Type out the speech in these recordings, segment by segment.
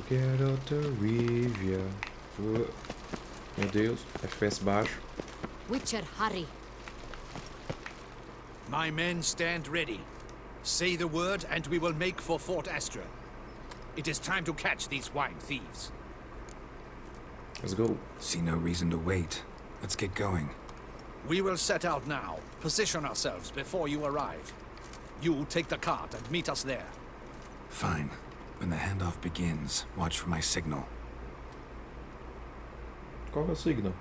Get out the Rivia. Meu Deus, FPS baixo. Witcher, hurry. My men stand ready. Say the word and we will make for Fort Astra. It is time to catch these wine thieves. Let's go. See no reason to wait. Let's get going. We will set out now. Position ourselves before you arrive. You take the cart and meet us there. Fine. When the handoff begins, watch for my signal. Qual é o signo?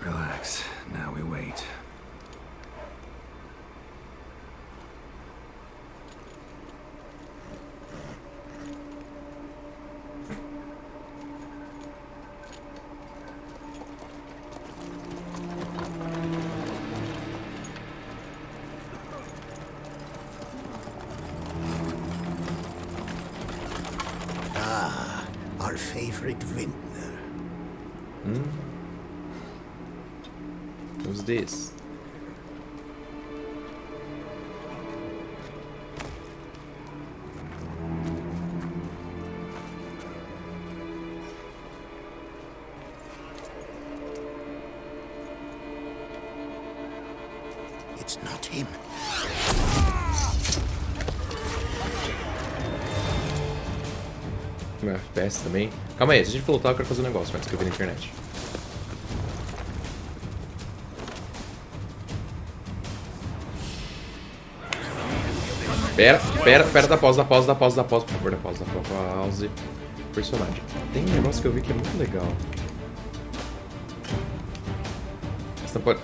Relax. Now we wait. Ah, our favorite vintner. Who's this? It's not him. Meu FPS também. Calma aí, se a gente for lutar, eu quero fazer um negócio antes que eu vi na internet. Pera, dá pausa, por favor, dá pausa. Personagem. Tem um negócio que eu vi que é muito legal. Você não pode...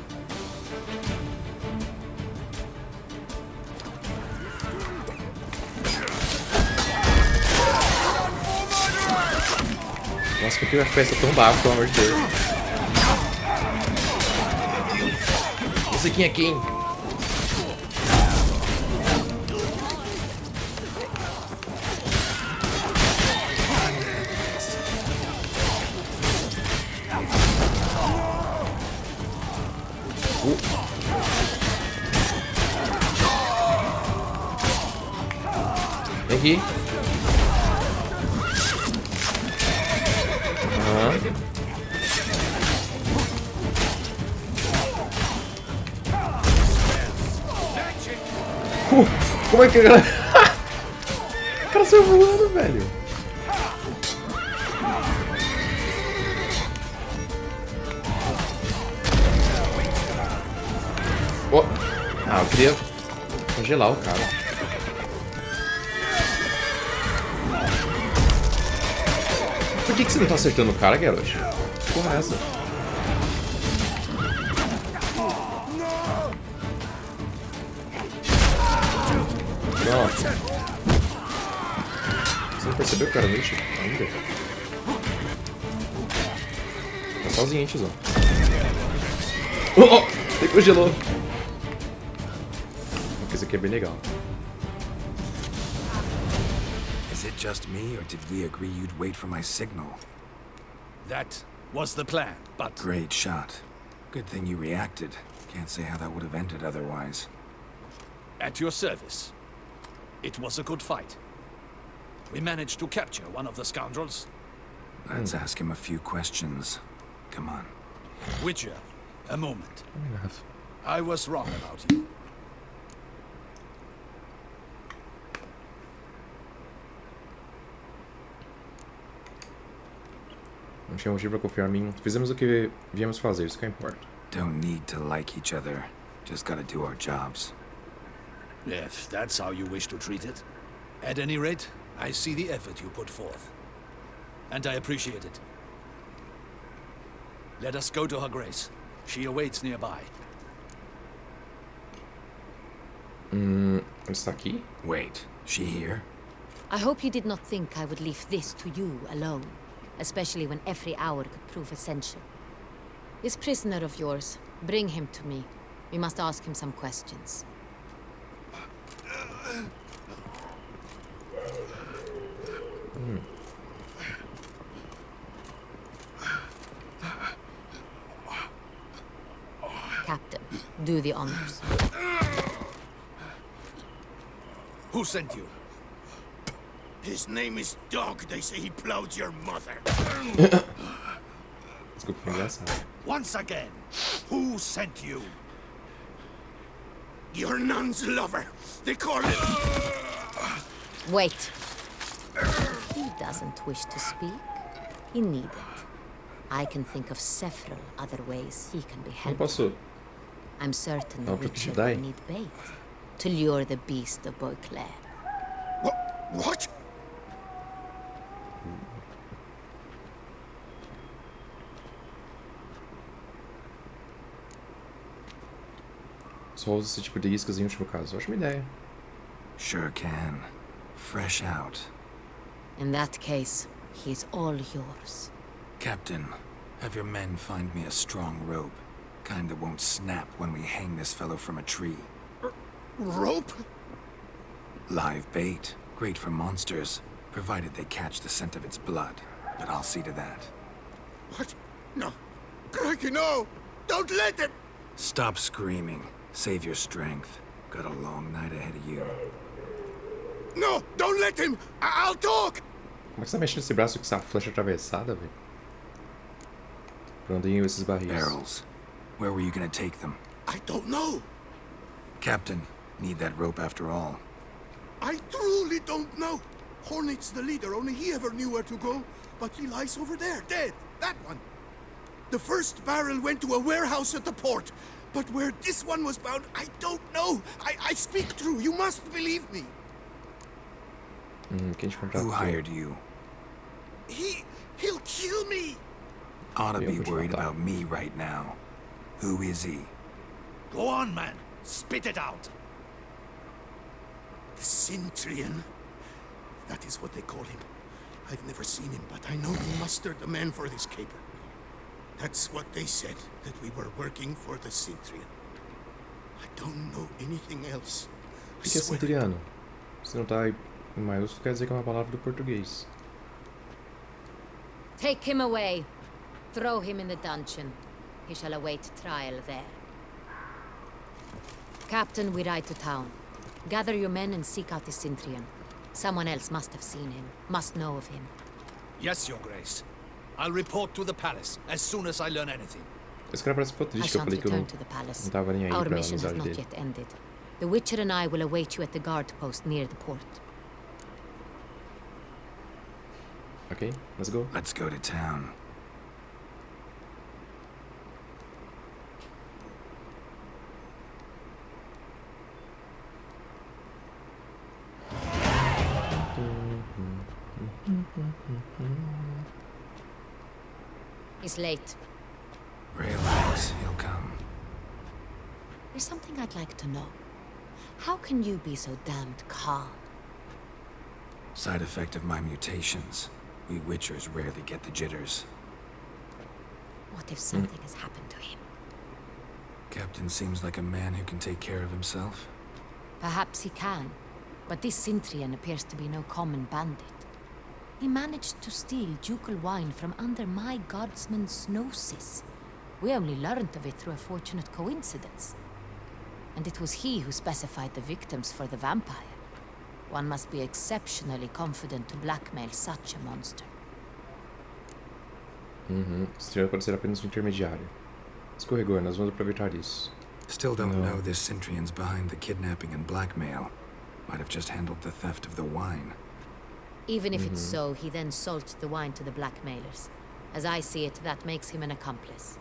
Nossa, por que o FPS é tão baixo, pelo amor de Deus? Você quem é quem? Vem aqui. Como é que a galera... O cara saiu voando, velho. Oh. Ah, eu queria congelar o cara. Por que você não tá acertando o cara, Geralt? Que porra é essa? Nossa. Você não percebeu que o cara não tinha ainda? Tá sozinho, hein, tiozão. Oh, ele congelou. Isso aqui é bem legal. Is it just me, or did we agree you'd wait for my signal? That was the plan, but... Great shot. Good thing you reacted. Can't say how that would have ended otherwise. At your service. It was a good fight. We managed to capture one of the scoundrels. Let's ask him a few questions. Come on. Witcher, a moment. Enough. I was wrong about you. Não tinha motivo pra confiar em mim. Fizemos o que viemos fazer, isso que importa. Don't need to like each other. Just gotta do our jobs. If that's how you wish to treat it. At any rate, I see the effort you put forth. And I appreciate it. Let us go to her grace. She awaits nearby. Está aqui? Wait, she here? I hope you did not think I would leave this to you alone, especially when every hour could prove essential. This prisoner of yours, bring him to me. We must ask him some questions. Captain, do the honors. Who sent you? His name is Dog. They say he plowed your mother. Desculpa, foi engraçado. Once again, who sent you? Your nun's lover. They call him. Wait. He doesn't wish to speak. He needn't. I can think of several other ways he can be Não helped. posso. I'm certain the Não, porque Witcher Jedi. will need bait to lure the beast of Beauclair. What? Só uso esse tipo de iscas em último caso. Eu acho uma ideia. Sure can. Fresh out. In that case, he's all yours. Captain, have your men find me a strong rope. Kind that won't snap when we hang this fellow from a tree. Rope? Live bait. Great for monsters, provided they catch the scent of its blood. But I'll see to that. What? No. Crikey, no! Don't let him! Stop screaming. Save your strength. Got a long night ahead of you. No! Don't let him! I'll talk! Como é que você tá mexendo esse braço com essa flecha atravessada, velho? Pra onde iam esses barris? Barrels. Where were you gonna take them? I don't know. Captain, need that rope after all. I truly don't know. Hornet's the leader, only he ever knew where to go. But he lies over there, dead. That one. The first barrel went to a warehouse at the port. But where this one was bound, I don't know. I speak true. You must believe me. Quem te contratou? Who hired you? He'll kill me. Ought to Eu be vou te worried matar. about me right now. Who is he? Go on, man. Spit it out. The Cintrian. That is what they call him. I've never seen him, but I know he mustered the men for this caper. That's what they said, that we were working for the Cintrian. I don't know anything else. O que é centuriano? Se não tá em maiúsculo, quer dizer que é uma palavra do português. Take him away. Throw him in the dungeon. He shall await trial there. Captain, we ride to town. Gather your men and seek out the Cintrian. Someone else must have seen him, must know of him. Yes, Your Grace. I'll report to the palace as soon as I learn anything. Esse cara parece I triste que eu shan't falei que eu return não, to the palace. não tava nem aí Our pra mission has amizade not dele. yet ended. The Witcher and I will await you at the guard post near the port. Ok, let's go. Let's go to town. He's late. Relax, he'll come. There's something I'd like to know. How can you be so damned calm? Side effect of my mutations. We Witchers rarely get the jitters. What if something has happened to him? Captain seems like a man who can take care of himself. Perhaps he can, but this Cintrian appears to be no common bandit. He managed to steal ducal wine from under my guardsman's noses. We only learned of it through a fortunate coincidence. And it was he who specified the victims for the vampire. One must be exceptionally confident to blackmail such a monster. Esse pode ser apenas um intermediário. Escorregou, nós vamos aproveitar isso. Still don't No. know this Cintrian's behind the kidnapping and blackmail. Might have just handled the theft of the wine. Even if it's so, he then sold the wine to the blackmailers. As I see it, that makes him an accomplice.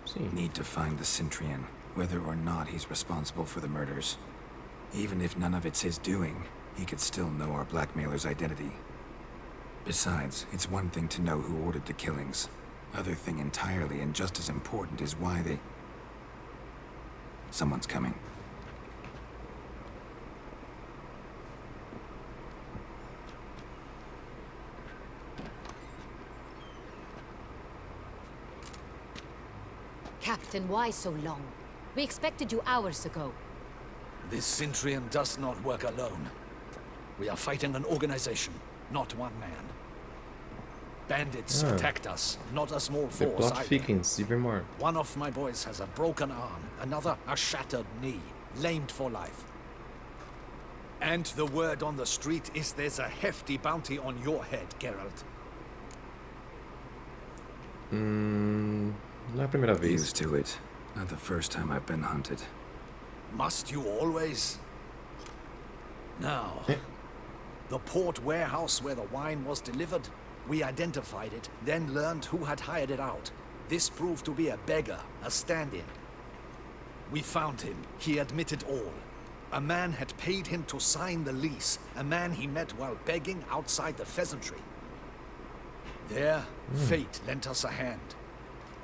Sim. Need to find the Cintrian, whether or not he's responsible for the murders. Even if none of it's his doing, he could still know our blackmailer's identity. Besides, it's one thing to know who ordered the killings. Other thing entirely, and just as important, is why they... Someone's coming. Captain, why so long? We expected you hours ago. This Cintrian does not work alone. We are fighting an organization, not one man. Bandits attacked us, not a small The force plot either. thickens even more. One of my boys has a broken arm, another a shattered knee, lamed for life. And the word on the street is there's a hefty bounty on your head, Geralt. Não é a primeira vez. Used to it. Not the first time I've been hunted. Must you always? Now, the port warehouse where the wine was delivered, we identified it, then learned who had hired it out. This proved to be a beggar, a stand-in. We found him. He admitted all. A man had paid him to sign the lease, a man he met while begging outside the pheasantry. There, fate lent us a hand.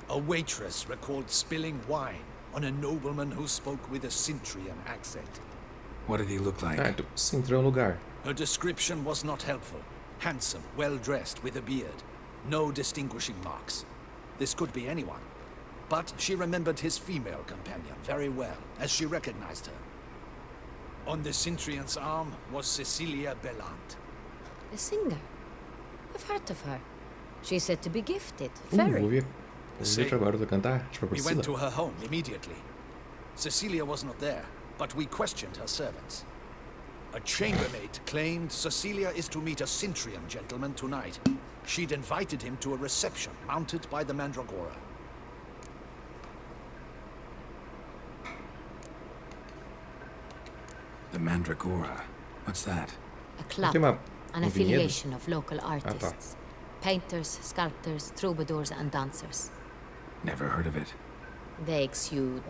A waitress recalled spilling wine on a nobleman who spoke with a Cintrian accent. What did he look like? Ah, então se entrou no lugar. Her description was not helpful. Handsome, well-dressed, with a beard. No distinguishing marks. This could be anyone. But she remembered his female companion very well, as she recognized her. On the Cintrian's arm was Cecilia Bellant. A singer? I've heard of her. She's said to be gifted. Vou Very. ouvir outra garota cantar. Tipo, a We went to Priscila. her home immediately. Cecilia was not there, but we questioned her servants. A chambermaid claimed Cecilia is to meet a Cintrian gentleman tonight. She'd invited him to a reception mounted by the Mandragora. The Mandragora. What's that? A club. Tem uma, An vinhedo? affiliation of local artists. Painters, sculptors, troubadours and dancers. Never heard of it. They exude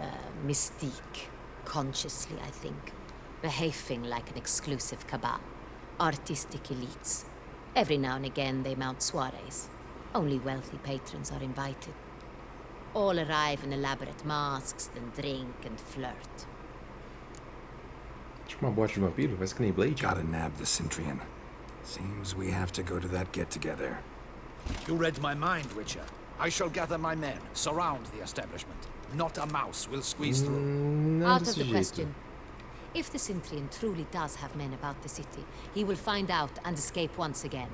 mystique, consciously, I think. Behaving like an exclusive cabal. Artistic elites. Every now and again they mount soirees. Only wealthy patrons are invited. All arrive in elaborate masks, then drink and flirt. Tipo uma boate de vampiro? Parece que nem Blade. Gotta nab the Cintrian. Seems we have to go to that get-together. You read my mind, Witcher. I shall gather my men, surround the establishment. Not a mouse will squeeze through. Não Out of desse the jeito. question. If the Cintrian truly does have men about the city, he will find out and escape once again.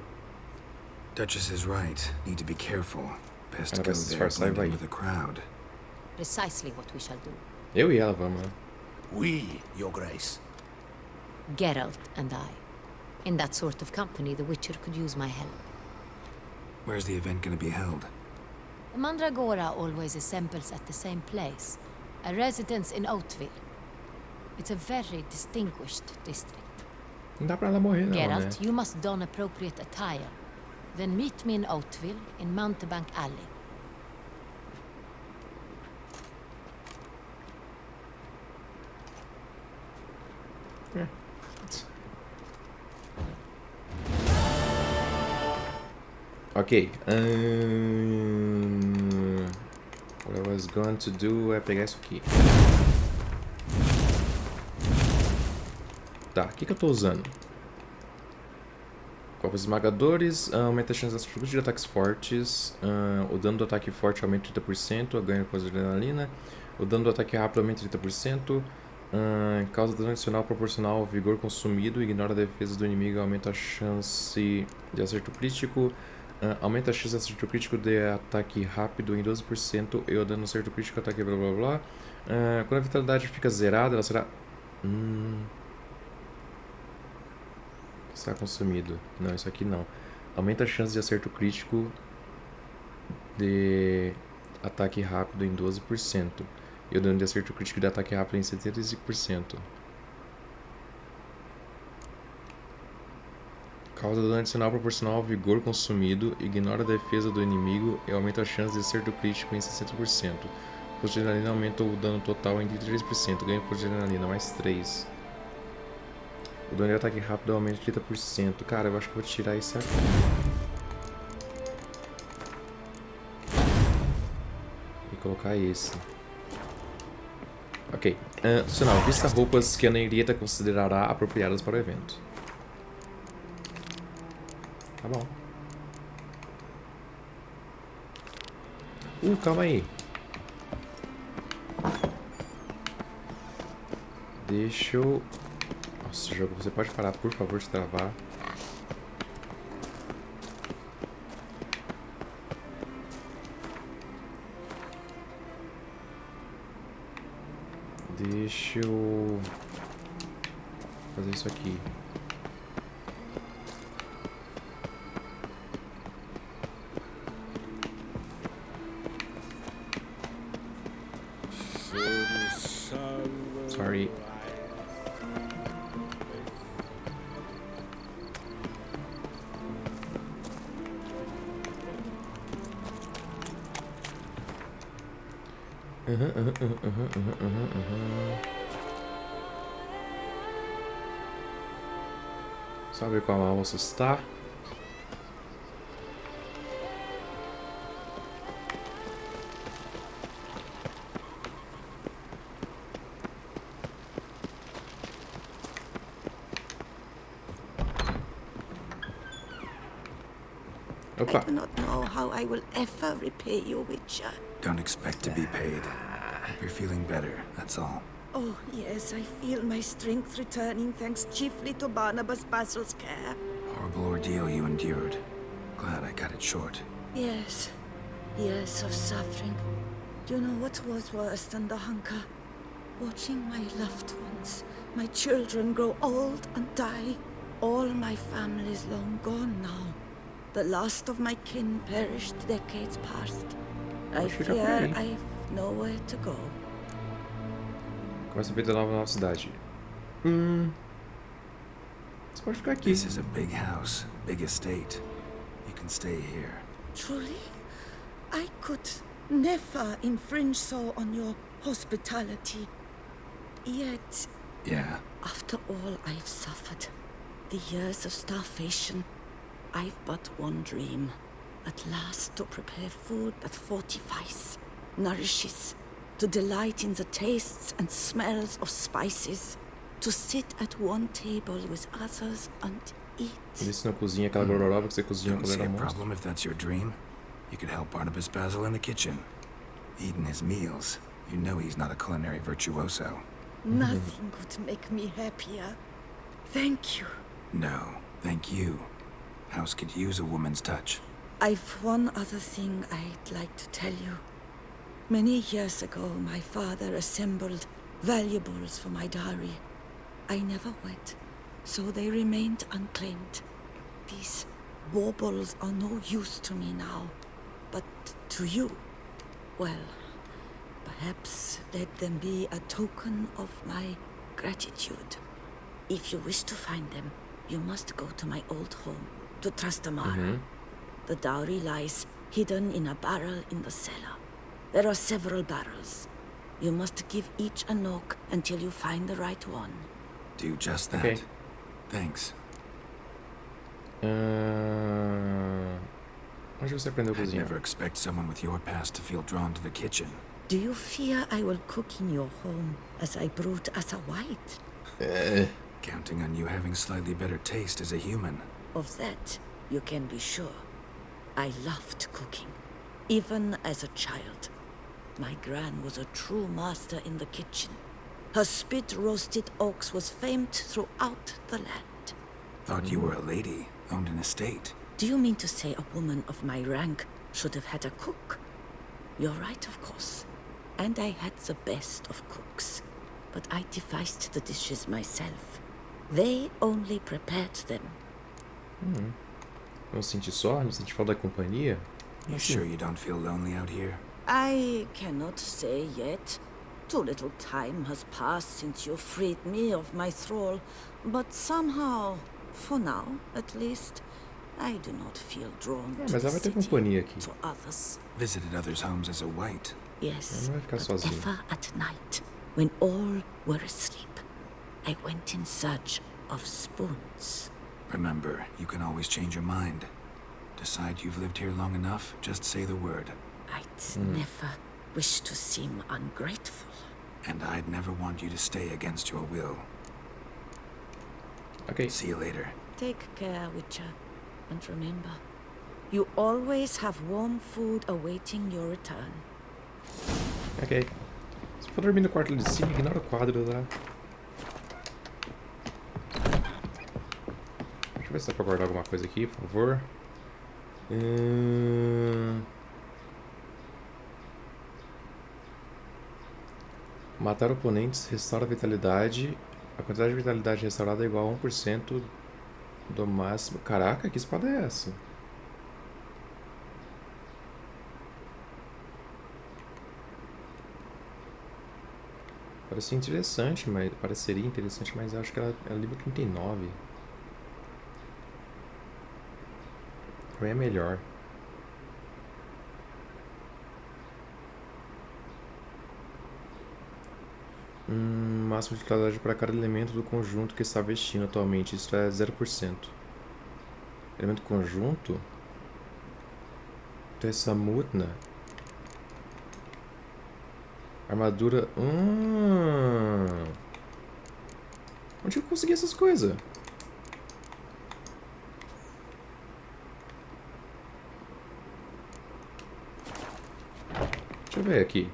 Duchess is right. Need to be careful. Best to Ela go vai se there disfarçar e blend vai in ir. with the crowd. Precisely what we shall do. Eu e ela vamos, né? We, Your Grace. Geralt and I. In that sort of company, the Witcher could use my help. Where's the event gonna be held? The Mandragora always assembles at the same place, a residence in Oatville. It's a very distinguished district. Não dá pra ela morrer, não, Geralt, né? you must don appropriate attire. Then meet me in Oatville, in Mountebank Alley. Ok. What I was going to do é pegar isso aqui. Tá, o que eu tô usando? Copos esmagadores, aumenta a chance de acertar de ataques fortes, o dano do ataque forte aumenta 30%, ganho com adrenalina, o dano do ataque rápido aumenta 30%, causa dano adicional proporcional ao vigor consumido, ignora a defesa do inimigo, aumenta a chance de acerto crítico, aumenta a chance de acerto crítico de ataque rápido em 12% e o dano acerto crítico ataque blá blá blá. Quando a vitalidade fica zerada, ela será... Está consumido. Não, isso aqui não. Aumenta a chance de acerto crítico de ataque rápido em 12%. E o dano de acerto crítico de ataque rápido em 75%. Causa dano adicional proporcional ao vigor consumido, ignora a defesa do inimigo e aumenta a chance de acerto crítico em 60%. Por adrenalina aumenta o dano total em 33%. Ganho por adrenalina mais 3. O dano de ataque rápido aumenta 30%. Cara, eu acho que eu vou tirar esse aqui. E colocar esse. Ok. Adicional. Vista roupas que a negrita considerará apropriadas para o evento. Tá bom. Deixa eu... Nossa, jogo, você pode parar, por favor, de travar. Deixa eu fazer isso aqui. Sorry. Sabe qual a moça está? Opa. I do not know how I will ever repay you, Witcher. Don't expect to be paid. Hope you're feeling better, that's all. Oh, yes, I feel my strength returning thanks chiefly to Barnabas Basil's care. Horrible ordeal you endured. Glad I cut it short. Yes, years of suffering. Do you know what was worse than the hunger? Watching my loved ones, my children grow old and die. All my family is long gone now. The last of my kin perished decades past. I fear I've nowhere to go. Começa a vida nova na nossa cidade. Você pode ficar aqui. This is a big house, big estate. You can stay here. Truly? I could never infringe so on your hospitality. Yet, Yeah, after all I've suffered, the years of starvation, I've but one dream. At last to prepare food that fortifies, nourishes, to delight in the tastes and smells of spices, to sit at one table with others and eat. Isso não cozinha aquela gororoba que você cozinha don't quando see era a monstro. problem if that's your dream. You could help Barnabas Basil in the kitchen. Eating his meals. You know he's not a culinary virtuoso. Nothing could make me happier. Thank you. No, thank you. House could use a woman's touch. I've one other thing I'd like to tell you. Many years ago, my father assembled valuables for my dowry. I never wed, so they remained unclaimed. These baubles are no use to me now, but to you, well, perhaps let them be a token of my gratitude. If you wish to find them, you must go to my old home, to Trastamara. The dowry lies hidden in a barrel in the cellar. There are several barrels. You must give each a knock until you find the right one. Do just that. Okay. Thanks. Onde você aprendeu a I'd cozinhar? never expect someone with your past to feel drawn to the kitchen. Do you fear I will cook in your home as I brewed as a white? Counting on you having slightly better taste as a human. Of that, you can be sure. I loved cooking, even as a child. My gran was a true master in the kitchen. Her spit-roasted ox was famed throughout the land. Thought you were a lady, owned an estate. Do you mean to say a woman of my rank should have had a cook? You're right, of course. And I had the best of cooks. But I devised the dishes myself. They only prepared them. Não senti só? Não senti falta da companhia? You sure you don't feel lonely out here? I cannot say yet. Too little time has passed since you freed me of my thrall. But somehow, for now at least, I do not feel drawn to Mas the ela vai ter city, companhia aqui. to others. Visited others' homes as a white. Yes, Ela não vai ficar but sozinha. ever at night, when all were asleep, I went in search of spoons. Remember, you can always change your mind. Decide you've lived here long enough, just say the word. I'd never wish to seem ungrateful. And I'd never want you to stay against your will. Ok. See you later. Take care, Witcher. And remember, you always have warm food awaiting your return. Ok. Se for dormir no quarto ali de cima, ignora o quadro lá. ver se dá pra guardar alguma coisa aqui, por favor. Matar oponentes restaura a vitalidade. A quantidade de vitalidade restaurada é igual a 1% do máximo. Caraca, que espada é essa? Pareceria interessante, mas acho que ela é nível 39. Também é melhor. Máximo de vitalidade para cada elemento do conjunto que está vestindo atualmente. Isso é 0%. Elemento conjunto? Tessamutna. Armadura. Onde eu consegui essas coisas? Deixa eu ver aqui.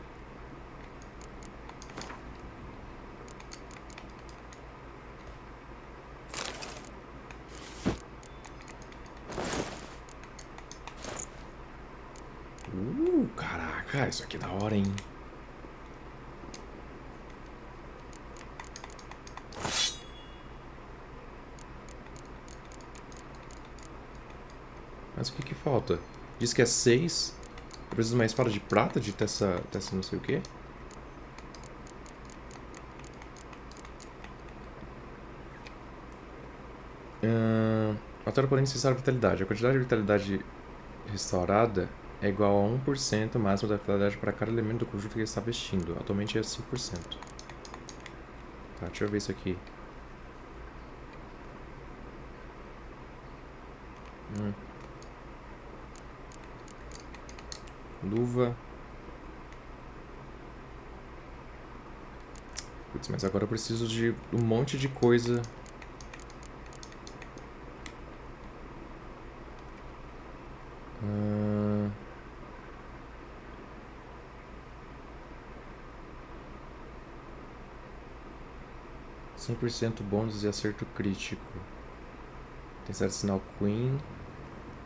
Caraca, isso aqui é da hora, hein? Mas o que que falta? Diz que é 6. Eu preciso de uma espada de prata de tessa não sei o que. Matar o oponente sem restaurar a vitalidade. A quantidade de vitalidade restaurada é igual a 1% máximo da vitalidade para cada elemento do conjunto que ele está vestindo. Atualmente é 5%. Tá, deixa eu ver isso aqui. Luva. Putz, mas agora eu preciso de um monte de coisa. 100% bônus de acerto crítico. Tem certo sinal Queen.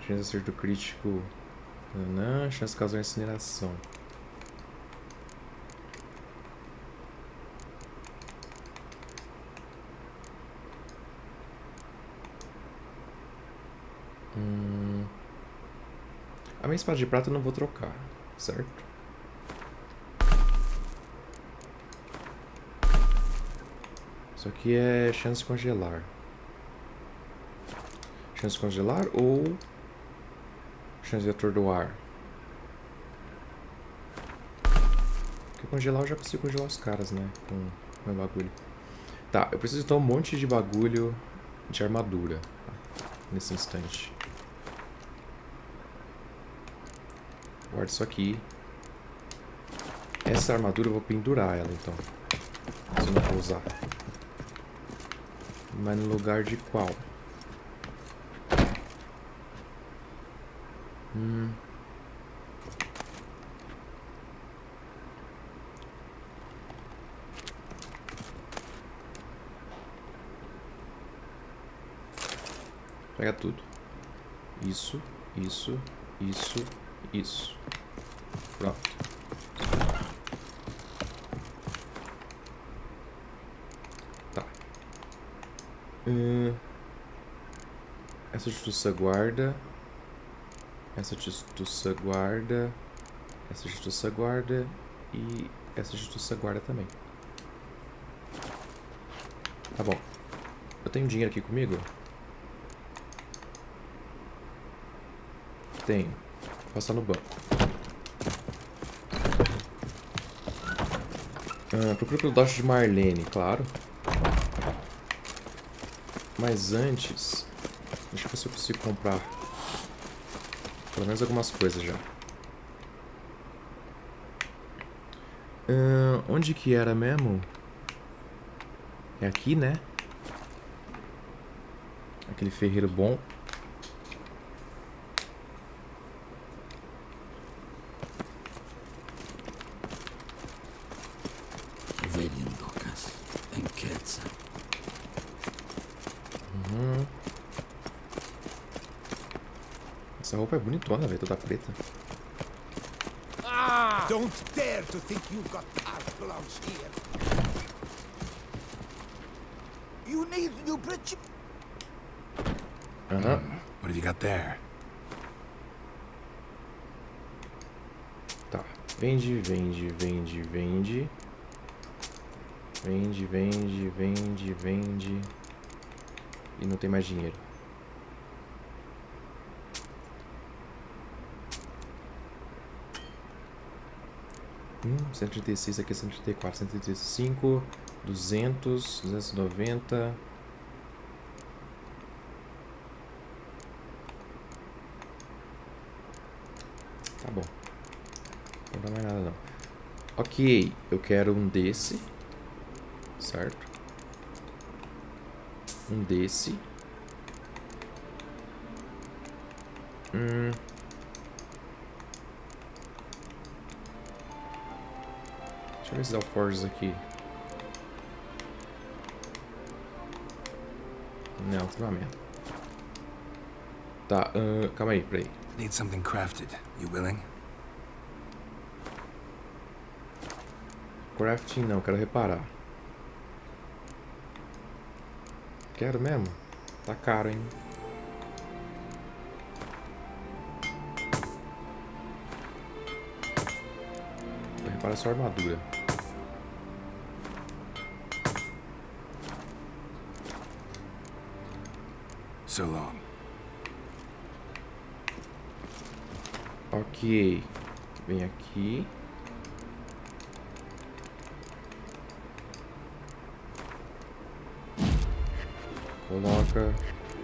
Chance de acerto crítico. Não, chance de causar incineração. A minha espada de prata eu não vou trocar, certo? Isso aqui é chance de congelar. Chance de congelar ou chance de atordoar? Porque congelar eu já consigo congelar os caras, né? Com o meu bagulho. Tá, eu preciso então um monte de bagulho de armadura. Tá? Nesse instante. Guarda isso aqui. Essa armadura eu vou pendurar ela então. Se eu não for usar. Mas no lugar de qual? Pega tudo. Isso, isso, isso, isso. Pronto. Tá. Essa justiça guarda. Essa justiça guarda. Essa justiça guarda. E essa justiça guarda também. Tá bom. Eu tenho dinheiro aqui comigo? Tenho. Vou passar no banco. Procura pelo Dote de Marlene, claro. Mas antes, deixa eu ver se eu consigo comprar pelo menos algumas coisas já. Onde que era mesmo? É aqui, né? Aquele ferreiro bom. Essa roupa é bonitona, velho, toda preta. Don't dare to think you've got carte blanche here. You need new bridge. Aham. What have you got there? Tá. Vende, vende, vende, vende. Vende, vende, vende, vende. E não tem mais dinheiro. Hum, 136, aqui é 134, 135, 200, 290. Tá bom. Não dá mais nada não. Ok, eu quero um desse. Certo? Um desse. Deixa eu ver esses alforjes aqui. Não, tudo uma merda. Tá, calma aí, peraí. Need something crafted. You willing? Crafting não, quero reparar. Quero mesmo? Tá caro, hein? Vou reparar só a armadura. So long. Ok. Vem aqui. Coloca.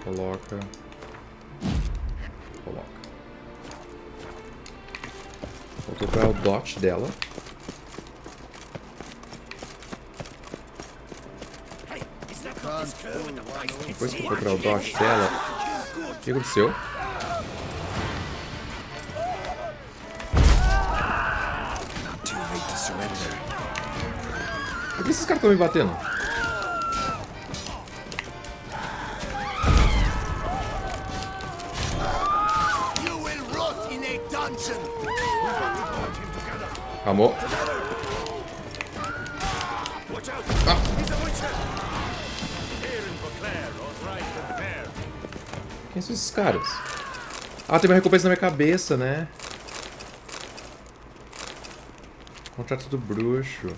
Coloca. Coloca. Vou procurar o dot dela. Depois que eu procurar o dot dela. O que aconteceu? Not too late to surrender. Por que esses caras estão me batendo? You will rot in a dungeon. Calmou. Watch out. Ah. He's a witcher. Here in Beauclair, all right and fair. Quem são esses caras? Ah, tem uma recompensa na minha cabeça, né? Contrato do bruxo.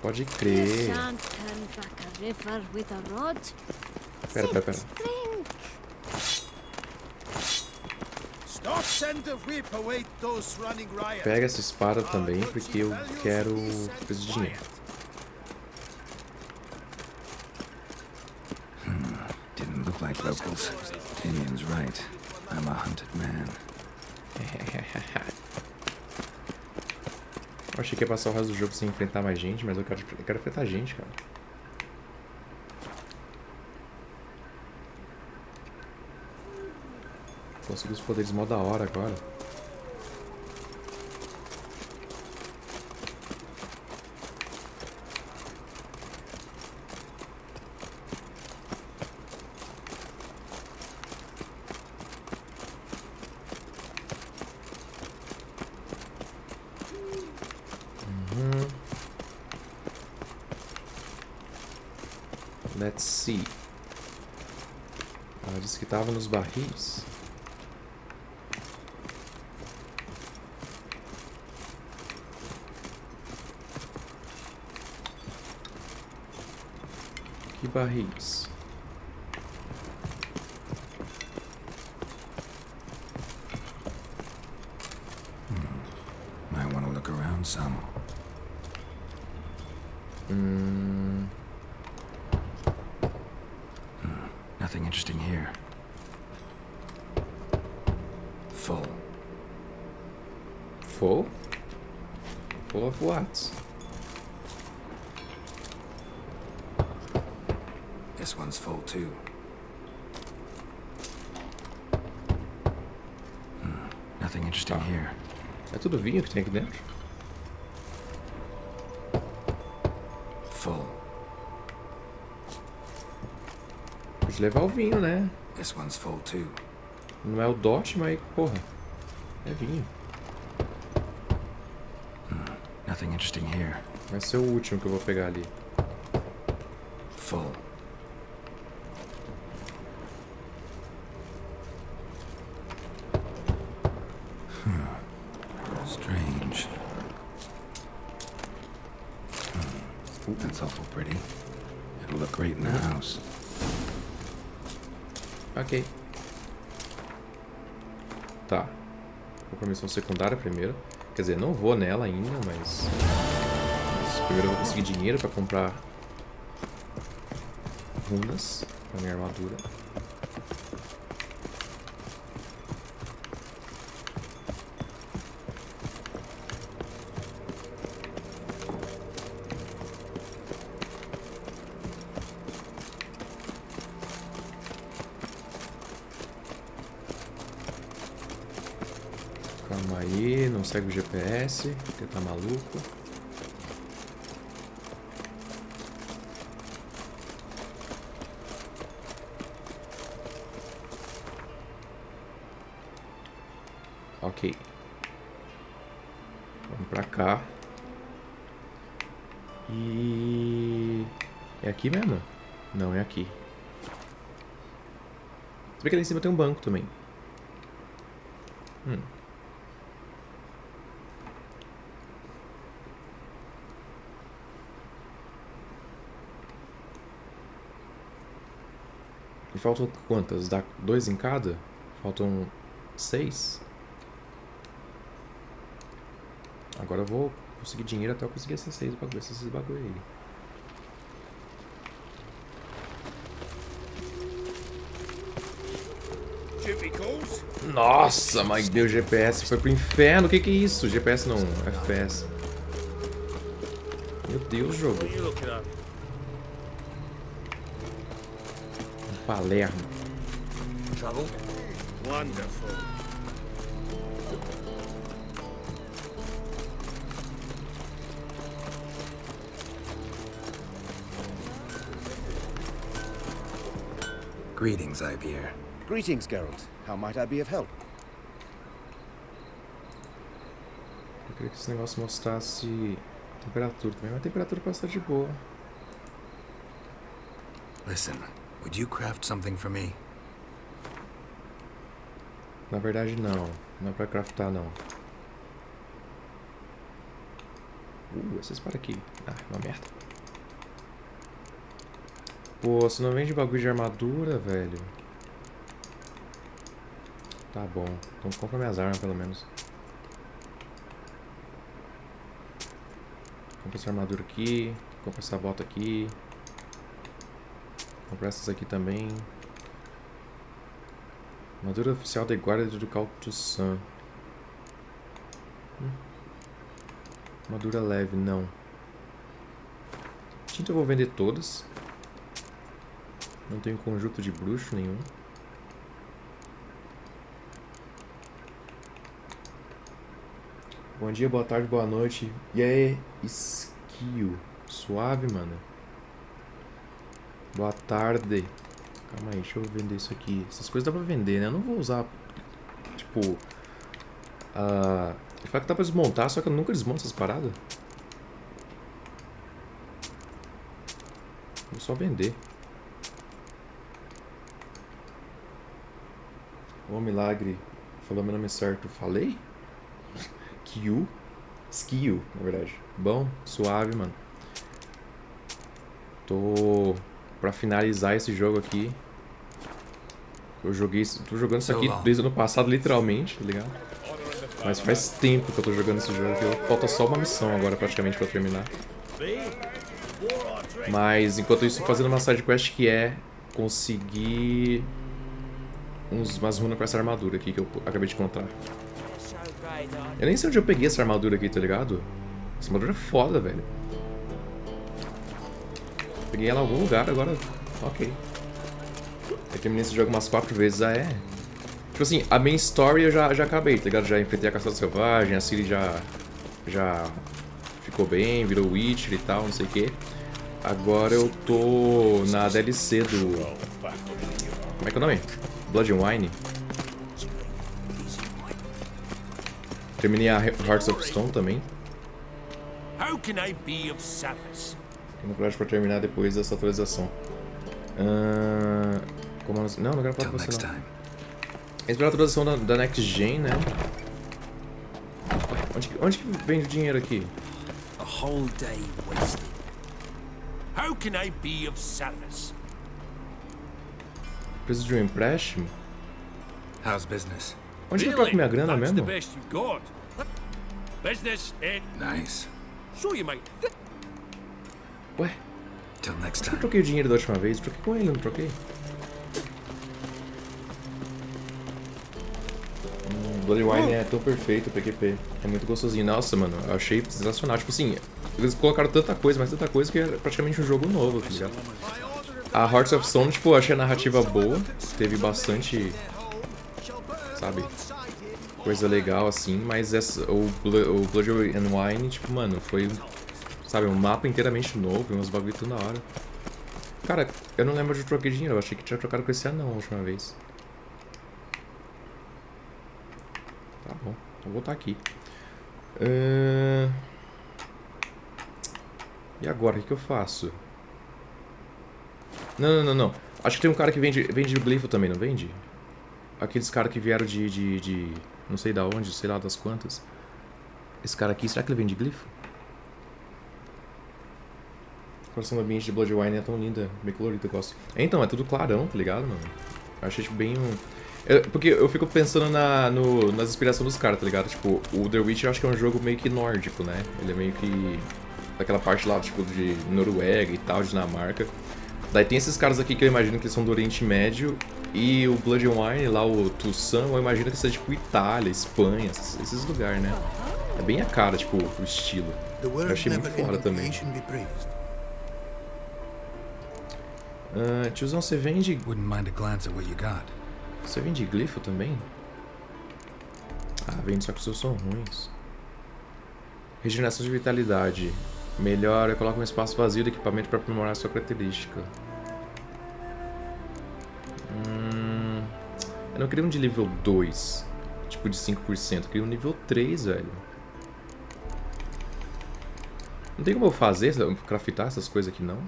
Pode crer. Pera. Stop and the whip await those running riot. Pega essa espada também, porque eu quero coisa de dinheiro. Didn't look like locals. Damien's right. I'm a hunted man. Eu achei que ia passar o resto do jogo sem enfrentar mais gente, mas eu quero enfrentar gente, cara. Consegui os poderes mó da hora agora. Let's see. Ela disse que tava nos barris. Que barris? Might want to look around some. Nothing interesting here. Full. Full? Full of what? This one's full too. Nothing interesting here. É tudo vinho que tem aqui dentro? Full. Pode levar o vinho, né? This one's full too. Não é o Dot, mas, porra, é vinho. Nothing interesting here. Vai ser o último que eu vou pegar ali. Full. Strange. That's awful pretty. It'll look great in the house. Ok. Tá. Vou pra missão secundária primeiro. Quer dizer, não vou nela ainda, mas primeiro eu vou conseguir dinheiro pra comprar runas pra minha armadura. Calma aí, não segue o GPS, porque tá maluco. Ok. Vamos pra cá. E... é aqui mesmo? Não, é aqui. Se bem que ali em cima tem um banco também. E faltam quantas? Dá 2 em cada? Faltam 6? Agora eu vou conseguir dinheiro até eu conseguir esses 6 bagulho aí. Nossa, mas meu GPS foi pro inferno. O que é isso? GPS não, FPS. Meu Deus, jogo. Palermo. Trouble? Wonderful. Greetings, Ibeer. Greetings, Geralt. How might I be of help? Eu queria que esse negócio mostrasse a temperatura também, mas a temperatura passa de boa. Listen, would you craft something for me? Na verdade, não. Não é pra craftar, não. Essa espada aqui. Ah, uma merda. Pô, você não vende bagulho de armadura, velho. Tá bom. Então compra minhas armas, pelo menos. Compra essa armadura aqui. Compra essa bota aqui. Compra essas aqui também. Armadura oficial da guarda do Calto Sun. Armadura leve, não. Tinta eu vou vender todas. Não tenho conjunto de bruxo nenhum. Bom dia, boa tarde, boa noite. E aí, Skill. Suave, mano. Boa tarde. Calma aí, deixa eu vender isso aqui. Essas coisas dá pra vender, né? Eu não vou usar, tipo... Ele fala que dá pra desmontar, só que eu nunca desmonto essas paradas. Vou só vender. Ô, milagre. Falou meu nome certo. Falei? Skill. Skill, na verdade. Bom, suave, mano. Tô pra finalizar esse jogo aqui. Eu joguei, tô jogando isso aqui desde o ano passado, literalmente, tá ligado? Mas faz tempo que eu tô jogando esse jogo aqui. Falta só uma missão agora, praticamente, pra terminar. Mas, enquanto isso, tô fazendo uma side quest que é conseguir umas runas com essa armadura aqui que eu acabei de encontrar. Eu nem sei onde eu peguei essa armadura aqui, tá ligado? Essa armadura é foda, velho. Peguei ela em algum lugar, agora... Ok. Eu terminei esse jogo umas 4 vezes, é... Tipo assim, a main story eu já acabei, tá ligado? Já enfrentei a caçada selvagem, a Ciri já ficou bem, virou Witcher e tal, não sei o que. Agora eu tô na DLC do... Como é que é o nome? Blood and Wine. Terminei a Hearts of Stone também. How can I be of service? Tenho coragem pra terminar depois dessa atualização. Como não, não quero falar com você não. Esperar a atualização da Next Gen, né? Onde que vem o dinheiro aqui? A whole day wasted. How can I be of service? Preciso de um empréstimo? How's business? Onde que eu troco minha grana That's mesmo? the best you got. Business, Nice. So you might. Ué, Till next eu time. troquei o dinheiro da última vez. Troquei com ele, não troquei? Bloody Wine é tão perfeito, PQP. É muito gostosinho. Nossa, mano, eu achei sensacional. Tipo assim, eles colocaram tanta coisa, mas tanta coisa que é praticamente um jogo novo, tá ligado? A Hearts of Stone, tipo, eu achei a narrativa boa. Teve bastante, sabe, coisa legal, assim. Mas o Blood and Wine, tipo, mano, foi, sabe, um mapa inteiramente novo. Uns bagulho tudo na hora. Cara, eu não lembro de troquei dinheiro. Eu achei que tinha trocado com esse anão a última vez. Tá bom, vou voltar aqui. E agora, o que eu faço? Não. Acho que tem um cara que vende glifo também, não vende? Aqueles caras que vieram de não sei da onde, sei lá das quantas. Esse cara aqui, será que ele vende glifo? A coração do ambiente de Blood Wine é tão linda, bem colorida, eu gosto. Então, é tudo clarão, tá ligado, mano? Eu achei tipo, bem porque eu fico pensando nas inspirações dos caras, tá ligado? Tipo, o The Witcher eu acho que é um jogo meio que nórdico, né? Ele é meio que daquela parte lá, tipo, de Noruega e tal, Dinamarca. Daí tem esses caras aqui que eu imagino que eles são do Oriente Médio. E o Blood and Wine, lá o Toussaint, eu imagino que seja tipo Itália, Espanha, esses lugares, né? É bem a cara, tipo, o estilo. Eu achei muito foda também. Tiozão, você vende... Wouldn't mind a glance at what you got. Você vende glifo também? Ah, vende, só que os seus são ruins. Regeneração de vitalidade. Melhor, coloca um espaço vazio do equipamento para aprimorar a sua característica. Eu não queria um de nível 2, tipo de 5%. Eu queria um nível 3, velho. Não tem como eu fazer, craftar essas coisas aqui, não?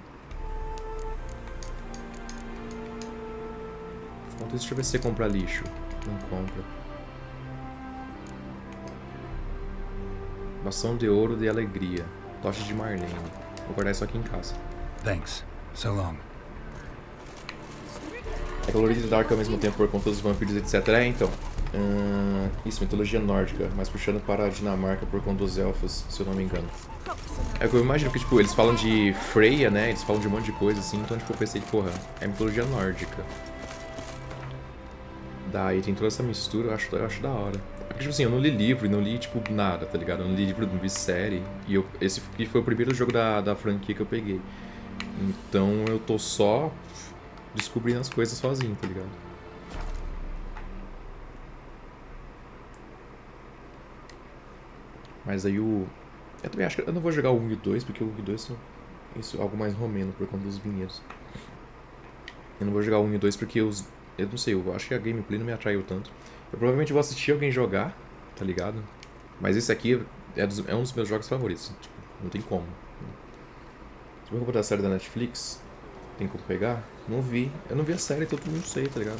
Deixa eu ver se você compra lixo. Não compra. Bastão de ouro de alegria. Tocha de Marlene. Vou guardar isso aqui em casa. Thanks. So long. É colorido e dark ao mesmo tempo por conta dos vampiros, etc. Então. Isso, mitologia nórdica. Mas puxando para a Dinamarca por conta dos elfos, se eu não me engano. É que eu imagino que, tipo, eles falam de Freya, né? Eles falam de um monte de coisa, assim. Então, tipo, eu pensei, porra, é mitologia nórdica. Daí tem toda essa mistura, eu acho da hora. Porque, tipo assim, eu não li livro e não li, tipo, nada, tá ligado? Eu não li livro, não vi série. E esse aqui foi o primeiro jogo da franquia que eu peguei. Então eu tô só descobrindo as coisas sozinho, tá ligado? Mas aí eu também acho que eu não vou jogar o 1 e o 2, porque o 1 e o 2 são algo mais romeno por conta dos vinhedos. Eu não vou jogar o 1 e o 2 porque eu não sei, eu acho que a gameplay não me atraiu tanto. Eu provavelmente vou assistir alguém jogar, tá ligado? Mas esse aqui é um dos meus jogos favoritos. Tipo, não tem como. Se eu vou botar a série da Netflix, tem como pegar? Não vi. Eu não vi a série, então eu não sei, tá ligado?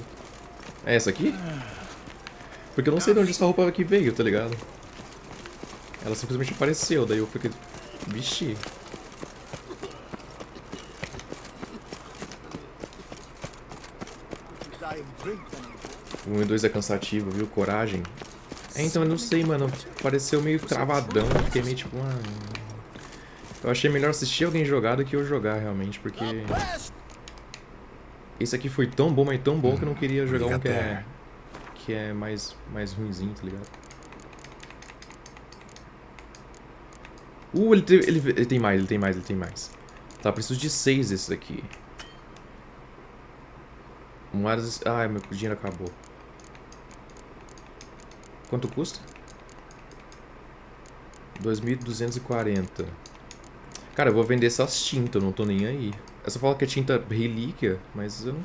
É essa aqui? Porque eu não sei de onde essa roupa aqui veio, tá ligado? Ela simplesmente apareceu, daí eu fiquei... Vixe. O 1 e 2 é cansativo, viu? Coragem. Então, eu não sei, mano. Pareceu meio travadão. Eu fiquei meio tipo... Eu achei melhor assistir alguém jogar do que eu jogar, realmente. Porque... Esse aqui foi tão bom, mas tão bom que eu não queria jogar um que é mais ruinzinho, tá ligado? Ele tem mais. Tá, preciso de 6 desses aqui. Moedas... Ah, meu dinheiro acabou. Quanto custa? 2.240. Cara, eu vou vender essas tintas, eu não tô nem aí. Essa fala que é tinta relíquia, mas eu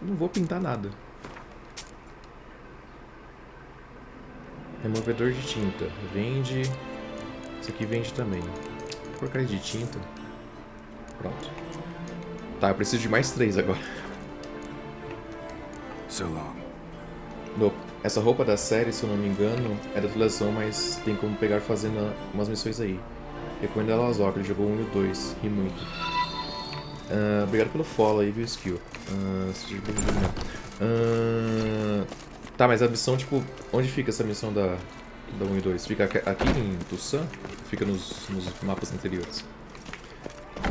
não vou pintar nada. Removedor de tinta. Vende. Isso aqui vende também. Porcaria de tinta. Pronto. Tá, eu preciso de mais 3 agora. So long. Essa roupa da série, se eu não me engano, é da atualização, mas tem como pegar fazendo umas missões aí. Recomendo ela ao Zoc, ele jogou 1 e 2, ri muito. Obrigado pelo follow aí, viu, Skill. Seja bem-vindo. Tá, mas a missão, tipo, onde fica essa missão da 1 e 2? Fica aqui em Tucson? Fica nos mapas anteriores?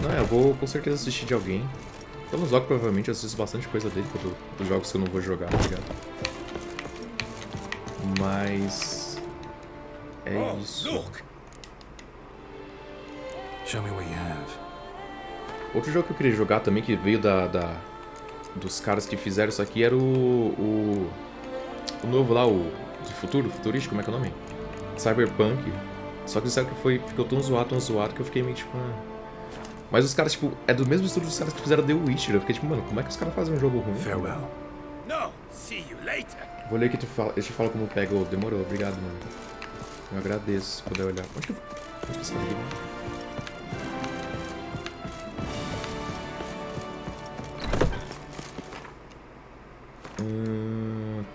Não, eu vou com certeza assistir de alguém. Então no Zoc provavelmente eu assisto bastante coisa dele, dos jogos que eu não vou jogar, tá ligado? Mas... é isso. Show me what you have. Outro jogo que eu queria jogar também, que veio dos caras que fizeram isso aqui, era o novo lá, o do futuro, futurístico, como é que é o nome? Cyberpunk. Só que disseram que ficou tão zoado que eu fiquei meio tipo... Mas os caras, tipo, é do mesmo estúdio dos caras que fizeram The Witcher. Eu fiquei tipo, mano, como é que os caras fazem um jogo ruim? Farewell. No, see you later. Vou ler aqui e te falo como pega. Oh, demorou, obrigado, mano. Eu agradeço se puder olhar. Onde que eu saí aqui, mano?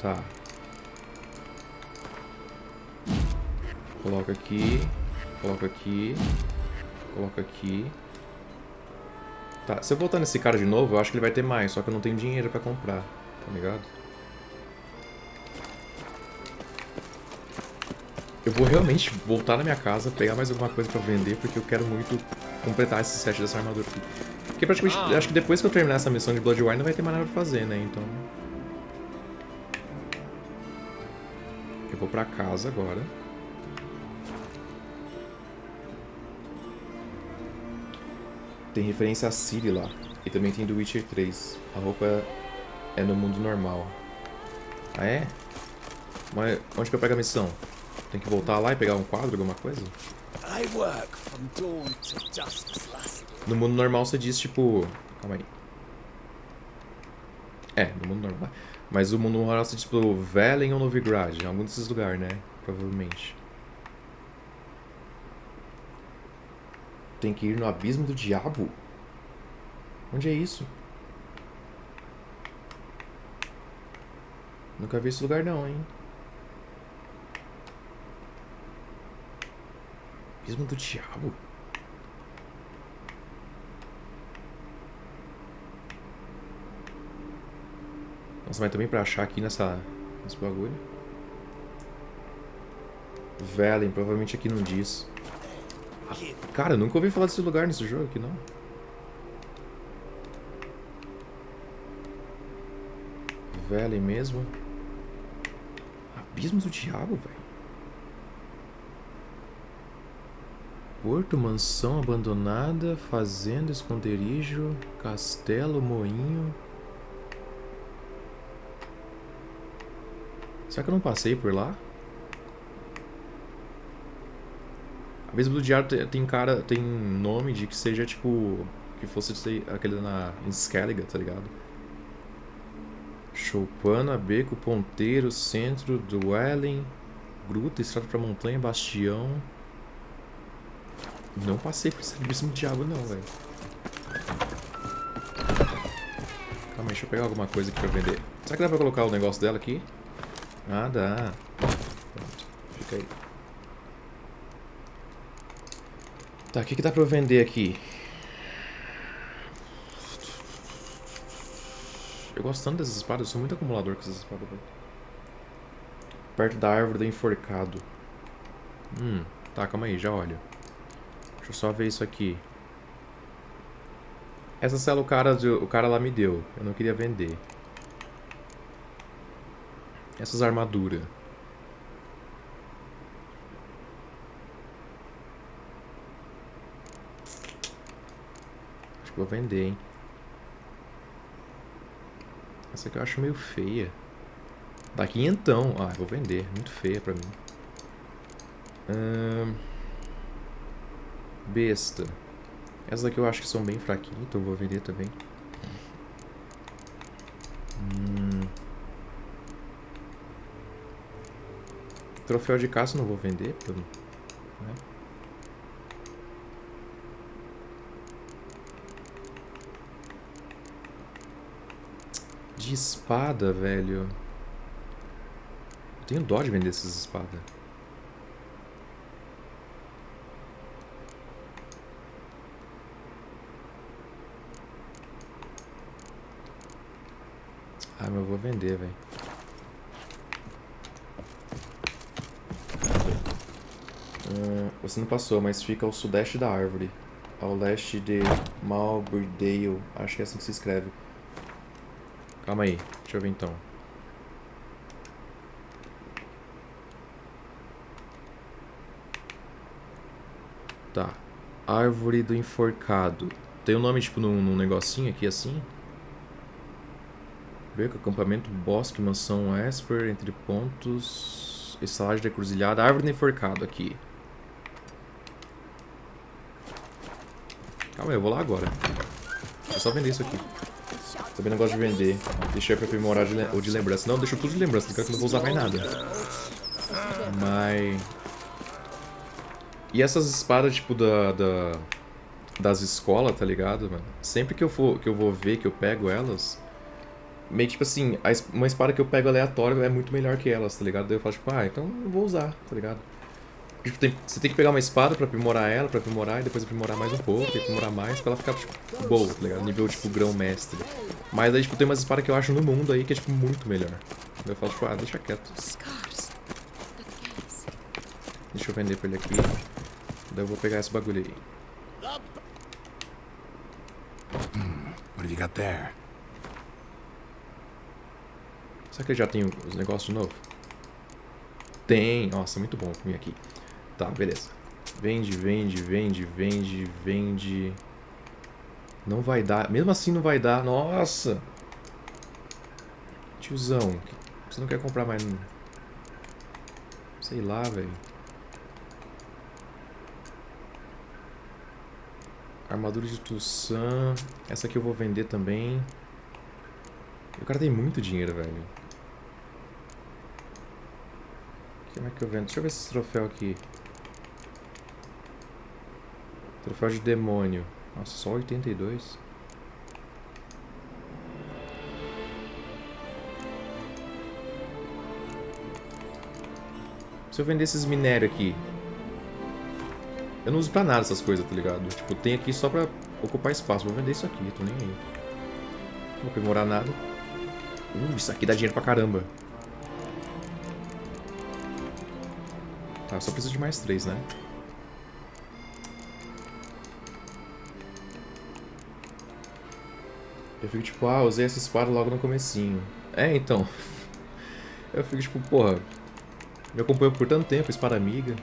Tá. Coloca aqui. Coloca aqui. Coloca aqui. Tá, se eu voltar nesse cara de novo, eu acho que ele vai ter mais, só que eu não tenho dinheiro pra comprar, tá ligado? Eu vou realmente voltar na minha casa, pegar mais alguma coisa pra vender, porque eu quero muito completar esse set dessa armadura aqui. Porque praticamente, acho que depois que eu terminar essa missão de Bloodwine não vai ter mais nada pra fazer, né, então... Eu vou pra casa agora. Tem referência a Ciri lá. E também tem do Witcher 3. A roupa é no mundo normal. Ah, é? Mas onde que eu pego a missão? Tem que voltar lá e pegar um quadro, alguma coisa? No mundo normal você diz, tipo... Calma aí. É, no mundo normal. Mas o mundo normal você diz, tipo, Velen ou Novigrad. Em algum desses lugares, né? Provavelmente. Tem que ir no abismo do diabo? Onde é isso? Nunca vi esse lugar não, hein? Abismo do diabo? Nossa, mas também pra achar aqui nesse bagulho. Velen, provavelmente aqui não diz. Cara, eu nunca ouvi falar desse lugar nesse jogo aqui, não. Velen mesmo. Abismo do diabo, velho. Porto, mansão abandonada, fazenda, esconderijo, castelo, moinho. Será que eu não passei por lá? Abismo do diabo tem nome de que seja tipo... Que fosse aquele em Skellige, tá ligado? Choupana, Beco, Ponteiro, Centro, Dwelling, Gruta, Estrada pra Montanha, Bastião. Não passei por esse abismo do diabo não, velho. Calma aí, deixa eu pegar alguma coisa aqui pra vender. Será que dá pra colocar o negócio dela aqui? Ah, dá. Pronto, fica aí. Tá, o que dá pra eu vender aqui? Eu gosto tanto dessas espadas, eu sou muito acumulador com essas espadas, velho. Perto da árvore do enforcado. Tá, calma aí, já olho. Deixa eu só ver isso aqui. Essa cela o cara lá me deu. Eu não queria vender. Essas armaduras. Acho que vou vender, hein. Essa aqui eu acho meio feia. Dá quinhentão. Ah, vou vender. Muito feia pra mim. Besta. Essas aqui eu acho que são bem fraquinhas, então eu vou vender também. Troféu de caça eu não vou vender, porque eu não... né? De espada, velho. Eu tenho dó de vender essas espadas. Ah, mas eu vou vender, velho. Você não passou, mas fica ao sudeste da árvore. Ao leste de Malbridale. Acho que é assim que se escreve. Calma aí, deixa eu ver então. Tá. Árvore do Enforcado. Tem um nome tipo num negocinho aqui assim? Beco, acampamento, bosque, mansão Esper, entre pontos, estalagem da encruzilhada, árvore do Enforcado aqui. Calma aí, eu vou lá agora. É só vender isso aqui. Também não gosto de vender. Deixei pra aprimorar o de lembrança. Não, deixa tudo de lembrança, porque eu não vou usar mais nada. Mas... E essas espadas, tipo, das escolas, tá ligado, mano? Sempre que eu vou ver, que eu pego elas... Meio que, tipo assim, uma espada que eu pego aleatória é muito melhor que elas, tá ligado? Daí eu falo, tipo, então não vou usar, tá ligado? Porque, tipo, você tem que pegar uma espada pra aprimorar ela, pra aprimorar, e depois aprimorar mais um pouco, e aprimorar mais, pra ela ficar, tipo, boa, tá ligado? Nível, tipo, grão-mestre. Mas aí, tipo, tem umas espadas que eu acho no mundo aí que é, tipo, muito melhor. Daí eu falo, tipo, deixa quieto. Deixa eu vender pra ele aqui. Daí eu vou pegar esse bagulho aí. What have you got there? Será que ele já tem os negócios de novo? Tem. Nossa, muito bom vir aqui. Tá, beleza. Vende, vende, vende, vende, vende. Não vai dar. Mesmo assim não vai dar. Nossa! Tiozão, você não quer comprar mais... Sei lá, velho. Armadura de Tussan. Essa aqui eu vou vender também. O cara tem muito dinheiro, velho. Como é que eu vendo? Deixa eu ver esse troféu aqui. Troféu de demônio. Nossa, só 82. Se eu vender esses minérios aqui... Eu não uso pra nada essas coisas, tá ligado? Tipo, tem aqui só pra ocupar espaço. Vou vender isso aqui, tô nem aí. Não vou aprimorar nada. Isso aqui dá dinheiro pra caramba. Tá, só preciso de mais 3, né? Eu fico tipo, usei essa espada logo no comecinho. Então. Eu fico tipo, porra. Me acompanhou por tanto tempo, espada amiga.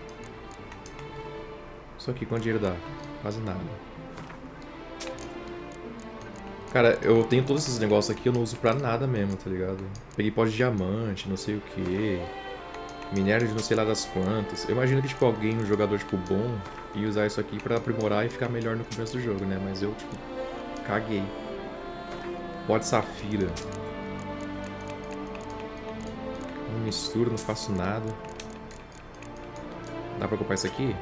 Só que quanto dinheiro dá? Quase nada. Cara, eu tenho todos esses negócios aqui, eu não uso pra nada mesmo, tá ligado? Peguei pó de diamante, não sei o que. Minério de não sei lá das quantas. Eu imagino que, tipo, alguém, um jogador, tipo, bom, ia usar isso aqui pra aprimorar e ficar melhor no começo do jogo, né? Mas eu, tipo, caguei. Pó de safira. Não misturo, não faço nada. Dá pra ocupar isso aqui?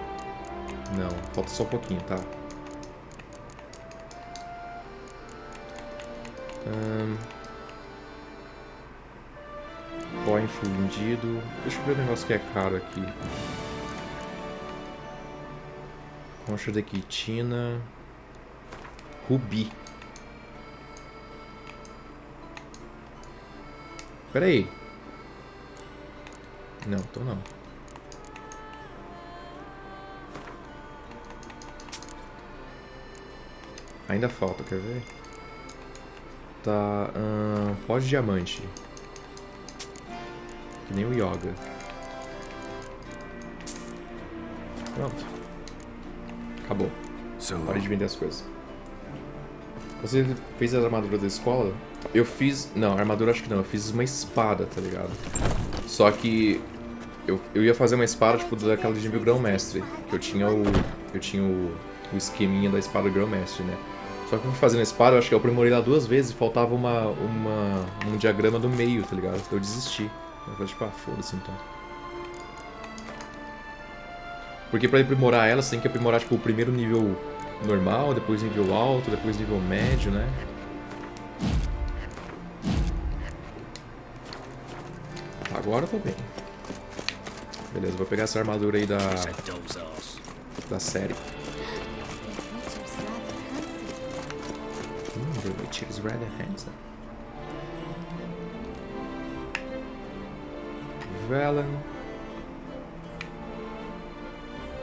Não, falta só um pouquinho, tá? Pó infundido. Deixa eu ver o negócio que é caro aqui. Concha de quitina. Rubi. Pera aí. Não, tô não. Ainda falta, quer ver? Tá, pó de diamante. Que nem o Yoga. Pronto. Acabou. Parei de vender as coisas. Você fez a armadura da escola? Eu fiz... Não, armadura acho que não. Eu fiz uma espada, tá ligado? Só que... Eu ia fazer uma espada, tipo, daquela de nível grão-mestre. Que eu tinha o esqueminha da espada grão-mestre, né? Só que eu fui fazendo a espada, eu acho que eu aprimorei lá 2 vezes e faltava um diagrama do meio, tá ligado? Eu desisti. Eu falei, tipo, foda-se então. Porque pra aprimorar ela, você tem que aprimorar, tipo, o primeiro nível normal, depois nível alto, depois nível médio, né? Agora eu tô bem. Beleza, vou pegar essa armadura aí da série. The Witcher is rather handsome. Velen.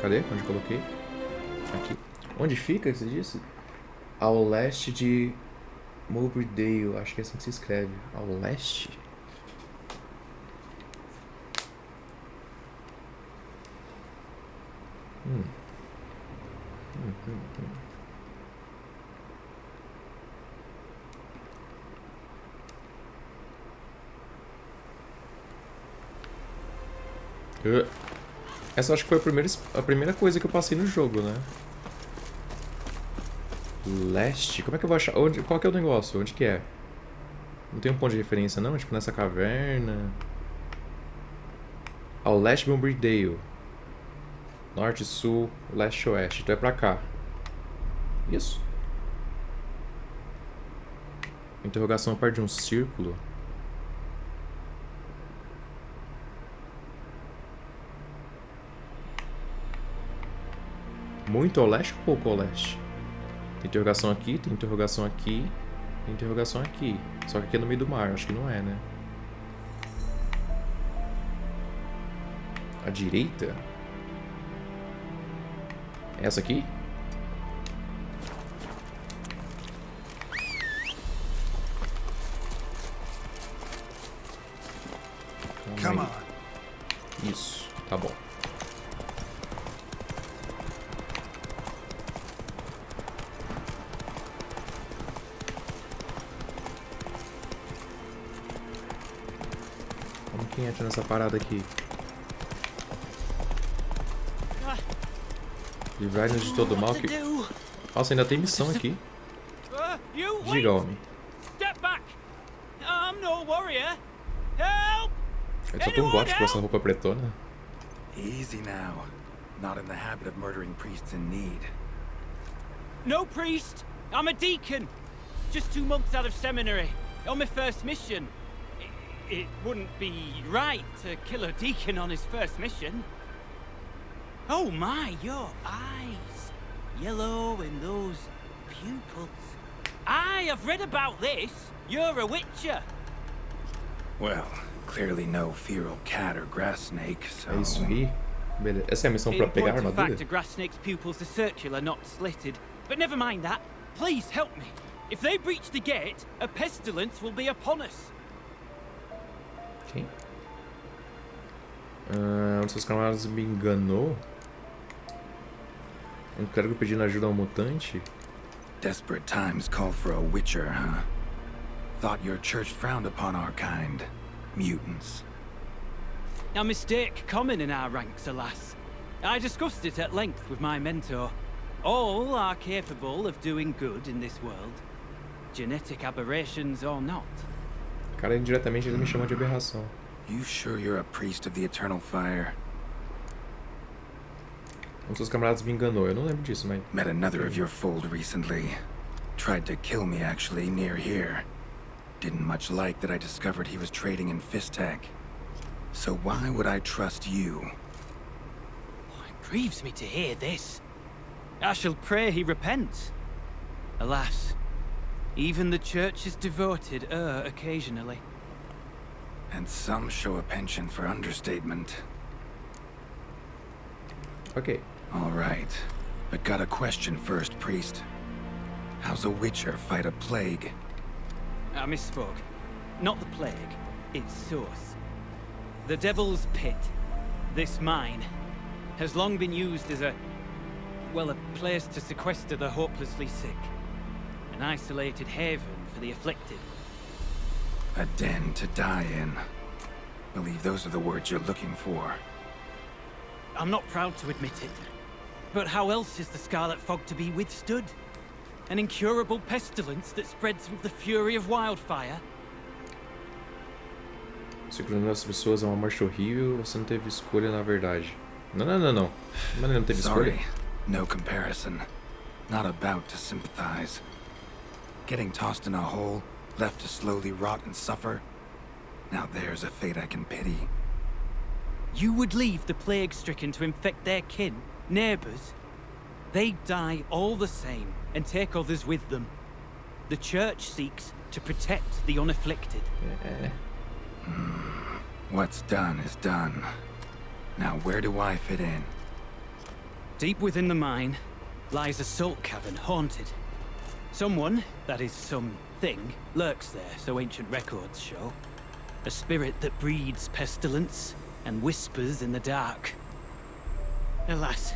Cadê? Onde eu coloquei? Aqui. Onde fica, você disse? Ao leste de Mowbray, acho que é assim que se escreve. Ao leste? Essa acho que foi a primeira coisa que eu passei no jogo, né? Leste? Como é que eu vou achar? Qual que é o negócio? Onde que é? Não tem um ponto de referência não? Tipo nessa caverna. Ao leste de Mowbray. Norte, sul, leste, oeste. Então é pra cá. Isso? Interrogação a parte de um círculo. Muito ao leste ou pouco ao leste? Tem interrogação aqui, tem interrogação aqui, tem interrogação aqui. Só que aqui é no meio do mar, acho que não é, né? À direita? Essa aqui? Come on. Isso, tá bom. Como que entra nessa parada aqui? Livrar-nos de todo mal que... Nossa, ainda tem missão aqui. Diga, homem. Eu sou tão gótico com essa roupa pretona. Easy now. Not in the habit of murdering priests in need. No priest. I'm a deacon. Just 2 months out of seminary. On my first mission. It wouldn't be right to kill a deacon on his first mission. Oh my, your eyes. Yellow in those pupils. I've read about this. You're a witcher. Well, clearly no feral cat or grass snake, so... É isso aí. Beleza. Essa é a missão pra pegar a armadura? In fact, a grass snake's pupils are circular, not slitted. But never mind that. Please help me. If they breach the gate, a pestilence will be upon us. Ok. Um dos seus camaradas me enganou. Um clérigo pedindo ajuda a um mutante. Desperate times call for a witcher, huh? Thought your church frowned upon our kind. Mutants. A mistake common in our ranks, alas. I discussed it at length with my mentor. All are capable of doing good in this world. Genetic aberrations or not. Cara, indiretamente ele me chama de aberração. You sure you're a priest of the eternal fire? Um dos seus camaradas me enganou, eu não lembro disso, mas... Met another of your fold recently. Tried to kill me, actually, near here. Didn't much like that I discovered he was trading in Fistech. So why would I trust you? Oh, it grieves me to hear this. I shall pray he repents. Alas, even the church's devoted err occasionally. And some show a penchant for understatement. Ok. All right, but got a question first, priest. How's a witcher fight a plague? I misspoke. Not the plague, its source. The Devil's Pit, this mine, has long been used as a place to sequester the hopelessly sick. An isolated haven for the afflicted. A den to die in. Believe those are the words you're looking for. I'm not proud to admit it. But how else is the Scarlet Fog to be withstood? An incurable pestilence that spreads with the fury of wildfire? Sincronizar as pessoas é uma morte horrível, você não teve escolha na verdade. Não. Mas ele não teve escolha. Sorry, no comparison. Not about to sympathize. Getting tossed in a hole, left to slowly rot and suffer. Now there's a fate I can pity. You would leave the plague-stricken to infect their kin, neighbors? They die all the same and take others with them. The church seeks to protect the unafflicted. What's done is done. Now where do I fit in? Deep within the mine lies a salt cavern haunted. Someone, that is something, lurks there, so ancient records show. A spirit that breeds pestilence and whispers in the dark. Alas,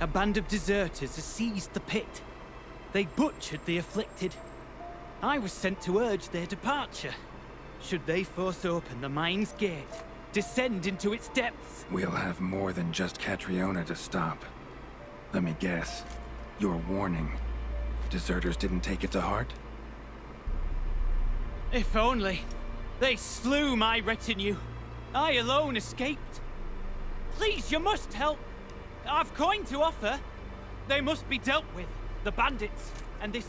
a band of deserters has seized the pit. They butchered the afflicted. I was sent to urge their departure. Should they force open the mine's gate, descend into its depths? We'll have more than just Catriona to stop. Let me guess. Your warning. Deserters didn't take it to heart? If only. They slew my retinue. I alone escaped. Please, you must help. I've coin to offer. They must be dealt with. The bandits and this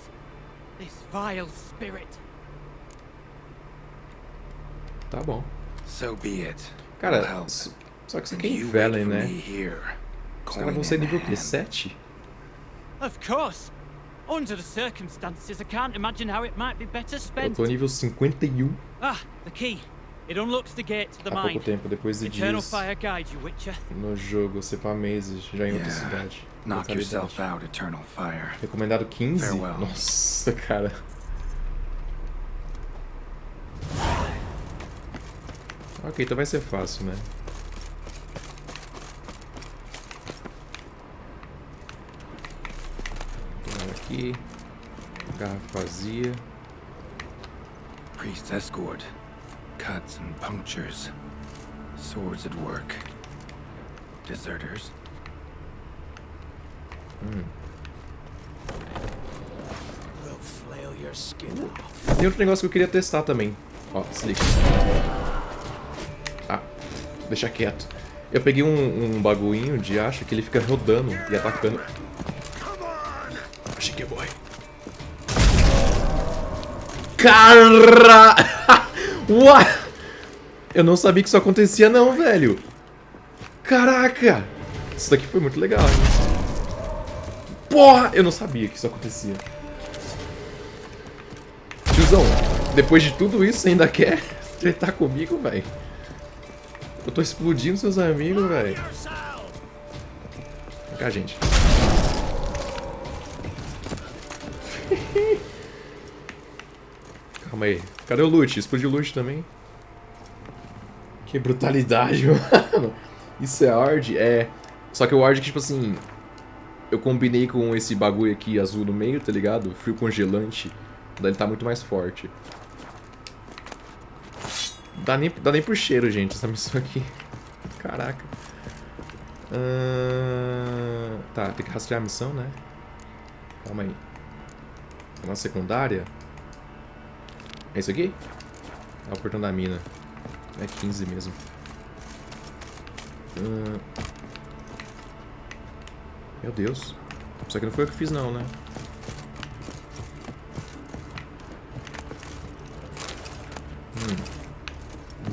vile spirit. Tá bom. So be it. Cara, I'll help. só que isso aqui é You Velen, wait for né? me here. Os Coin caras vão in ser nível hand. quê? 7? Of course. Under the circumstances, I can't imagine how it might be better Eu spent. tô nível 51 Ah, the key. It unlocks the gate to the há pouco mine. tempo, depois de Eternal dias fire guide you, Witcher. no jogo, separ meses, já em outra Yeah. cidade. Knock Outra yourself habilidade. out, Eternal Fire. Recomendado 15? Farewell. Nossa, cara. Ok, então vai ser fácil, né? Então, aqui. Garrafa vazia. Priest's escort. Cuts and punctures. Swords at work. Deserters. We'll flail your skin off. Tem outro negócio que eu queria testar também. Ó, se liga. Ah, deixa quieto. Eu peguei um bagulhinho de acho que ele fica rodando e atacando. Achei que é boy. Cara! What? Eu não sabia que isso acontecia não, velho. Caraca! Isso daqui foi muito legal, hein? Porra! Eu não sabia que isso acontecia. Tiozão, depois de tudo isso, você ainda quer tretar comigo, velho? Eu tô explodindo seus amigos, velho. Vem cá, gente. Calma aí. Cadê o loot? Explodiu o loot também? Que brutalidade, mano. Isso é hard? É. Só que o hard é que, tipo assim... Eu combinei com esse bagulho aqui azul no meio, tá ligado? Frio congelante. Daí ele tá muito mais forte. Dá nem por cheiro, gente, essa missão aqui. Caraca. Tá, tem que rastrear a missão, né? Calma aí. Uma secundária. É isso aqui? É o portão da mina. É 15 mesmo. Meu Deus. Isso aqui não foi eu que fiz não, né?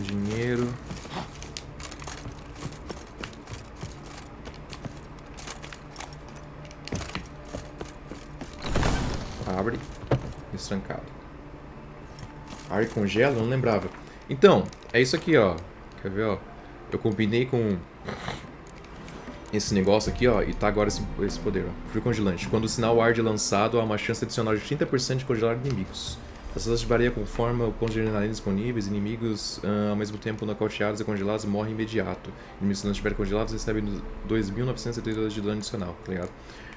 Dinheiro. Abre. Estrancado. Ar congela? Não lembrava. Então, é isso aqui, ó. Quer ver, ó? Eu combinei com esse negócio aqui, ó. E tá agora esse poder, ó. Frio congelante. Quando o sinal ARD é lançado, há uma chance adicional de 30% de congelar inimigos. Essa chance varia conforme o quanto de adrenalina disponíveis. Inimigos, ao mesmo tempo nocauteados e congelados, morrem imediato. Inimigos que não estiverem congelados recebem 2.972 de dano adicional, tá ligado?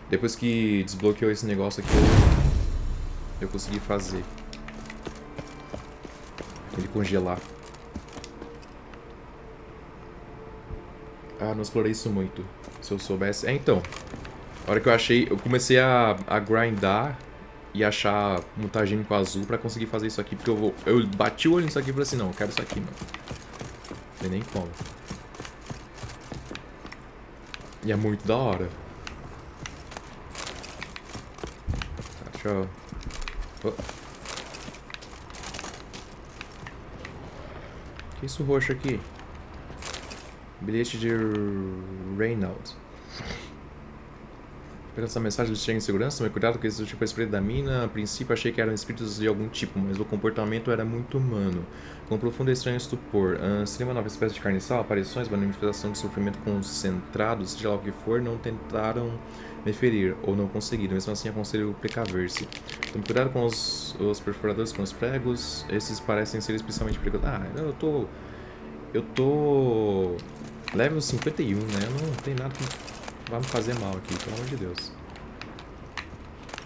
Depois que desbloqueou esse negócio aqui, eu consegui fazer ele congelar. Ah, não explorei isso muito. Se eu soubesse... então. A hora que eu achei... Eu comecei a grindar e achar mutagem com azul pra conseguir fazer isso aqui. Porque eu bati o olho nisso aqui e falei assim, não, eu quero isso aqui, mano. Não tem nem como. E é muito da hora. Tá, deixa eu... Oh. Que isso roxo aqui? Bilhete de Reynolds. Pegando essa mensagem, eles chegam em segurança. Tome cuidado com esse tipo de espírito da mina. A princípio achei que eram espíritos de algum tipo, mas o comportamento era muito humano. Com um profundo e estranho estupor. Seria uma nova espécie de carniçal? Aparições, manifestação de sofrimento concentrado, seja lá o que for, não tentaram me ferir, ou não conseguiram. Mesmo assim, aconselho precaver-se. Tome cuidado com os perfuradores com os pregos. Esses parecem ser especialmente perigosos. Ah, eu tô... level 51, né? Eu não tenho nada que vai me fazer mal aqui, pelo amor de Deus.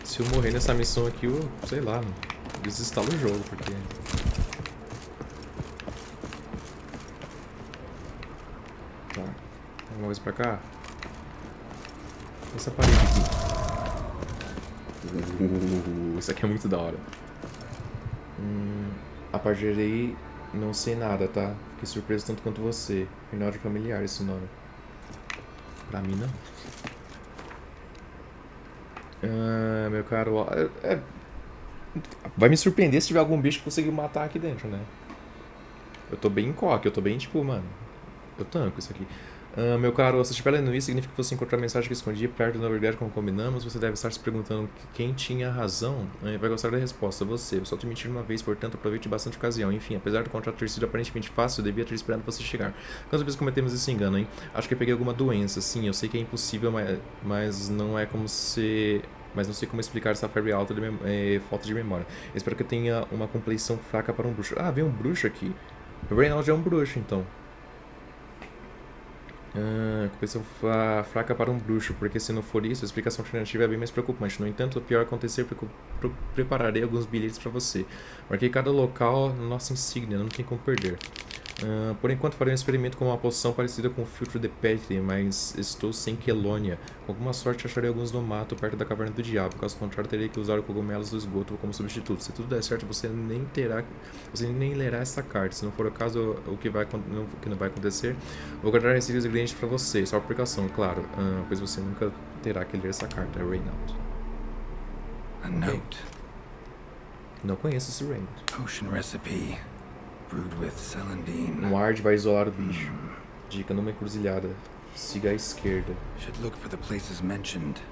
Se eu morrer nessa missão aqui, eu, sei lá, desinstalo o jogo, porque... Tá, tem alguma coisa pra cá? Essa parede aqui. Isso aqui é muito da hora. A partir daí, não sei nada, tá? Fiquei surpreso tanto quanto você. Final de familiar esse nome. Pra mim, não. Meu caro... vai me surpreender se tiver algum bicho que conseguiu matar aqui dentro, né? Eu tô bem em coque, eu tô bem tipo, mano... Eu tanco isso aqui. Meu caro, se estiver lendo isso, significa que você encontrou a mensagem que escondia perto da verdade como combinamos. Você deve estar se perguntando quem tinha razão. Vai gostar da resposta, você. Eu só te mentir uma vez, portanto, aproveite bastante a ocasião. Enfim, apesar do contrato ter sido aparentemente fácil, eu devia ter esperado você chegar. Quantas vezes cometemos esse engano, hein? Acho que eu peguei alguma doença. Sim, eu sei que é impossível, mas não é como se... Mas não sei como explicar essa febre alta de falta de memória. Eu espero que eu tenha uma compleição fraca para um bruxo. Ah, veio um bruxo aqui. O Reynolds é um bruxo, então. Compleição fraca para um bruxo, porque se não for isso, a explicação alternativa é bem mais preocupante. No entanto, o pior acontecer porque eu prepararei alguns bilhetes para você. Marquei cada local na nossa insígnia, não tem como perder. Por enquanto farei um experimento com uma poção parecida com o filtro de Parte, mas estou sem quelônia. Com alguma sorte acharei alguns no mato perto da caverna do diabo. Caso contrário, terei que usar os cogumelos do esgoto como substituto. Se tudo der certo, você nem lerá essa carta. Se não for o caso, o que não vai acontecer, vou guardar esses ingredientes para você, só por precaução, claro. Pois você nunca terá que ler essa carta, Reynolds. A note. Não conheço esse Reynolds. Potion recipe. Brewed with celandine. Um ar vai isolar o bicho. Dica numa encruzilhada. Siga à esquerda. Should look for the places mentioned.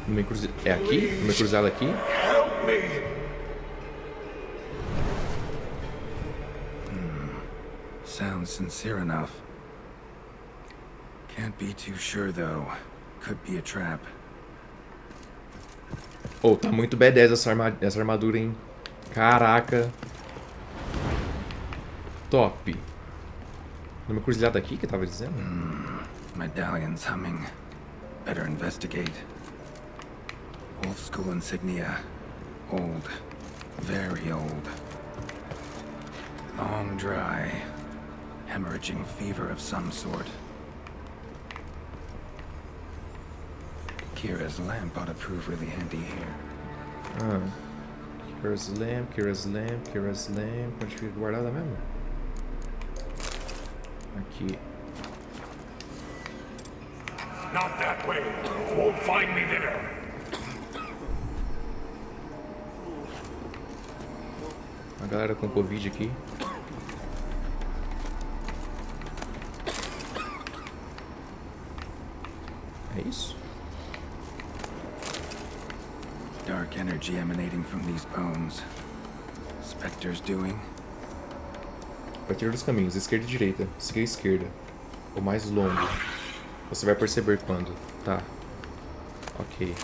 Numa encruzilhada. É aqui? Numa encruzilhada aqui? Help me! Sounds sincere enough. Can't be too sure though. Could be a trap. Oh, tá muito B10 essa armadura, hein? Caraca. Top. Numa encruzilhada aqui que eu tava dizendo? Medallions humming. Better investigate. Old school insignia. Old. Very old. Long dry. Hemorrhaging fever of some sort. Kira's lamp ought to prove really handy here. Kira's lamp. Onde fica guardada mesmo? Aqui. Not that way. Won't find me there. A galera com Covid aqui. É isso? Dark energy emanating from these bones. Spectre's doing. Partir dos caminhos, esquerda e direita. Siga a esquerda. O mais longo. Você vai perceber quando. Tá. Ok.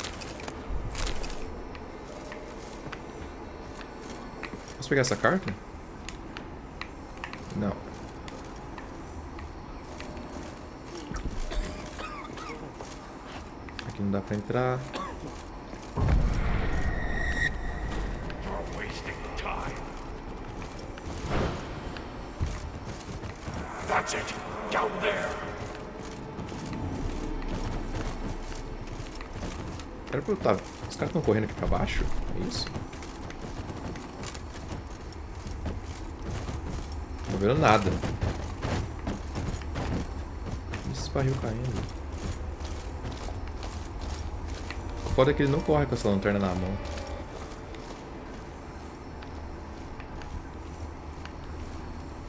Posso pegar essa carta? Não. Aqui não dá pra entrar. That's it. Down there. Quero perguntar. Os caras estão correndo aqui pra baixo? É isso? Não tô vendo nada. barril caindo. O foda é que ele não corre com essa lanterna na mão.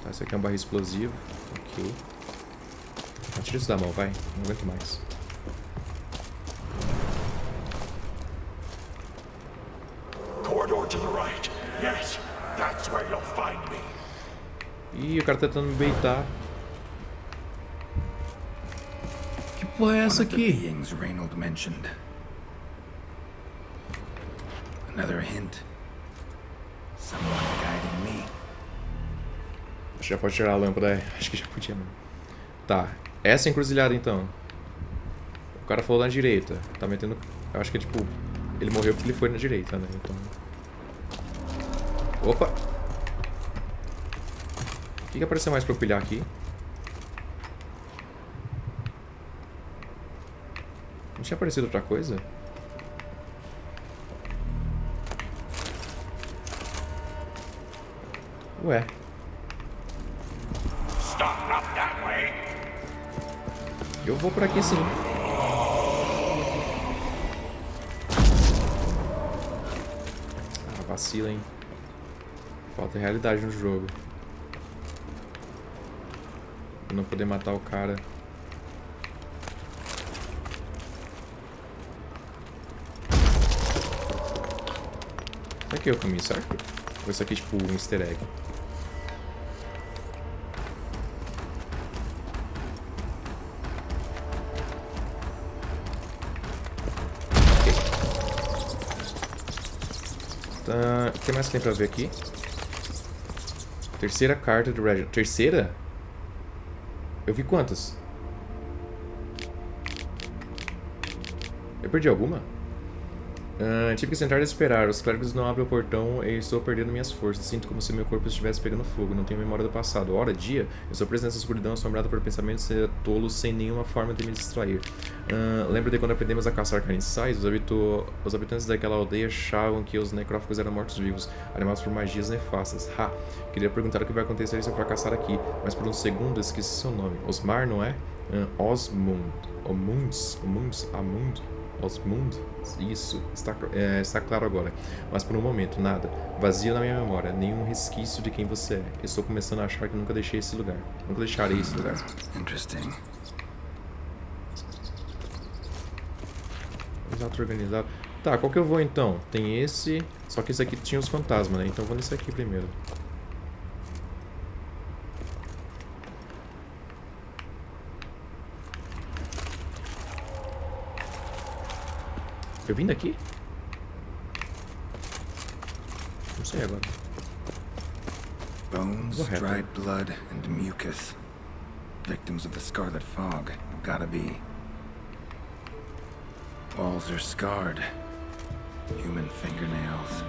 Tá, esse aqui é um barril explosivo. Ok. Tira isso da mão, vai. Não aguento mais. Corridor to the right. Yes, that's where you'll find me. Ih, o cara tá tentando me baitar. Que porra é essa One of the aqui? beings Reynold mentioned. Another hint. Someone guiding me. Acho que já pode tirar a lâmpada, é. Acho que já podia mesmo. Tá. Essa é a encruzilhada, então. O cara falou na direita. Tá metendo... Eu acho que, tipo... Ele morreu porque ele foi na direita, né? Então... Opa! O que apareceu mais pra eu pilhar aqui? Não tinha aparecido outra coisa? Ué. Stop, not that way. Eu vou por aqui sim. Ah, vacila, hein? Falta realidade no jogo. Eu não poder matar o cara. Será que é o caminho certo? Ou isso aqui é tipo um easter egg? Tá, o que mais que tem pra ver aqui? Terceira carta do Regent. Terceira? Eu vi quantas? Eu perdi alguma? Tive que sentar e esperar. Os clérigos não abrem o portão e estou perdendo minhas forças. Sinto como se meu corpo estivesse pegando fogo. Não tenho memória do passado. Hora, dia, eu estou preso nessa escuridão, assombrado por pensamentos tolos sem nenhuma forma de me distrair. Lembro de quando aprendemos a caçar carniçais? Os habitantes daquela aldeia achavam que os necrófagos eram mortos-vivos, animados por magias nefastas. Ha! Queria perguntar o que vai acontecer se eu fracassar aqui, mas por um segundo esqueci seu nome. Osmar, não é? Osmund. Osmund? Isso, está claro agora. Mas por um momento, nada. Vazio na minha memória, nenhum resquício de quem você é. Estou começando a achar que nunca deixei esse lugar. Nunca deixarei esse lugar. Interesting. Exato, organizado. Tá, qual que eu vou então? Tem esse... Só que esse aqui tinha os fantasmas, né? Então eu vou nesse aqui primeiro. Eu vim daqui? Não sei agora. Bones, What happened? dried blood, and mucus. Victims of the scarlet fog. Gotta be. Walls are scarred. Human fingernails.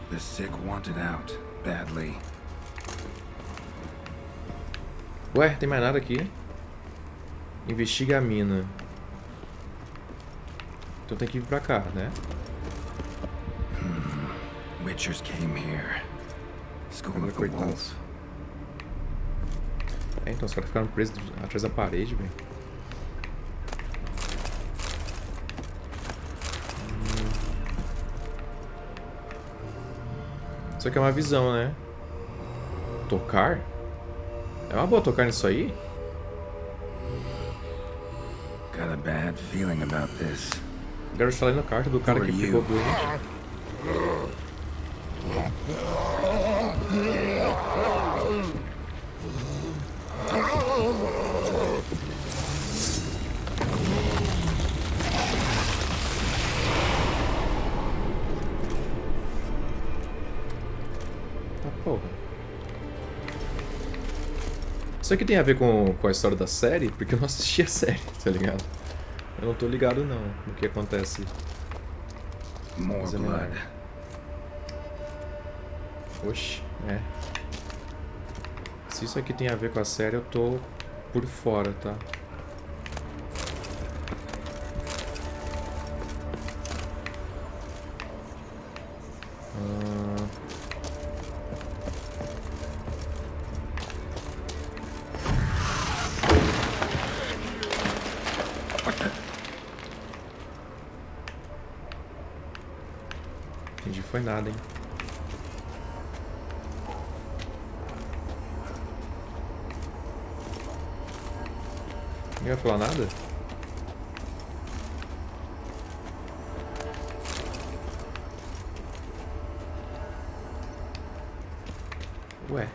The sick want it out. Badly. Ué, tem mais nada aqui? Investiga a mina. Então tem que ir pra cá, né? Witchers came here. School of the Coitados. Wolf. Então os caras ficaram presos atrás da parede, velho. Isso aqui é uma visão, né? Tocar? É uma boa tocar nisso aí? Got a bad feeling about this. O garoto tá lendo a carta do cara que ficou doente. Tá porra. Isso aqui tem a ver com a história da série? Porque eu não assisti a série, tá ligado? Eu não tô ligado não no que acontece. More blood. Oxi, é. Se isso aqui tem a ver com a série, eu tô por fora, tá? Entendi, foi nada, hein. Ninguém vai falar nada? Ué.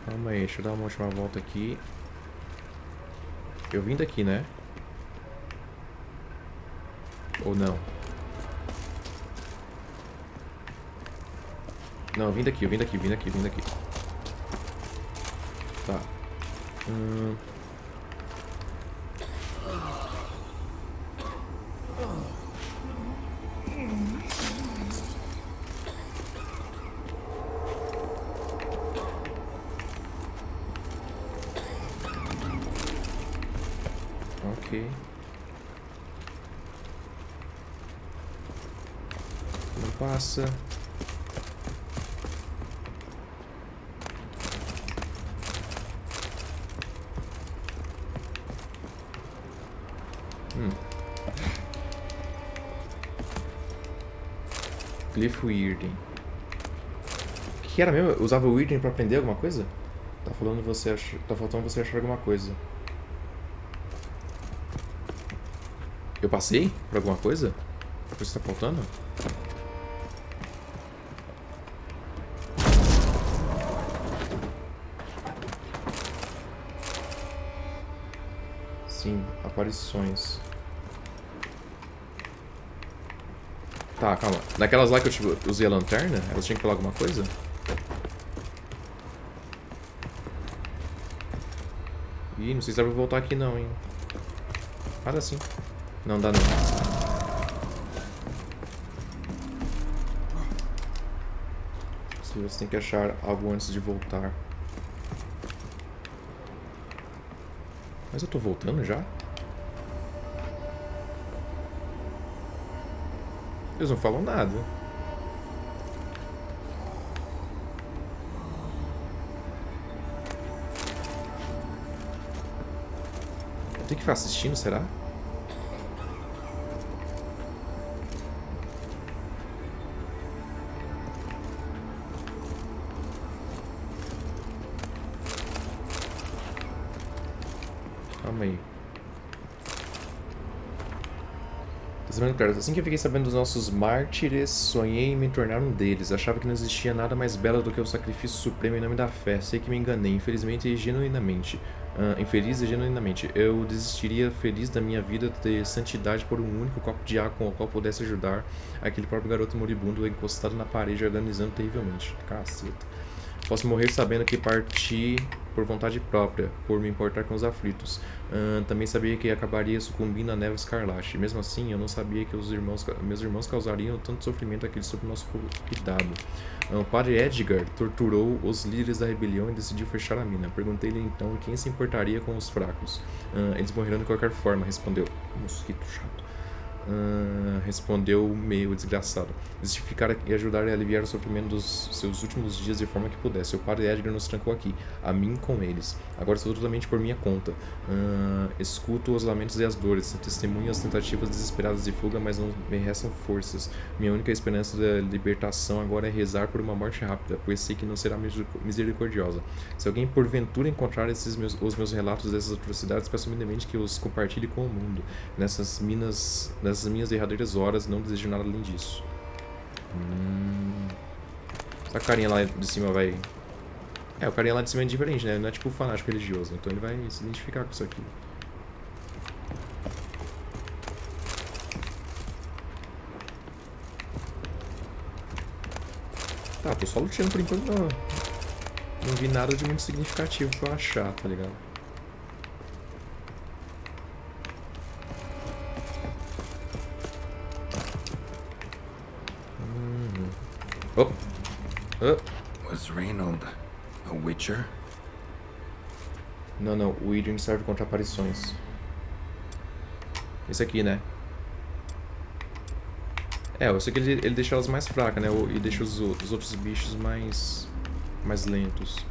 Calma aí, deixa eu dar uma última volta aqui. Eu vim daqui, né? Ou não? Não, eu vim daqui, vim daqui. Tá. Ok. Não passa. Cliff Weirden. O que era mesmo? Eu usava o Weirden pra aprender alguma coisa? Tá faltando você achar alguma coisa. Eu passei por alguma coisa? Por isso tá faltando? Sim, aparições. Tá, calma. Naquelas lá que eu usei a lanterna, elas tinham que falar alguma coisa? Ih, não sei se dá pra voltar aqui não, hein. Ah, dá sim. Não dá não. Você tem que achar algo antes de voltar. Mas eu tô voltando já? Eles não falam nada. Eu tenho que ficar assistindo, será? Calma aí. Assim que eu fiquei sabendo dos nossos mártires, sonhei em me tornar um deles. Achava que não existia nada mais belo do que o sacrifício supremo em nome da fé. Sei que me enganei, infelizmente e genuinamente. Infeliz e genuinamente. Eu desistiria feliz da minha vida de santidade por um único copo de água com o qual pudesse ajudar aquele próprio garoto moribundo encostado na parede, organizando terrivelmente. Caceta. Posso morrer sabendo que parti por vontade própria, por me importar com os aflitos. Também sabia que acabaria sucumbindo à névoa escarlate. Mesmo assim, eu não sabia que meus irmãos causariam tanto sofrimento àqueles sob nosso cuidado. O padre Edgar torturou os líderes da rebelião e decidiu fechar a mina. Perguntei-lhe então quem se importaria com os fracos. Eles morrerão de qualquer forma, respondeu. Mosquito chato. Respondeu meio desgraçado. Decidi ficar e ajudar a aliviar o sofrimento dos seus últimos dias de forma que pudesse. O padre Edgar nos trancou aqui, a mim com eles. Agora estou totalmente por minha conta. Escuto os lamentos e as dores, testemunho as tentativas desesperadas de fuga, mas não me restam forças. Minha única esperança da libertação agora é rezar por uma morte rápida, pois sei que não será misericordiosa. Se alguém porventura encontrar os meus relatos dessas atrocidades, peço humildemente que os compartilhe com o mundo. Nessas minhas derradeiras horas, não desejo nada além disso. Essa carinha lá de cima vai... o carinha lá de cima é diferente, né? Ele não é tipo fanático religioso, então ele vai se identificar com isso aqui. Tá, tô só lutando por enquanto, não vi nada de muito significativo pra eu achar, tá ligado? Was Reynold a Witcher? Não, o Weirden serve contra aparições. Esse aqui, né? Eu sei que ele deixa elas mais fracas, né? E deixa os outros bichos mais lentos.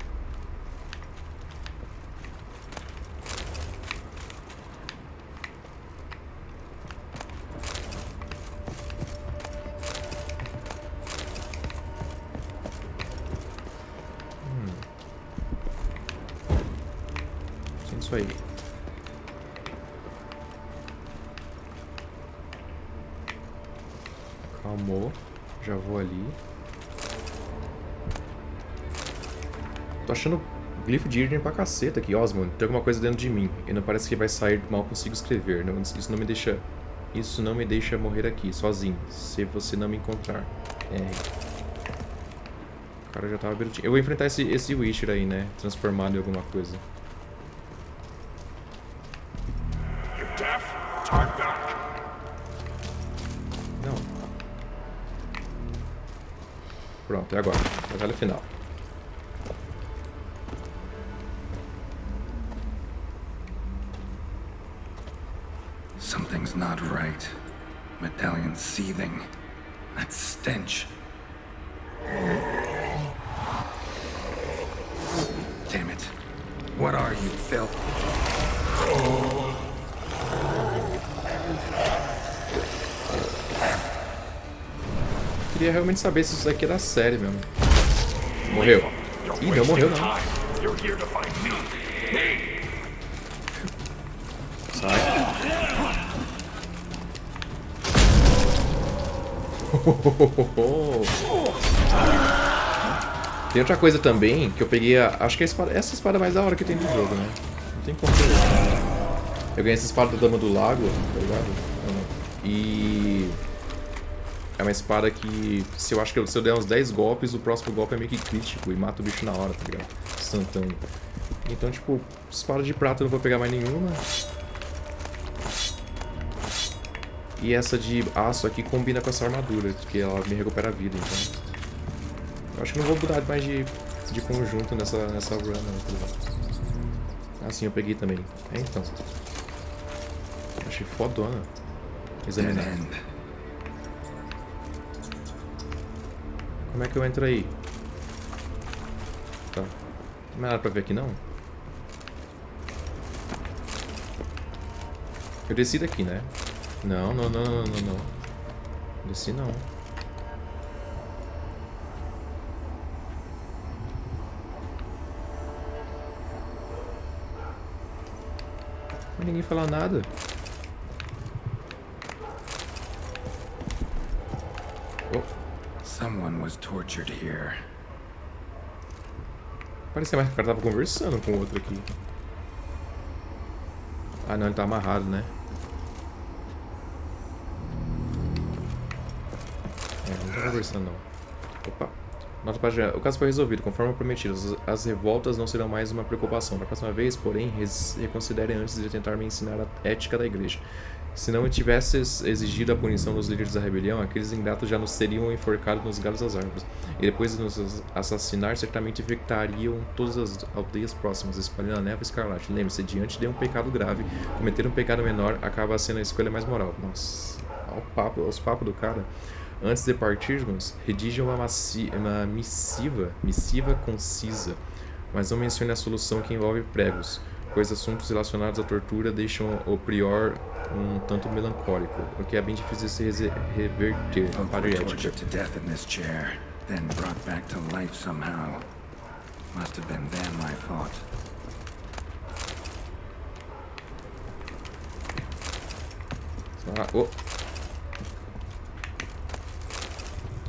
isso aí. Calmou. Já vou ali. Tô achando glifo de Irden pra caceta aqui. Osmond, tem alguma coisa dentro de mim. E não parece que vai sair mal consigo escrever. Não, isso não me deixa... Isso não me deixa morrer aqui, sozinho. Se você não me encontrar. O cara já tava bonitinho. Eu vou enfrentar esse Witcher aí, né? Transformado em alguma coisa. Não. Pronto, é agora. Batalha final. Something's not right. Medallion seething. That stench. Damn it. What are you, filth? Queria realmente saber se isso daqui era sério mesmo. Morreu. Ih, não morreu não. Sai. Tem outra coisa também que eu peguei. Acho que essa espada é mais da hora que tem do jogo, né? Não tem como ser. Eu ganhei essa espada da Dama do Lago, tá ligado? E é uma espada que se eu der uns 10 golpes, o próximo golpe é meio que crítico e mata o bicho na hora, tá ligado? Instantâneo. Então, tipo, espada de prata eu não vou pegar mais nenhuma. E essa de aço aqui combina com essa armadura, porque ela me recupera a vida, então... Eu acho que não vou mudar mais de conjunto nessa run, não. Assim eu peguei também. Então. Achei fodona. Examinar. Como é que eu entro aí? Tá. Não é nada pra ver aqui, não? Eu desci daqui, né? Não. Desci não. Mas ninguém fala nada. Oh. Someone was tortured here. Parecia mais que o cara tava conversando com o outro aqui. Ah não, ele tá amarrado, né? Não tá conversando não. Opa. Nota página. O caso foi resolvido, conforme prometido. As revoltas não serão mais uma preocupação. Da próxima vez, porém, reconsiderem antes de tentar me ensinar a ética da igreja. Se não tivesses exigido a punição dos líderes da rebelião, aqueles ingratos já nos teriam enforcado nos galhos das árvores. E depois de nos assassinar, certamente infectariam todas as aldeias próximas, espalhando a névoa escarlate. Lembre-se, diante de um pecado grave, cometer um pecado menor acaba sendo a escolha mais moral. Nossa, olha os papos do cara. Antes de partirmos, redija uma missiva concisa, mas não mencione a solução que envolve pregos, pois assuntos relacionados à tortura deixam o prior um tanto melancólico, o que é bem difícil de se reverter para a ética.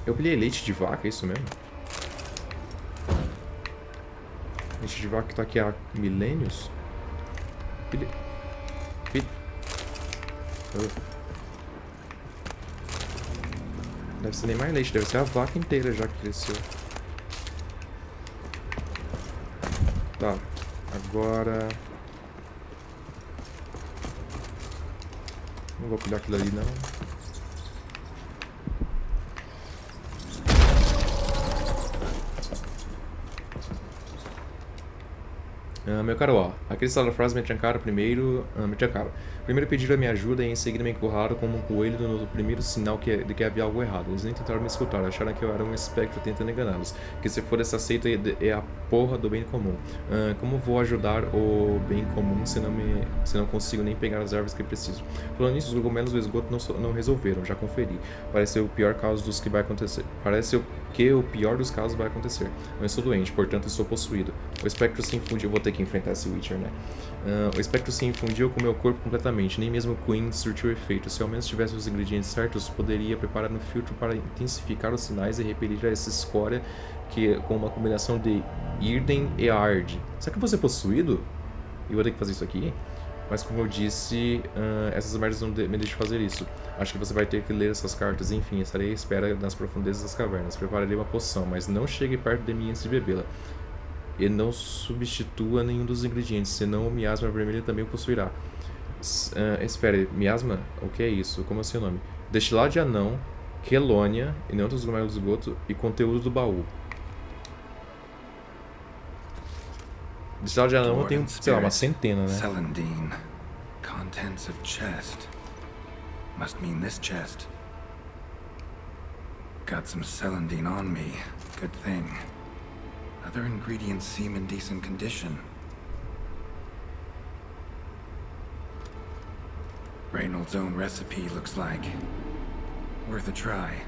Eu pilhei leite de vaca, é isso mesmo? Leite de vaca que tá aqui há milênios? Deve ser nem mais leite, deve ser a vaca inteira já que cresceu. Tá, agora... Não vou pilhar aquilo ali não. Meu caro, ó, aqueles salafrases me trancaram primeiro. Primeiro pediram a minha ajuda e em seguida me encurraram como um coelho no primeiro sinal de que havia algo errado. Eles nem tentaram me escutar, acharam que eu era um espectro tentando enganá-los. Que se for essa seita é a porra do bem comum. Como vou ajudar o bem comum se não consigo nem pegar as árvores que preciso? Falando nisso, os cogumelos do esgoto não resolveram, já conferi. Parece o pior caso dos que vai acontecer. Parece que o pior dos casos vai acontecer. Não estou doente, portanto estou possuído. O espectro se infunde. Eu vou ter que enfrentar esse Witcher, né? O espectro se infundiu com meu corpo completamente, nem mesmo o Queen surtiu efeito. Se ao menos tivesse os ingredientes certos, poderia preparar um filtro para intensificar os sinais e repelir essa escória que, com uma combinação de Irden e Ard. Será que eu vou ser possuído? Eu vou ter que fazer isso aqui? Mas como eu disse, essas merdas não me deixam fazer isso. Acho que você vai ter que ler essas cartas. Enfim, estarei à espera nas profundezas das cavernas. Prepararei uma poção, mas não chegue perto de mim antes de bebê-la. E não substitua nenhum dos ingredientes, senão o miasma vermelho também o possuirá. Espere, miasma? O que é isso? Como é o seu nome? Destilado de anão, quelônia, e não outros glomérulos de esgoto, e conteúdo do baú. Destilado de anão eu tenho, sei lá, uma centena, né? Celandine. Contents of chest. Must mean this chest. Got some celandine on me. Good thing. Other ingredients seem in decent condition. Reynolds' own recipe looks like. Worth a try.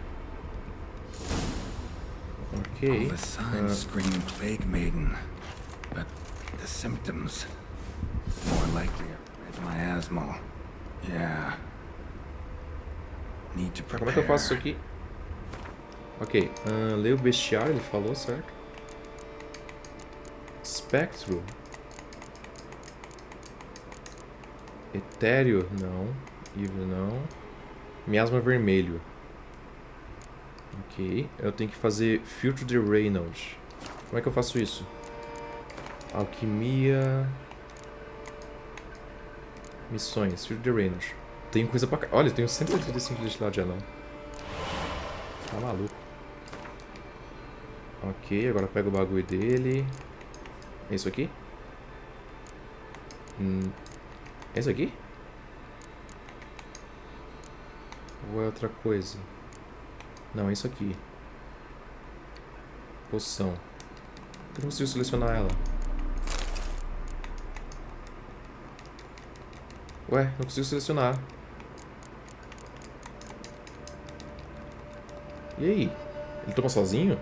Ok. All the signs scream plague maiden, but the symptoms more likely are red miasmal. Yeah. Need to prepare. Como é que eu faço isso aqui? Ok. Lê o bestiário, ele falou, certo? Espectro. Etéreo, não. Evil, não. Miasma vermelho. Ok. Eu tenho que fazer filtro de Reynolds. Como é que eu faço isso? Alquimia. Missões. Filtro de Reynolds. Tenho coisa pra... Olha, eu tenho 185 de destilado de anão. Tá maluco. Ok, agora pega o bagulho dele. É isso aqui? É isso aqui? Ou é outra coisa? Não, é isso aqui. Poção. Eu não consigo selecionar ela. Ué, não consigo selecionar. E aí? Ele toma sozinho?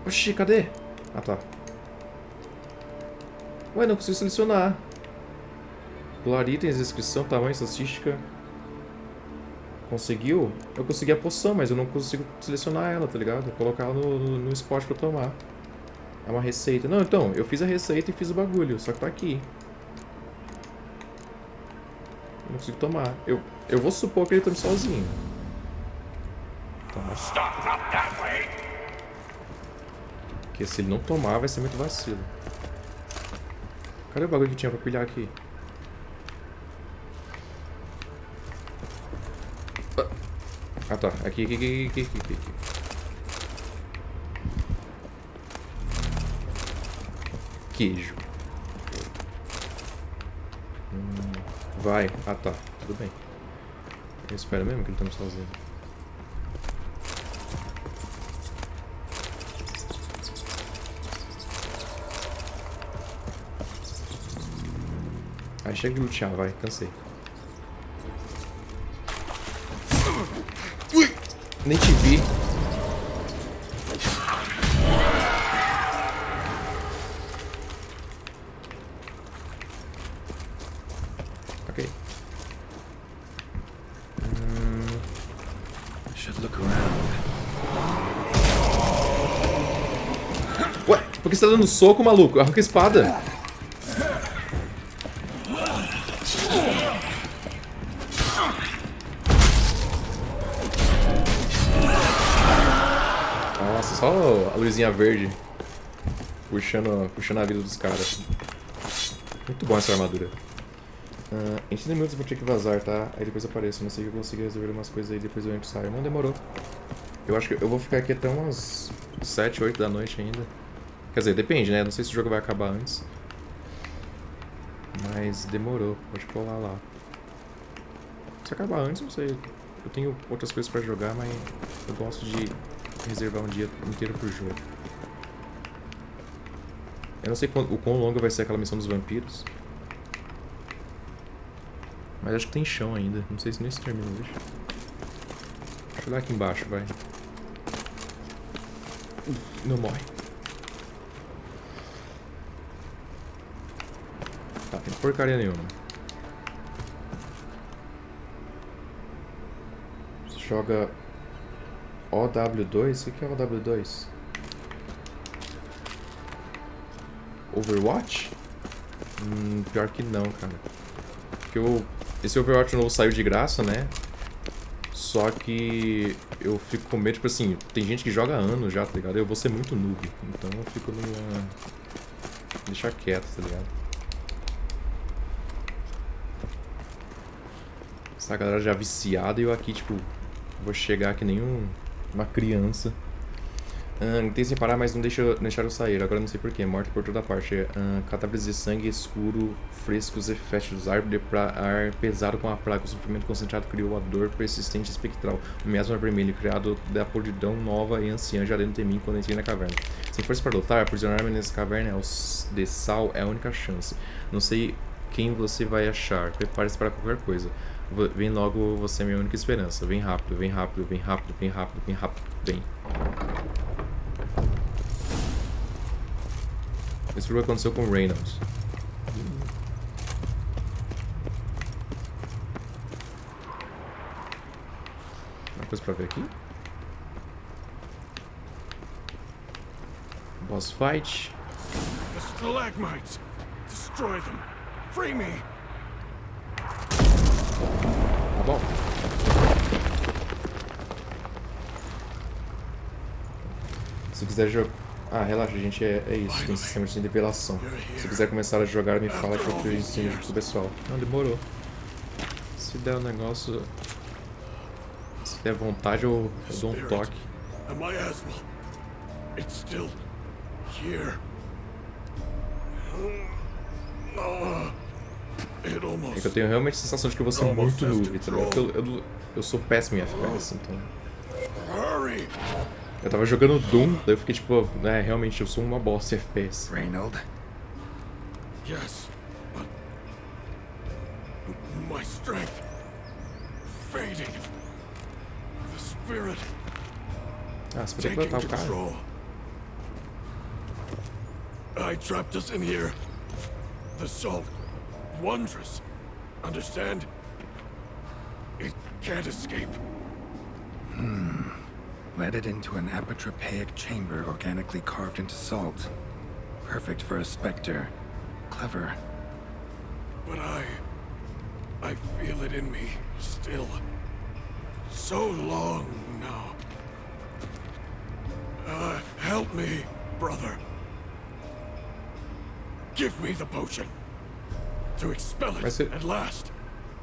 Oxi, cadê? Ah, tá. Ué, não consigo selecionar. Pular itens, descrição, tamanho, estatística. Conseguiu? Eu consegui a poção, mas eu não consigo selecionar ela, tá ligado? Colocar ela no spot pra tomar. É uma receita. Não, então, eu fiz a receita e fiz o bagulho, só que tá aqui. Eu não consigo tomar. Eu vou supor que ele tome sozinho. Tá. Porque se ele não tomar, vai ser muito vacilo. Cadê o bagulho que tinha pra pilhar aqui? Ah, tá. Aqui. Queijo. Vai. Ah, tá. Tudo bem. Eu espero mesmo que ele tome sozinho. Aí chega de lutear, vai. Cansei. Ui! Nem te vi. Ok. Should look around. Ué, por que você tá dando soco, maluco? Arranca a espada. Só a luzinha verde puxando a vida dos caras. Muito bom essa armadura. Em 30 minutos eu vou ter que vazar, tá? Aí depois eu apareço. Não sei que eu consigo resolver umas coisas aí, depois eu entro e saio. Não demorou. Eu acho que eu vou ficar aqui até umas 7, 8 da noite ainda. Quer dizer, depende, né? Não sei se o jogo vai acabar antes. Mas demorou. Pode colar lá. Se acabar antes, não sei. Eu tenho outras coisas pra jogar, mas eu gosto de reservar um dia inteiro pro jogo. Eu não sei o quão longa vai ser aquela missão dos vampiros. Mas acho que tem chão ainda. Não sei se nem se termina hoje. Deixa eu olhar aqui embaixo, vai. Não morre. Tá, tem porcaria nenhuma. Você joga OW2? O que é OW2? Overwatch? Pior que não, cara. Porque esse Overwatch novo saiu de graça, né? Só que eu fico com medo, tipo assim, tem gente que joga há anos já, tá ligado? Eu vou ser muito noob, então eu fico numa... Deixar quieto, tá ligado? Essa galera já viciada e eu aqui, tipo, vou chegar que nem uma criança. Tentei separar, mas não deixaram sair. Agora não sei porquê. Morte por toda parte. Cadáveres de sangue escuro, frescos e fétidos. Ar pesado com a praga. O sofrimento concentrado criou a dor persistente e espectral. O miasma vermelho, criado da podridão nova e anciã, já dentro de mim quando entrei na caverna. Sem força para lutar, aprisionar-me nessa caverna de sal é a única chance. Não sei quem você vai achar. Prepare-se para qualquer coisa. Vem logo, você é minha única esperança. Vem rápido, vem rápido, vem rápido, vem rápido, vem rápido. Vem. Isso foi o que aconteceu com o Reynolds. Uma coisa pra ver aqui. Boss fight. The stalagmites. Destroy them. Free me. Tá bom. Se quiser jogar... Ah, relaxa, gente, é isso, tem sistema de nivelação. Se quiser começar a jogar, me fala que eu ensino pro pessoal. Não, demorou. Se der um negócio... Se der vontade, eu dou um toque. É que eu tenho realmente a sensação de que eu vou ser muito noob, tá ligado? Eu sou péssimo em FPS, então... Eu tava jogando Doom, daí eu fiquei tipo, realmente eu sou uma bosta em FPS. Reynold? Yes, but my strength fading. The spirit Ah, você pode botar o cara. I trapped us in here. The salt, wondrous. Understand? It can't escape. Led it into an apotropaic chamber organically carved into salt. Perfect for a specter. Clever. But I feel it in me still. So long now. Help me, brother. Give me the potion. To expel it at last.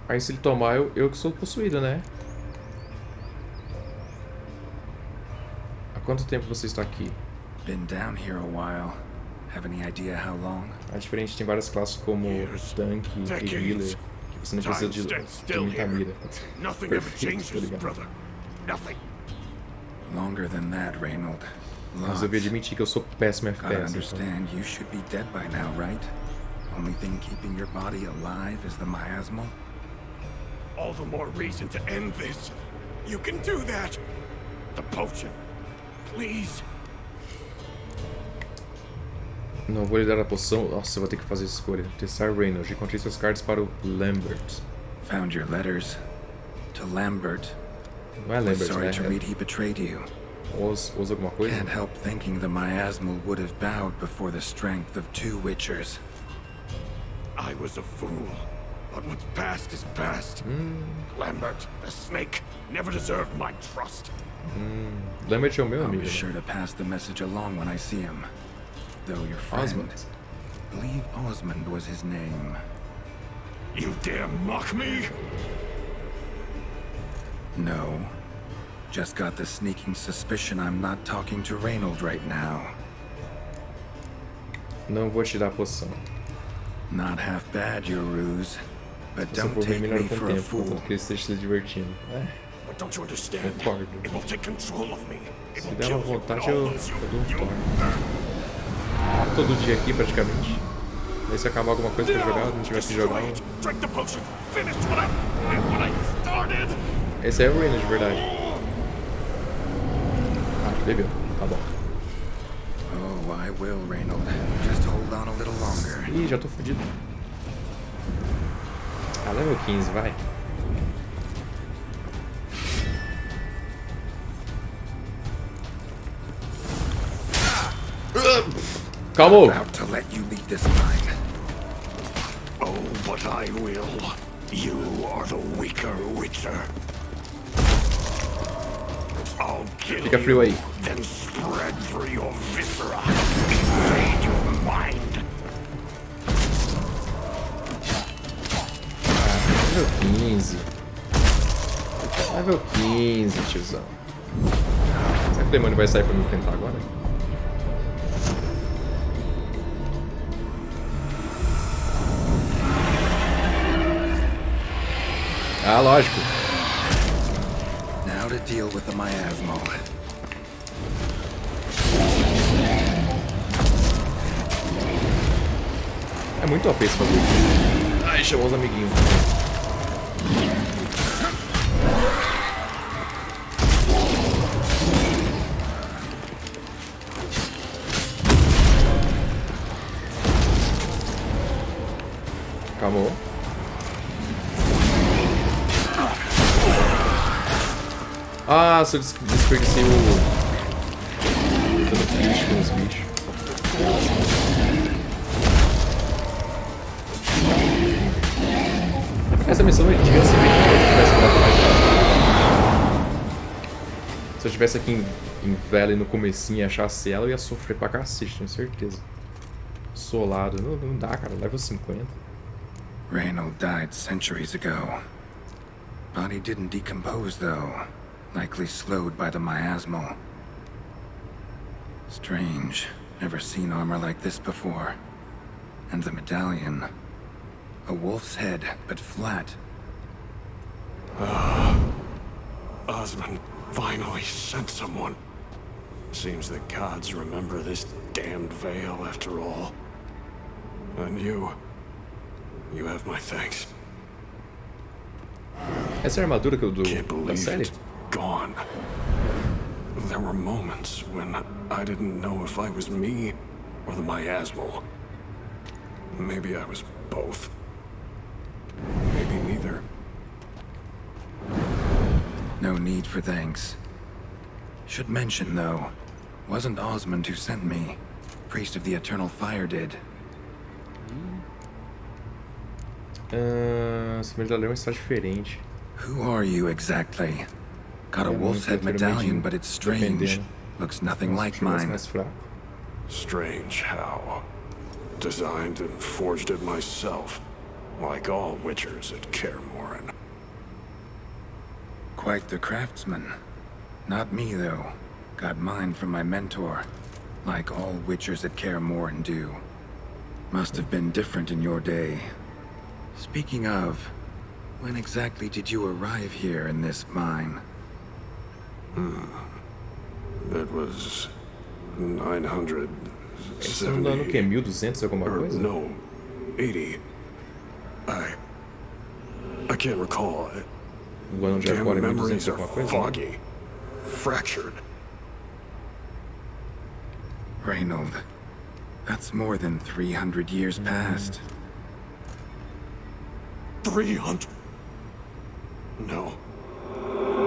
Aí se ele tomar, eu que sou possuído, né? Há quanto tempo você está aqui? Been down here a while. Have any idea how long? É diferente, tem várias classes como tanque e healer, que você não precisa de muita mira. Perfeito, tá ligado? Longer than that, Reynold. Mas eu vou admitir que eu sou péssimo em Gotta FPS. understand, you should be dead by now, right? Only thing keeping your body alive is the miasmal? All the more reason to end this. You can do that. The potion. Please. Não vou lhe dar a poção. Nossa, eu vou ter que fazer essa escolha. Testar Reynolds. Encontrei suas cartas para o Lambert. Found your letters. To Lambert. Não é Was Lambert, sorry né? to read he betrayed you. Os alguma coisa? Can't help thinking the miasmal would have bowed before the strength of two witchers. I was a fool. But what's past is past. Lambert, the snake, never deserved my trust. Lambert é o meu I'll amigo. be Né? sure to pass the message along when I see him. Though your friend... Osmond. Believe Osmond was his name. You dare mock me? No. Just got the sneaking suspicion I'm not talking to Reynold right now. Não vou te dar a poção. Not half bad, your ruse. But Se eu don't for bem take melhor me com o for a tempo, fool. contanto que ele esteja se divertindo. But don't you understand? Concordo. It will take control of me. It Se will der uma kill you vontade, and eu all those dou um you... toque. Todo dia aqui, praticamente. Aí se acabar alguma coisa pra jogar, não tiver que jogar. Drink the potion. Finish what I started. Esse é o Rainer de verdade. Ah, bebeu. Tá bom. Oh, I will, Reynold. Just hold on a little longer. Ih, já tô fudido. Ah, level 15, vai. Calma! About to let you leave this mine. Oh, but I will. You are the weaker Witcher. I'll kill Fica frio aí. you, then spread through your viscera, invade your mind. Level 15. Level 15, tiozão. Será que o demônio vai sair pra me enfrentar agora? Ah, lógico. Now to deal with the miasma. É muito OP esse bagulho. Ai, chamou os amiguinhos. Acabou. Ah, se eu desperdicei o... dando crítico nos bichos. Essa missão devia ser bem se eu tivesse aqui em Valley no comecinho e achasse ela, eu ia sofrer pra cacete, tenho certeza. Solado. Não dá, cara. Level 50. Reynold died centuries ago. Body didn't decompose, though. Likely slowed by the miasmal. Strange. Never seen armor like this before. And the medallion. A wolf's head, but flat. Osmond finally sent someone. Seems the gods remember this damned veil after all. And you have my thanks. Essa é a armadura que eu dou Can't da believe série? it's gone. There were moments when I didn't know if I was me or the miasmal. Maybe I was both. Maybe neither. No need for thanks. Should mention, though, wasn't Osmond who sent me. Priest of the Eternal Fire did. Esse medalhão está diferente. Who are you exactly? Got a wolf's head medallion, but it's strange. Looks nothing like mine. Mais fraco. Strange how. Designed and forged it myself, like all witchers at Kaer Morhen. Quite the craftsman. Not me, though. Got mine from my mentor, like all witchers at Kaer Morhen do. Must have been different in your day. Speaking of, when exactly did you arrive here in this mine? It was 900. Eles estão dando o quê? 1200 alguma Or coisa? no, 80. I can't recall. O ano de agora é Damn memories 1200 are alguma coisa? foggy, fractured. Reynold, that's more than 300 years past. 300. No.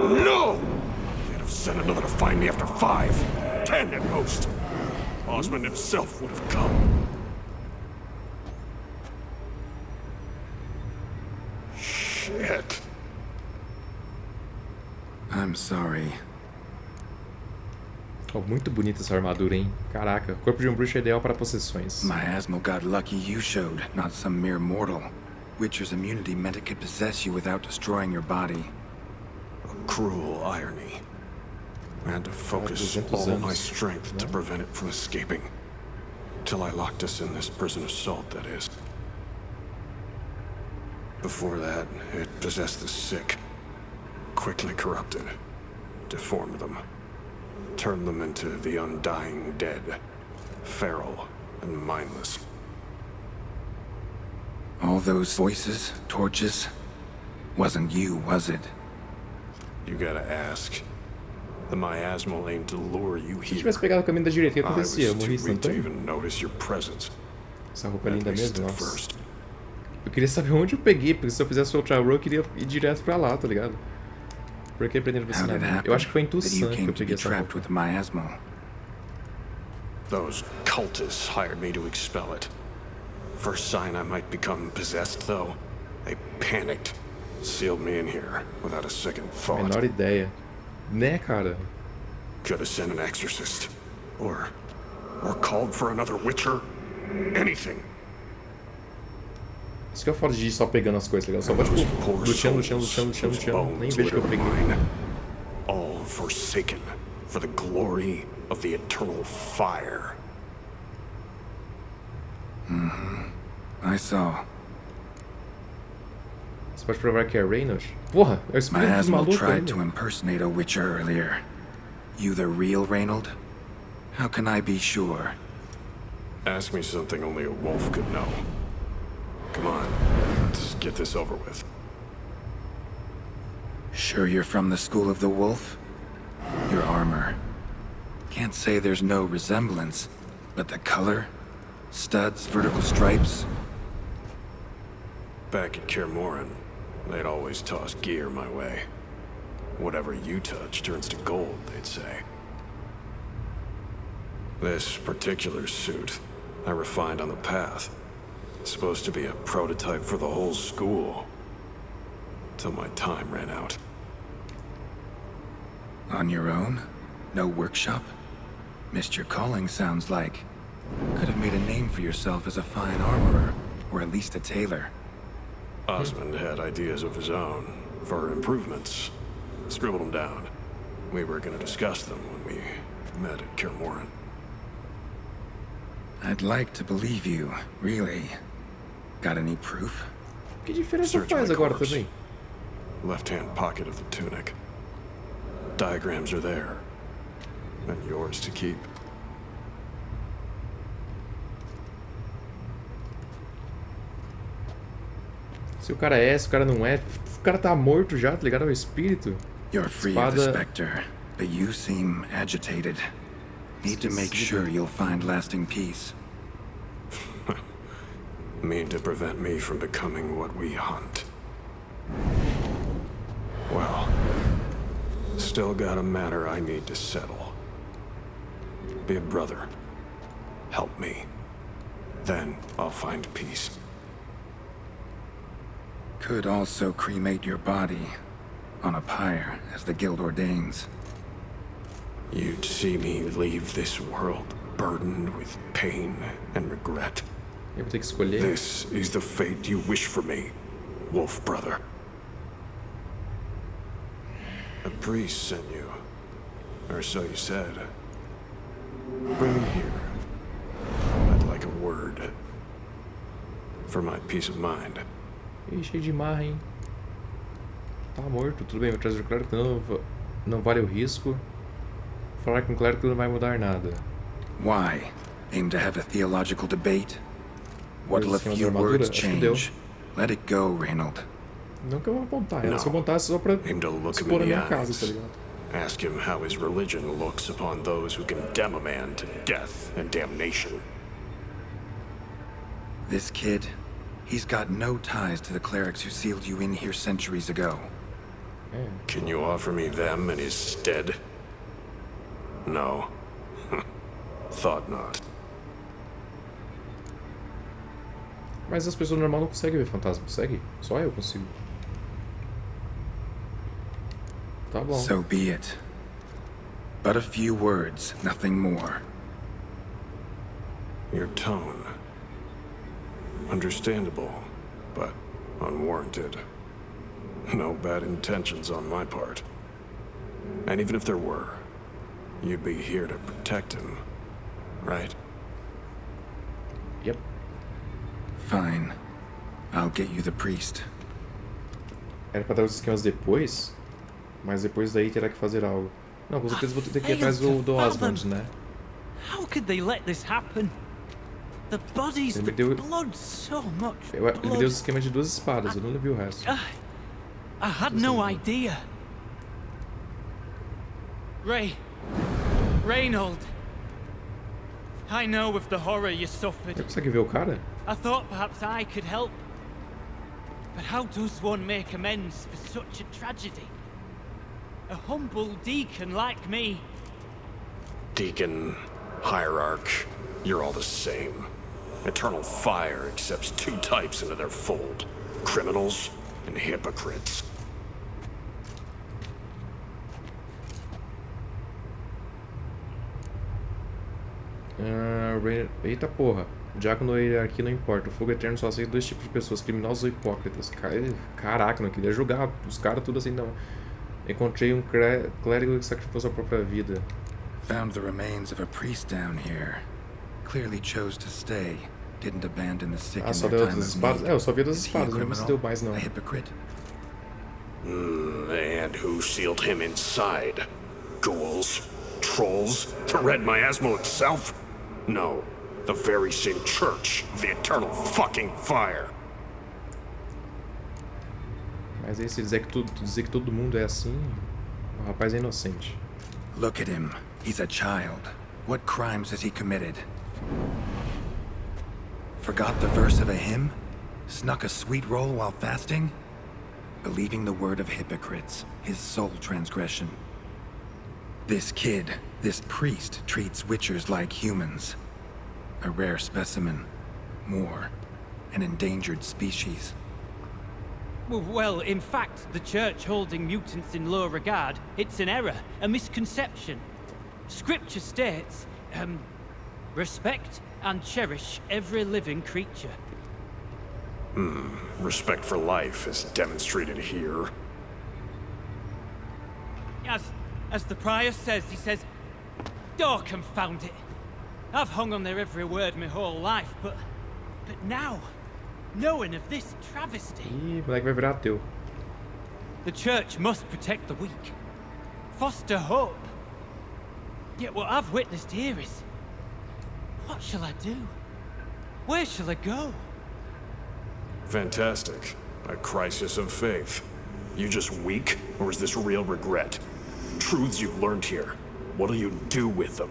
No! They'd have sent another to find me after 5, 10 at most. Osmond himself would have come. Shit. I'm sorry. Oh, muito bonita essa armadura, hein? Caraca, o corpo de um bruxo é ideal para possessões. Miasmal got lucky you showed, not some mere mortal. Witcher's immunity meant it could possess you without destroying your body. A cruel irony. I had to focus all my strength to prevent it from escaping. Till I locked us in this prison assault, that is. Before that, it possessed the sick. Quickly corrupted. Deformed them. Turned them into the undying dead. Feral and mindless. All those voices, torches, wasn't you, was it? You gotta ask. The miasmal aimed to lure you Se eu here. tivesse pegado o caminho da direita, o que I was acontecia? Eu too morri weak to instantâneo? even notice your presence. Essa roupa é At linda least mesmo, at nossa. first. Eu queria saber onde eu peguei, porque se eu fizesse o ultra roll, eu queria ir direto pra lá, tá ligado? Por que aprender How did it velocidade? happen Eu acho que foi that you intuição que came eu to be peguei essa trapped roupa. with the miasmal? Those cultists hired me to expel it. First sign I might become possessed, though, they panicked. Sealed me in here without a second thought. Menor ideia. Né, cara? Could have sent an exorcist. Or called for another witcher. Anything. Isso que é foda de ir só pegando as coisas, tá ligado? Só vou, Those tipo, poor luteando. souls whose Nem bones vejo que eu litter peguei. mine. All forsaken for the glory of the eternal fire. I saw. Você pode provar que é Reynolds? Porra, é o espírito dos Miasmal malucos tried ainda. to impersonate a witcher earlier. You the real Reynold? How can I be sure? Ask me something only a wolf could know. Come on, let's get this over with. Sure you're from the school of the wolf? Your armor. Can't say there's no resemblance, but the color? Studs, vertical stripes? Back at Kermoran, they'd always toss gear my way. Whatever you touch turns to gold, they'd say. This particular suit, I refined on the path. Supposed to be a prototype for the whole school. Till my time ran out. On your own? No workshop? Missed your calling, sounds like. Could have made a name for yourself as a fine armorer, or at least a tailor. Osmond had ideas of his own, for improvements. Scribbled them down. We were gonna discuss them when we met at Kermoran. I'd like to believe you, really. Got any proof? Que diferença Search faz my agora corpse. também? Left-hand pocket of the tunic. Diagrams are there. And yours to keep. Se o cara é, se o cara não é, o cara tá morto já, tá ligado? É o espírito. You're free of the Espada- Spectre, but you seem agitated. Need to make sure you'll find lasting peace. Mean to prevent me from becoming what we hunt. Well, still got a matter I need to settle. Be a brother. Help me. Then I'll find peace. Could also cremate your body on a pyre, as the guild ordains. You'd see me leave this world burdened with pain and regret. Eu vou ter que escolher. This is the fate you wish for me, Wolf Brother. A priest sent you, or so you said. Bring him here. I'd like a word. For my peace of mind. Ih, cheio de marra, hein? Tá morto, tudo bem, vou trazer o clérigo, não vale o risco. Falar com o clérigo não vai mudar nada. Why? Aim to have a theological debate? What'll a Senhor da few armadura? words Acho que deu. change? Let it go, Reynold. Não que eu vou apontar, Não. se eu apontasse só pra Aim to look him expor a in the minha casa, eyes. tá ligado? Ask him how his religion looks upon those who condemn a man to death and damnation. This kid, he's got no ties to the clerics who sealed you in here centuries ago. É. Can you offer me them in his stead? No. Thought not. Mas as pessoas normais não conseguem ver fantasma, consegue? Só eu consigo. Tá bom. So be it. But a few words, nothing more. Your tone. Understandable, but unwarranted. No bad intentions on my part. And even if there were, you'd be here to protect him, right? Yep. Fine. I'll get you the priest. Era pra dar os esquemas depois, mas depois daí terá que fazer algo. Não, com certeza vou ter que ir atrás do Osmond, né? How could they let this happen? The bodies, Ele the me deu, blood, so much ele me deu blood. os esquemas de 2 espadas, eu não vi o resto. I had no idea. Reynold. I know of the horror you suffered. Você consegue ver o cara? I thought perhaps I could help. But how does one make amends for such a tragedy? A humble deacon like me. Deacon, hierarch, you're all the same. Eternal Fire accepts 2 types into their fold. Criminals and hypocrites. Eita porra. Diácono ou hierarquia não importa. O fogo eterno só aceita 2 tipos de pessoas, criminosos ou hipócritas. Caraca, não queria julgar os caras tudo assim, não. Encontrei um clérigo que sacrificou sua própria vida. Found the remains of a priest down here. Clearly chose to stay. Didn't abandon the sick in só their deu time outras of espadas? need. Eu só vi das Is he a espadas, não se deu mais não. a hypocrite? And who sealed him inside? Ghouls? Trolls? The Red Miasmal itself? No. The very same church of the eternal fucking fire. Mas aí se dizer que todo mundo é assim, o rapaz é inocente. Look at him. He's a child. What crimes has he committed? Forgot the verse of a hymn? Snuck a sweet roll while fasting? Believing the word of hypocrites, his sole transgression. This kid, this priest, treats witchers like humans. A rare specimen. More. An endangered species. Well, in fact, the church holding mutants in low regard, it's an error, a misconception. Scripture states, respect and cherish every living creature. Respect for life is demonstrated here. As the prior says, he says, oh, confound it. I've hung on their every word my whole life, but now, knowing of this travesty... Ih, moleque vai virar ateu. The church must protect the weak, foster hope. Yet what I've witnessed here is... What shall I do? Where shall I go? Fantastic. A crisis of faith. You just weak, or is this real regret? Truths you've learned here. What'll you do with them?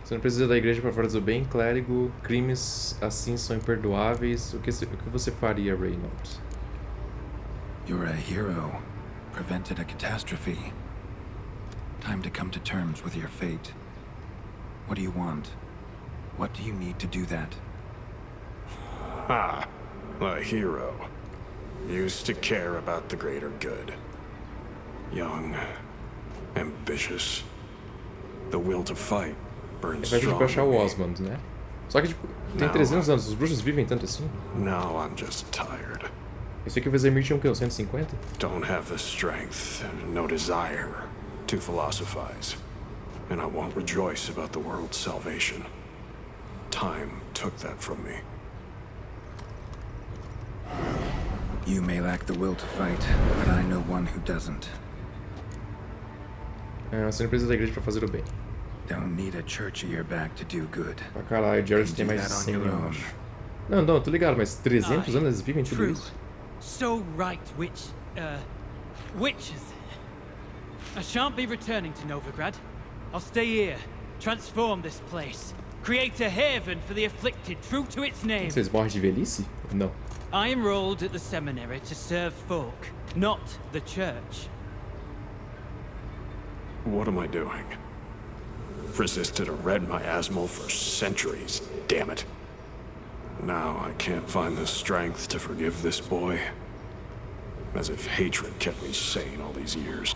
Você não precisa da igreja para fazer o bem, clérigo. Crimes assim são imperdoáveis. O que você faria, Reynolds? You're a hero. Prevented a catastrophe. Time to come to terms with your fate. What do you want? What do you need to do that? Ha! A hero. Used to care about the greater good. Young. Ambitious. The will to fight burns Ele vai pedir strong pra achar o in me. Osmond, né? Só que, tipo, tem Não. 300 anos. Os bruxos vivem tanto assim? Now I'm just tired. Esse aqui o Vezemir tinha o quê? 150? Don't have the strength, no desire to philosophize. And I won't rejoice about the world's salvation. Time took that from me. You may lack the will to fight, but I know one who doesn't. Você não precisa da igreja pra fazer o bem. Don't need a church at your back to do good. Pra caralho, o Jared Can tem do mais de that on 100 your own. anos. Não, tô ligado, mas 300 anos eles vivem tudo True. isso? So right, witches. I shan't be returning to Novigrad. I'll stay here, transform this place, create a haven for the afflicted, true to its name. Vocês morrem de velhice? Não. I enrolled at the seminary to serve folk, not the church. What am I doing? Resisted a red miasmal for centuries, damn it. Now I can't find the strength to forgive this boy. As if hatred kept me sane all these years.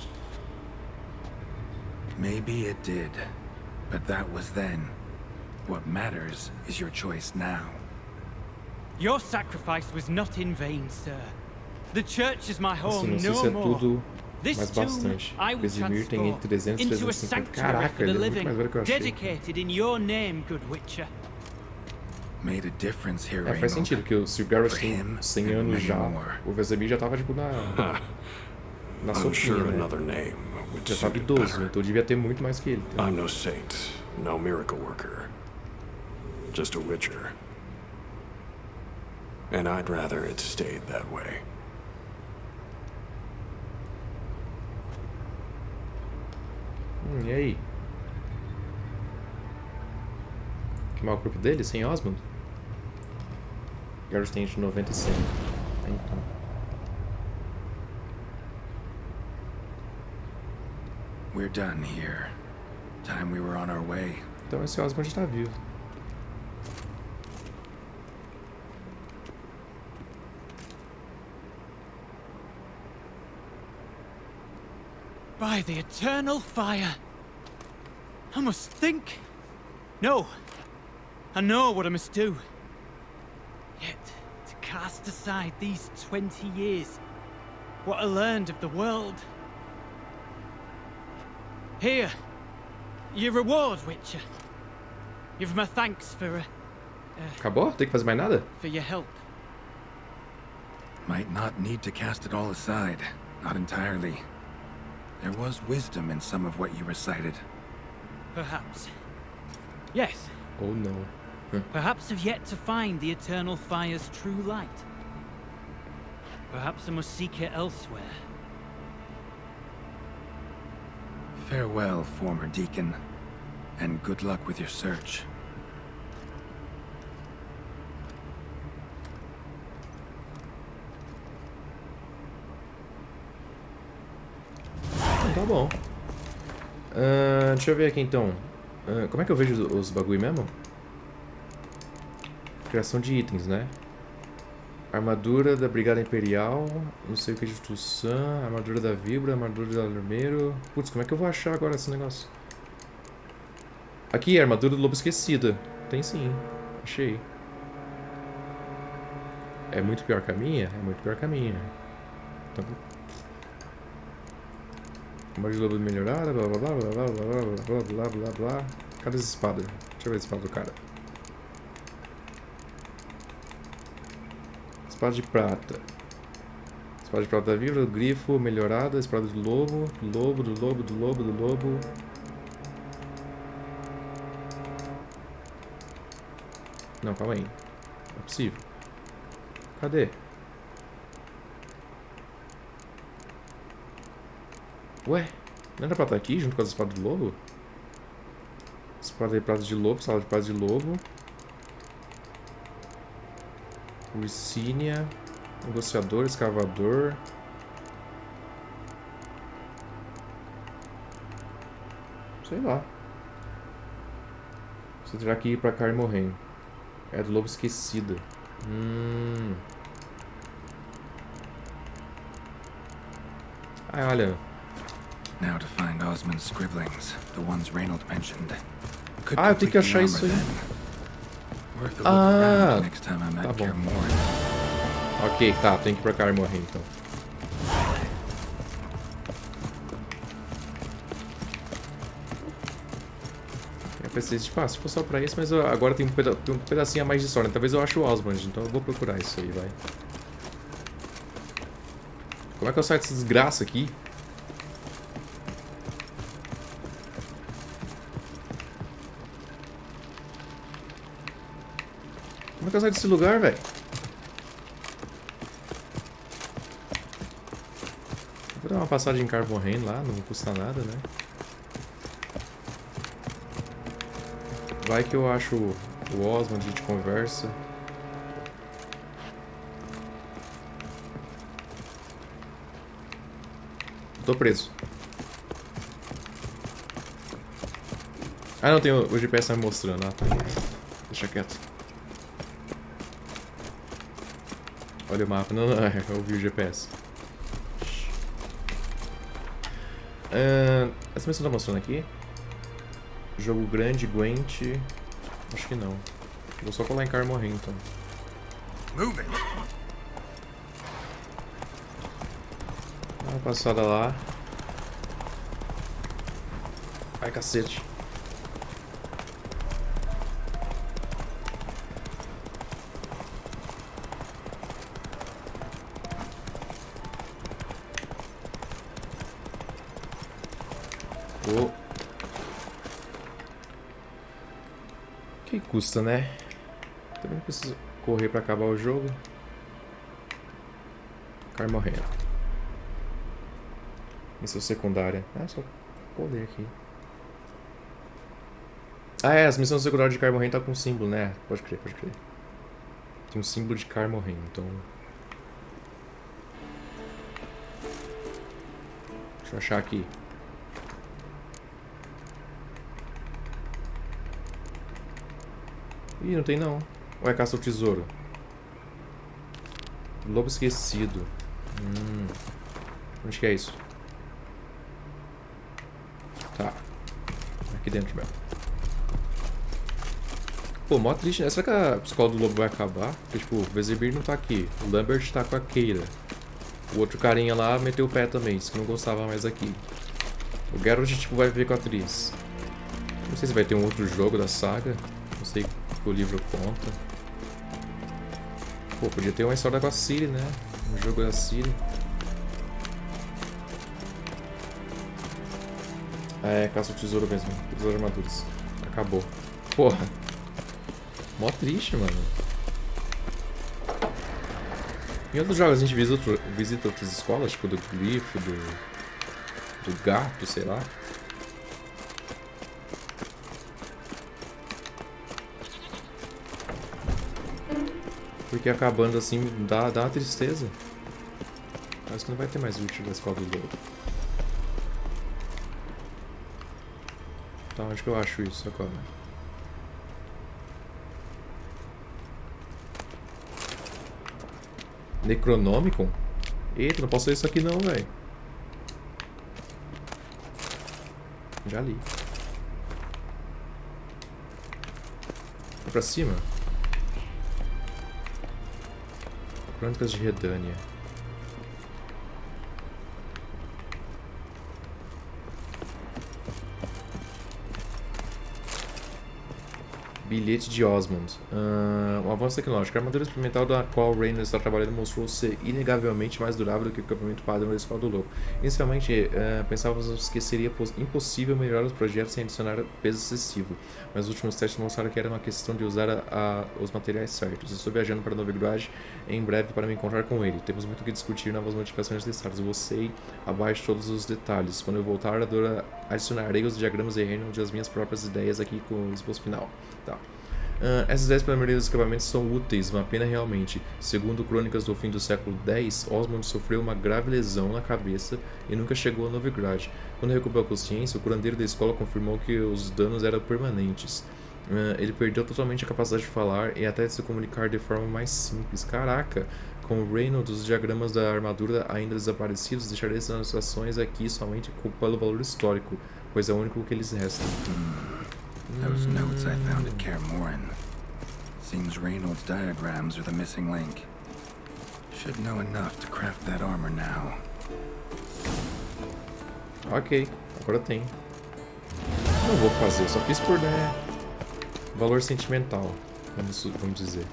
Maybe it did, but that was then. What matters is your choice now. Your sacrifice was not in vain, sir. The church is my Assim, home não sei se no é more. tudo, This mas tomb bastante. I will Vezemir tem entre 300 e into a 350. sanctuary Caraca, for the ele é muito living, mais velho que eu achei. dedicated in your name, good witcher. Made a difference here, Faz Reynold. sentido, que se o Garrus For tem him 100 and anos many já, more. o Vezemir já tava, tipo, na I'm sopinha, sure né? another name would Já tava suit it idoso, better. então devia ter muito mais que ele. I'm no saint, No miracle worker. Just a witcher. And I'd rather it stayed that way. E aí? Queimar o corpo dele sem Osmond? Garros tem entre 90 e 100. Então. We're done here. Time we were on our way. Então esse Osmond está vivo. By the eternal fire. I must think. No. I know what I must do. Yet, to cast aside these 20 years, what I learned of the world. Here, your reward, Witcher. You've my thanks for, Acabou? Tem que fazer mais nada? for your help. Might not need to cast it all aside. Not entirely. There was wisdom in some of what you recited. Perhaps. Yes, Ou não. perhaps I've yet to find the eternal fire's true light. Perhaps I must seek it elsewhere. Farewell, former deacon. And good luck with your search. Tá bom. Deixa eu ver aqui então. Como é que eu vejo os bagulho mesmo? Criação de itens, né? Armadura da Brigada Imperial. Não sei o que de Tussan. Armadura da Vibra. Armadura do Alarmeiro. Putz, como é que eu vou achar agora esse negócio? Aqui, armadura do Lobo Esquecida. Tem sim. Achei. É muito pior que a minha? É muito pior que a minha. Então... Armadura de lobo melhorada, blá blá blá blá blá blá blá blá blá blá. Cadê essa espada? Deixa eu ver a espada do cara. Espada de prata. Espada de prata da vibra, do grifo, melhorada, espada do lobo, do lobo, do lobo, do lobo, do lobo. Não, calma aí. Não é possível. Cadê? Ué, não era pra estar aqui junto com as espadas do lobo? Espada de prata de lobo, sala de prata de lobo. Ursínia. Negociador, escavador. Sei lá. Você terá que ir pra cá e morrendo. É do lobo esquecida. Ah, olha. Now to find Osmond's scribblings, the ones Reynold mentioned. Could Ah, eu tenho que complete the achar isso armor aí. then. Worth a look around next time I'm tá at bom. Kermorn. Ok, tá, tem que ir pra cá e morrer então. Eu pensei, tipo, se for só pra isso, mas agora tem um pedacinho a mais de história. Talvez eu ache o Osmond, então eu vou procurar isso aí, vai. Como é que eu saio dessa desgraça aqui? Como é que eu saio desse lugar, velho? Vou dar uma passagem em carro morrendo lá, não custa nada, né? Vai que eu acho o Osmond, a gente conversa. Tô preso. Ah, não, tem o GPS tá me mostrando. Ah, tá. Deixa quieto. Olha o mapa. Não, eu ouvi o GPS. Essa missão tá mostrando aqui? Jogo grande, Gwent. Acho que não. Vou só colar em Car morrer então. Move it. Dá uma passada lá. Ai, cacete. Que custa, né? Também não preciso correr pra acabar o jogo. Cara morrendo. Missão secundária. Ah, só colher aqui. Ah, é, as missões secundárias de cara morrendo tá com símbolo, né? Pode crer, pode crer. Tem um símbolo de cara morrendo, então... Deixa eu achar aqui. Ih, não tem não. Ou é caça ao tesouro? Lobo esquecido. Onde que é isso? Tá. Aqui dentro mesmo. Pô, mó triste, né? Será que a psicóloga do lobo vai acabar? Porque, tipo, o Vesemir não tá aqui. O Lambert tá com a Keira. O outro carinha lá meteu o pé também, disse que não gostava mais aqui. O Geralt, tipo, vai ver com a atriz. Não sei se vai ter um outro jogo da saga. Não sei o que o livro conta. Pô, podia ter uma história com a Ciri, né? Um jogo da Ciri. É, caça o tesouro mesmo. Todas as armaduras. Acabou. Porra. Mó triste, mano. Em outros jogos a gente visita outras escolas, tipo do grifo, do gato, sei lá. Porque acabando assim dá uma tristeza. Parece que não vai ter mais útil da escola do lobo. Então onde que eu acho isso agora? Necronômico? Eita, não posso ler isso aqui não, velho. Já li. Vai pra cima? Crônicas de Redânia. Bilhete de Osmond. Um avanço tecnológico. A armadura experimental da qual Reynolds está trabalhando mostrou ser inegavelmente mais durável do que o equipamento padrão da escola do lobo. Inicialmente, pensávamos que seria impossível melhorar os projetos sem adicionar peso excessivo, mas os últimos testes mostraram que era uma questão de usar os materiais certos. Estou viajando para Novigrad em breve para me encontrar com ele. Temos muito que discutir novas modificações necessárias. Você abaixo todos os detalhes. Quando eu voltar, adicionarei os diagramas de Reynolds e as minhas próprias ideias aqui com o esboço final. Tá. Essas ideias para a maioria dos escapamentos são úteis, uma pena realmente. Segundo crônicas do fim do século X, Osmond sofreu uma grave lesão na cabeça e nunca chegou a Novigrad. Quando recuperou a consciência, o curandeiro da escola confirmou que os danos eram permanentes. Ele perdeu totalmente a capacidade de falar e até de se comunicar de forma mais simples. Caraca! Com o Reynolds, os diagramas da armadura ainda desaparecidos, deixarei essas anotações aqui somente pelo valor histórico, pois é o único que eles restam. Those notes I found at Kaer Morhen. Seems Reynolds' diagrams are the missing link. Should know enough to craft that armor now. Ok, agora tem. Não vou fazer, só fiz por valor sentimental, vamos dizer.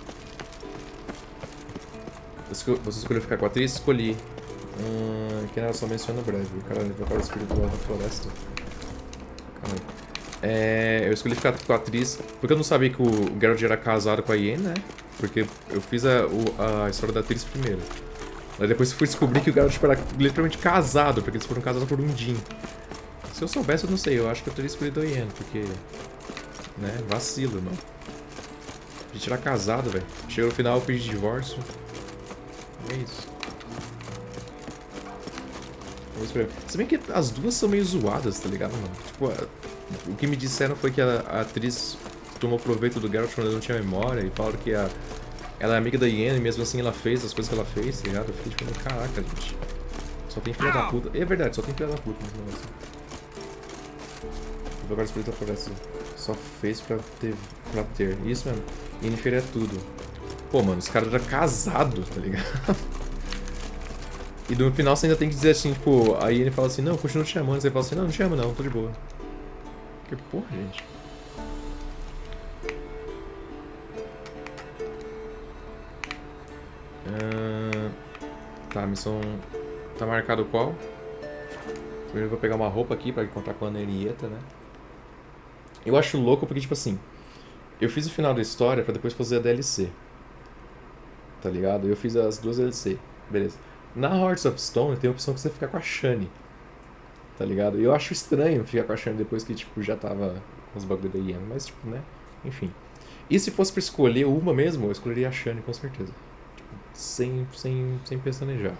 Você escolheu ficar com a atriz? Escolhi. Que ela só menciona breve. O cara levou para o espiritual da floresta. Caramba. Eu escolhi ficar com a atriz porque eu não sabia que o Geralt era casado com a Yen, né? Porque eu fiz a história da atriz primeiro. Aí depois eu fui descobrir que o Geralt era literalmente casado, porque eles foram casados por um Jin. Se eu soubesse, eu não sei. Eu acho que eu teria escolhido a Yen, porque... né? Vacilo, não. A gente era casado, velho. Chegou no final, eu pedi divórcio. É isso. Se bem que as duas são meio zoadas, tá ligado, mano? Tipo, o que me disseram foi que a atriz tomou proveito do Geralt quando ele não tinha memória e falaram que ela é amiga da Yen e mesmo assim ela fez as coisas que ela fez, tá ligado? Eu fiquei tipo, caraca, gente. Só tem filha da puta. É verdade, só tem filha da puta nesse negócio. O Lugar Espírito da Floresta só fez pra ter. Isso mesmo. Yennefer é tudo. Pô, mano, os caras eram casados, tá ligado? E no final você ainda tem que dizer assim, tipo, aí ele fala assim, não, continua te chamando. Você fala assim, não te amo não, tô de boa. Que porra, gente. Tá, a missão... Tá marcado qual? Primeiro eu vou pegar uma roupa aqui pra encontrar com a Nerieta, né? Eu acho louco porque, tipo assim... Eu fiz o final da história pra depois fazer a DLC. Tá ligado? Eu fiz as duas DLC. Beleza. Na Hearts of Stone tem a opção que você ficar com a Shani. Tá ligado? E eu acho estranho ficar com a Shani depois que, tipo, já tava com os bagulho da Ian. Mas, tipo, né? Enfim. E se fosse pra escolher uma mesmo, eu escolheria a Shani, com certeza. Tipo, sem pestanejar.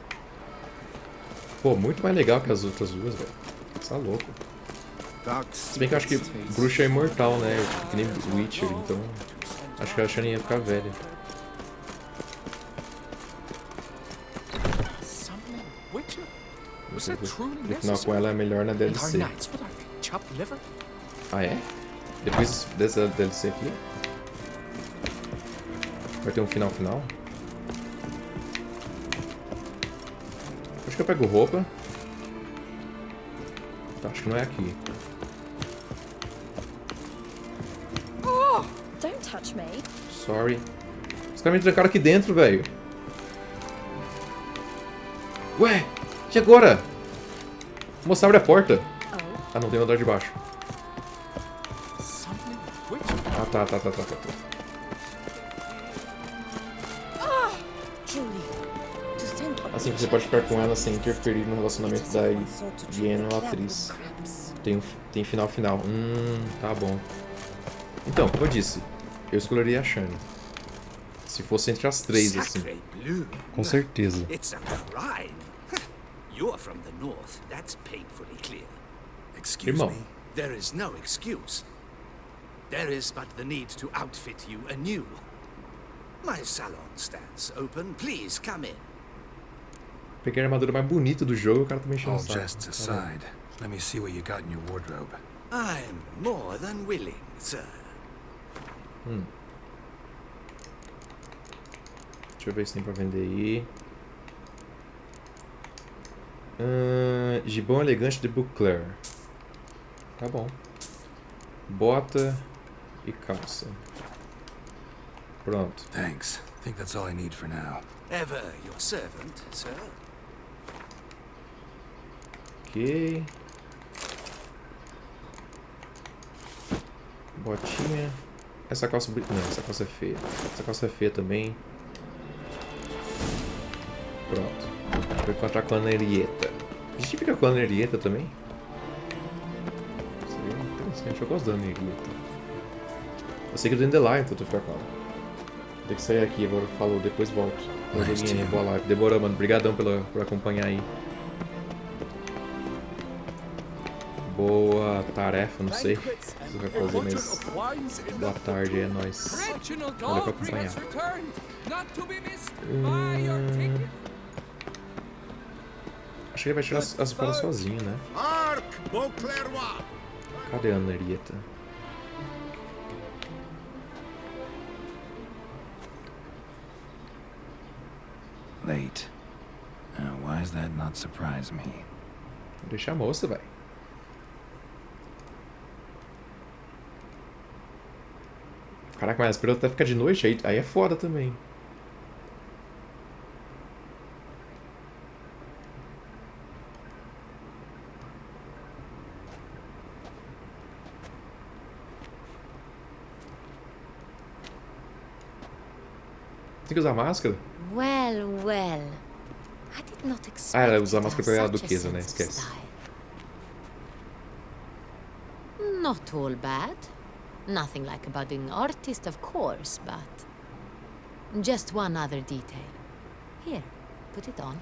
Pô, muito mais legal que as outras duas, velho. Você tá louco. Se bem que eu acho que bruxa é imortal, né? Tipo, que nem Witcher, então... Acho que a Shani ia ficar velha. No final com ela é melhor na DLC. Ah, é? Depois dessa DLC aqui? Vai ter um final? Acho que eu pego roupa. Tá, acho que não é aqui. Oh, don't touch me. Sorry. Os caras me trancaram aqui dentro, velho. Ué, e agora? Moça, abre a porta. Ah, não, tem o andar de baixo. Ah, tá. Assim, você pode ficar com ela sem interferir no relacionamento da Ian, a atriz. Tem final. Tá bom. Então, como eu disse, eu escolheria a Shani. Se fosse entre as três, assim. Com certeza. You're from the north. That's painfully clear. Excuse Irmão. me? There is no excuse. There is but the need to outfit you anew. My salon stands open. Please come in. Peguei a armadura mais bonita do jogo, o cara tá mexendo All no saco. jests aside, let me see what you got in your wardrobe. I'm more than willing, sir. Deixa eu ver se tem pra vender aí. Gibão elegante de Bouclair. Tá bom. Bota e calça. Pronto. Thanks. Think that's all I need for now. Ever your servant, sir. Ok. Botinha. Essa calça... Não, essa calça é feia. Essa calça é feia também. Pronto. Vou encontrar com a Henrietta. A gente fica com a Henrietta também? Seria interessante. Eu gosto da Henrietta. Eu sei que é do Dandelion, então eu tô ficar com ela. Tem que sair aqui, agora falou, depois volto. Boa joguinho aí, boa live. Demorou, mano. Obrigadão por acompanhar aí. Boa tarefa, não sei o que você vai fazer, mas boa tarde, é nóis. Valeu por acompanhar. Acho que ele vai tirar as espadas sozinho, né? Cadê a Henrietta? Late. Why does that not surprise me? Deixa a moça, velho. Caraca, mas esperou até ficar de noite, aí é foda também. Tem que usar máscara? Well. I did not expect ela usa a máscara pra ela such a duquesa, né? sense of Esquece. style. Not all bad. Nothing like a budding artist, of course, but... Just one other detail. Here, put it on.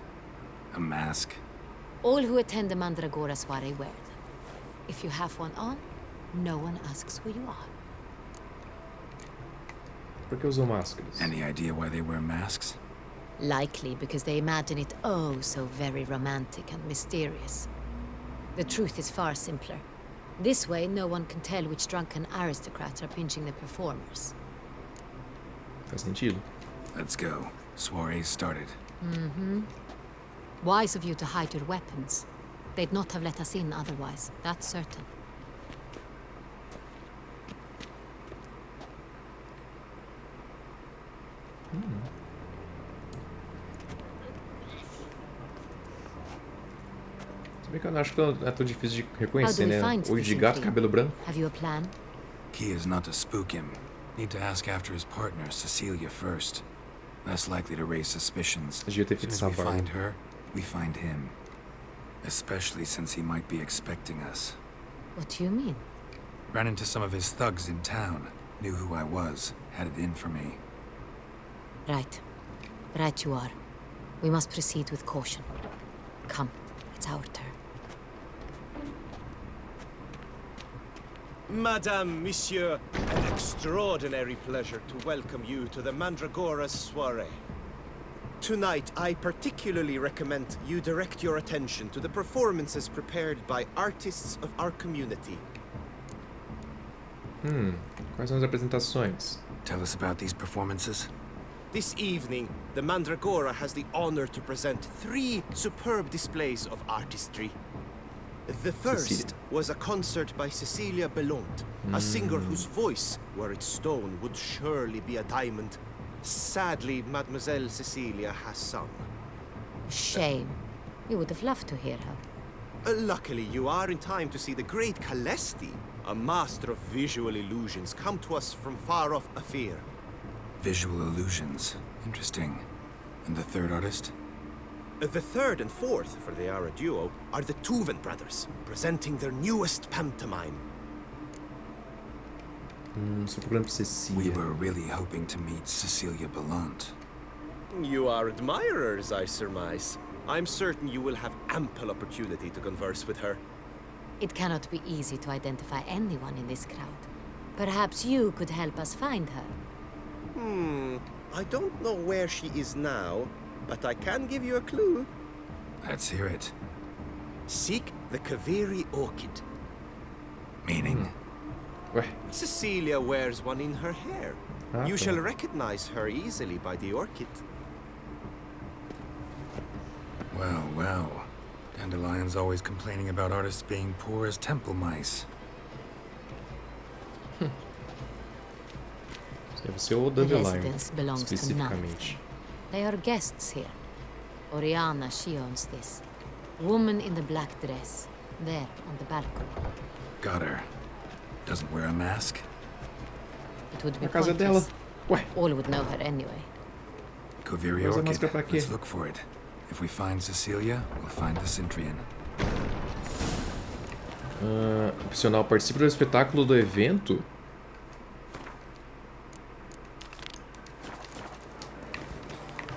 A mask? All who attend the Mandragora soiree wear them. If you have one on, no one asks who you are. Por que usam máscaras? Any idea why they wear masks? Likely because they imagine it oh so very romantic and mysterious. The truth is far simpler. This way, no one can tell which drunken aristocrats are pinching the performers. Faz sentido. Let's go. Soiree's started. Wise of you to hide your weapons. They'd not have let us in otherwise, that's certain. Se bem que eu acho que é tão difícil de reconhecer, né? Olho de gato, cabelo branco. Have you a plan? Key is not to spook him. Need to ask after his partner, Cecilia, first. Less likely to raise suspicions. Devia ter As feito soon as we essa find barba. her, we find him. Especially since he might be expecting us. What do you mean? Ran into some of his thugs in town. Knew who I was. Had it in for me. Right. Right you are. We must proceed with caution. Come, it's our turn. Madame, Monsieur, an extraordinary pleasure to welcome you to the Mandragora's soiree. Tonight, I particularly recommend you direct your attention to the performances prepared by artists of our community. Quais são as apresentações? Tell us about these performances. This evening, the Mandragora has the honor to present 3 superb displays of artistry. The first was a concert by Cecilia Belont, a singer whose voice, were it stone, would surely be a diamond. Sadly, Mademoiselle Cecilia has sung. Shame. We would have loved to hear her. Luckily, you are in time to see the great Calesti, a master of visual illusions, come to us from far off Afir. Visual illusions. Interesting. And the third artist? The third and fourth, for they are a duo, are the Tuven brothers, presenting their newest pantomime. Só procurando por We Cecília. were really hoping to meet Cecilia Belont. You are admirers, I surmise. I'm certain you will have ample opportunity to converse with her. It cannot be easy to identify anyone in this crowd. Perhaps you could help us find her. I don't know where she is now, but I can give you a clue. Let's hear it. Seek the Kaveri orchid. Meaning? Ué, Cecilia wears one in her hair. You tá. shall recognize her easily by the orchid. Well, well. Dandelion's always complaining about artists being poor as temple mice. Deve ser o The Dandelion, residence belongs to none. especificamente. They are guests here. Oriana, she owns this. Woman in the black dress. There, on the balcony. Got her. Doesn't wear a mask? It would be Na casa dela. pointless. Ué, All would know her anyway. Koviri Mas a orchid. máscara pra quê? Let's look for it. If we find Cecilia, we'll find the Cintrian. Opcional, participe do espetáculo do evento.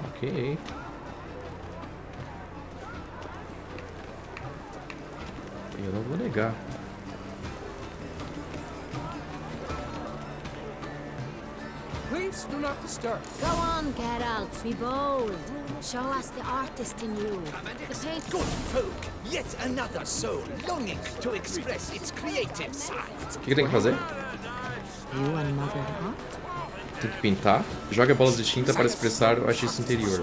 Ok. Eu não vou negar. Please do not disturb. Go on, Geralt, be bold. Show us the artist in you. The paint. Good folk, yet another soul longing to express its creative side. O que tem que fazer? You another art? Tem que pintar. Joga bolas de tinta para expressar o artista interior.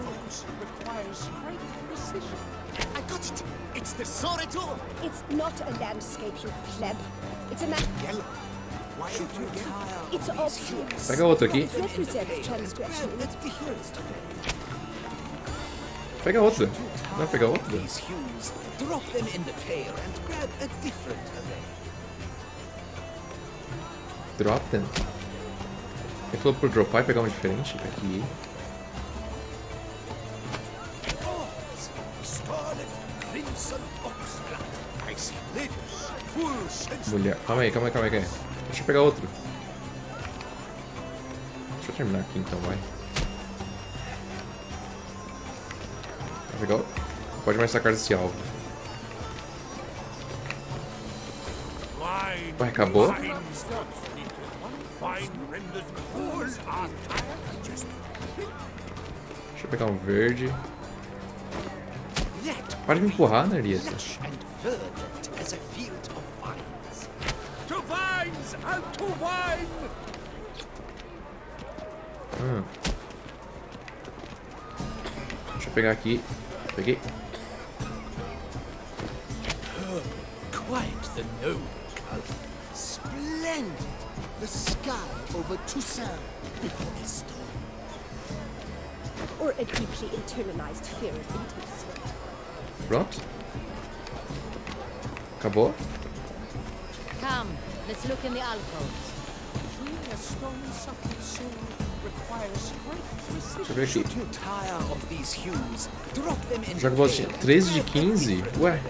I got it. It's the Sorito. It's not a landscape, you pleb. It's a map. Why should you get It's obvious. Pega outro aqui. It represents transgression. Let's be honest. Pega outra. Não vai pegar outra? These hues, drop them in the pail and grab a different array. Drop them. Ele falou por dropar e pegar uma diferente. Aqui. Scarlet, crimson, oxblood. I see ladies, full sense. Mulher. Calma aí. Deixa eu pegar outro. Deixa eu terminar aqui então, vai. Vai pegar outro? Não pode mais sacar desse alvo. Ué, acabou? Deixa eu pegar um verde. Para de me empurrar, Narieta. And verdant as a field of vines. To vines and to wine! Deixa eu pegar aqui. Peguei. Quite the noble color. Splendid. The sky over Toussaint before the storm. Or a deeply internalized fear of intimacy. Pronto. Acabou? Come, let's look in the alcoves. A stone-sucking sword requires great Deixa eu ver aqui. Should you tire of these hues, drop them in Já que você tinha 13 de 15? Ué,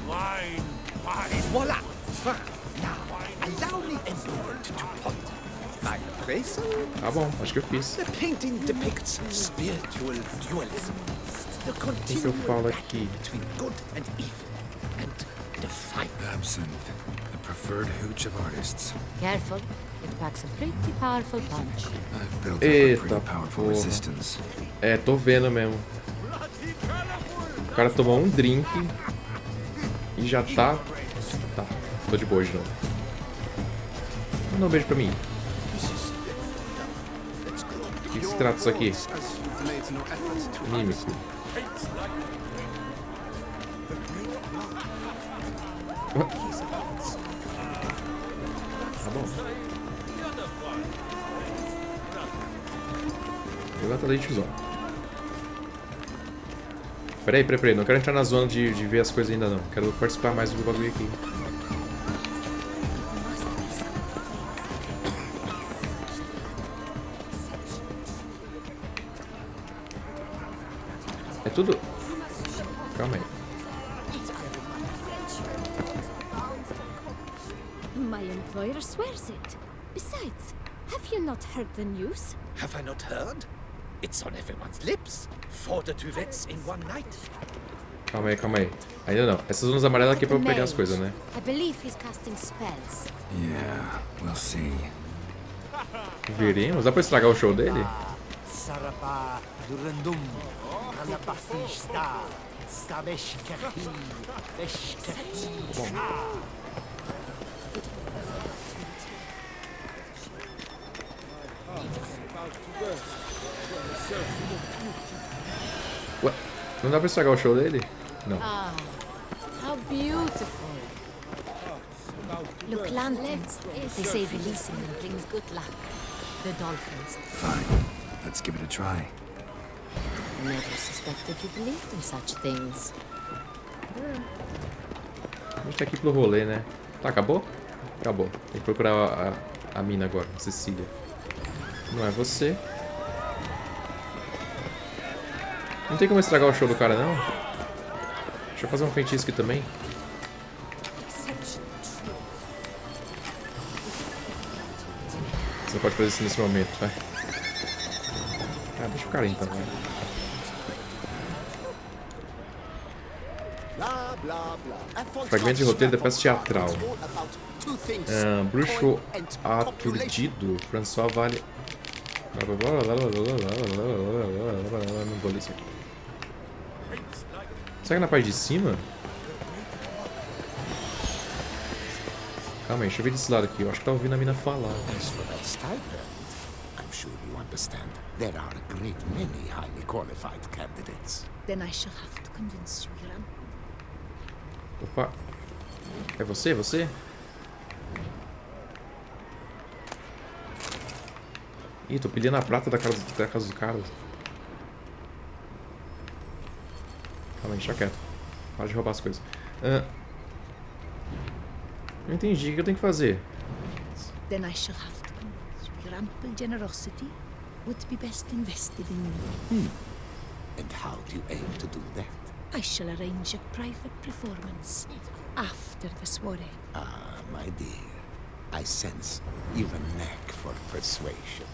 wine, wine. Voila! Fine. Now, allow me a moment to ponder. My appraisal? tá bom, acho que eu fiz. The painting depicts spiritual dualism. The O que eu continual falo battle aqui? between good and evil. And defiance. Absinthe, the preferred hooch of artists. Careful, it packs a pretty powerful punch. I've built up a Eita pretty powerful porra. resistance. É, tô vendo mesmo. O cara tomou um drink e já tá... Tá, tô de boa de novo. Manda um beijo pra mim. O que se trata disso aqui? Mímico. Tá bom. Levanta leite, Zó. Peraí. Não quero entrar na zona de ver as coisas ainda não. Quero participar mais do bagulho aqui. É tudo... Calma aí. My employer swears it. Besides, have you not heard the news? Have I not heard? It's on everyone's lips. 4 duets in one night. Calma aí. Ainda não. Essas zonas amarelas aqui é pra eu pegar as coisas, né? I believe he's casting spells. Yeah, we'll see. Veremos. Dá pra estragar o show dele? Sarapa durandum, alabafista, sabeshkahi, beshkahi. Ué, não dá pra estragar o show dele? Não. Ah, how beautiful. Look, lanterns. They say releasing them brings good luck. The dolphins. Fine, let's give it a try. Never suspected you believed in such things. A gente tá aqui pro rolê, né? Tá, acabou? Acabou. Tem que procurar a mina agora, Cecília. Não é você. Não tem como estragar o show do cara, não? Deixa eu fazer um feitiço aqui também. Você não pode fazer isso nesse momento, vai. Ah, deixa o cara então, vai. Fragmento de roteiro da peça teatral. Bruxo aturdido. François Vale. Não vou ler isso aqui. Será que é na parte de cima? Calma aí, deixa eu ver desse lado aqui. Eu acho que tá ouvindo a mina falar. As for that stipend, I'm sure you understand. There are a great many highly qualified candidates. Then I shall have to convince you, Hiram. Opa. É você? É você? Ih, tô pedindo a prata da casa do Carlos. Calma aí, deixa quieto. Para de roubar as coisas. Não entendi. O que eu tenho que fazer? Then I shall have to convince you. Your ample generosity would be best invested in me. And how do you aim to do that? I shall arrange a private performance after the soiree. Ah, my dear, I sense you've a knack for persuasion.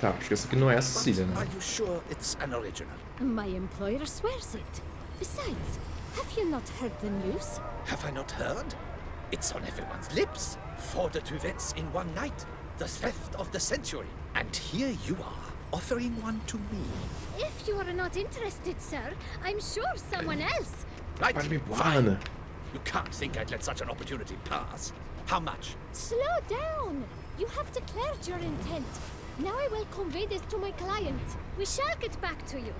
Tá, acho que essa aqui não é a Cecília, né? Are you sure it's an original? My employer swears it. Besides, have you not heard the news? Have I not heard? It's on everyone's lips. 4 duets in one night. The theft of the century. And here you are, offering one to me. If you are not interested, sir, I'm sure someone else. Right, Pode me fine. You can't think I'd let such an opportunity pass. How much? Slow down. You have declared your intent. Now I will convey this to my client. We shall get back to you.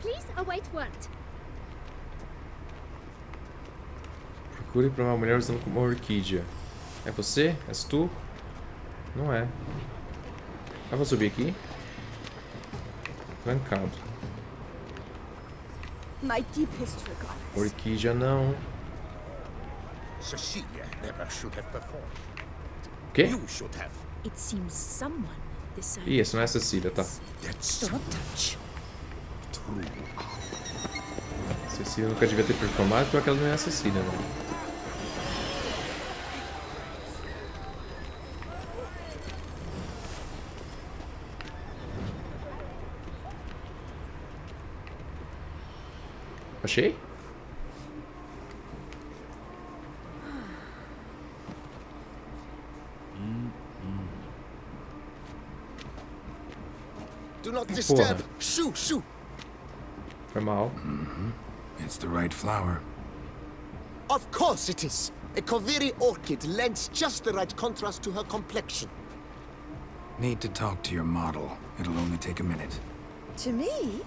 Please await word. Procure pra uma mulher usando como uma orquídea. É você? És tu? Não é. Ah, vou subir aqui. Trancado. My deepest regards. Orquídea não. Cecilia never should have performed. Quê? You should have. It seems someone decided. Ih, essa não é a Cecília, tá? That's Don't touch. true. Cecília nunca devia ter performado, então aquela não é a Cecília, né? Achei? Do not disturb. Porra. Shoo, shoo. Foi mal. It's the right flower. Of course it is. A Koviri orchid lends just the right contrast to her complexion. Need to talk to your model. It'll only take a minute. To me?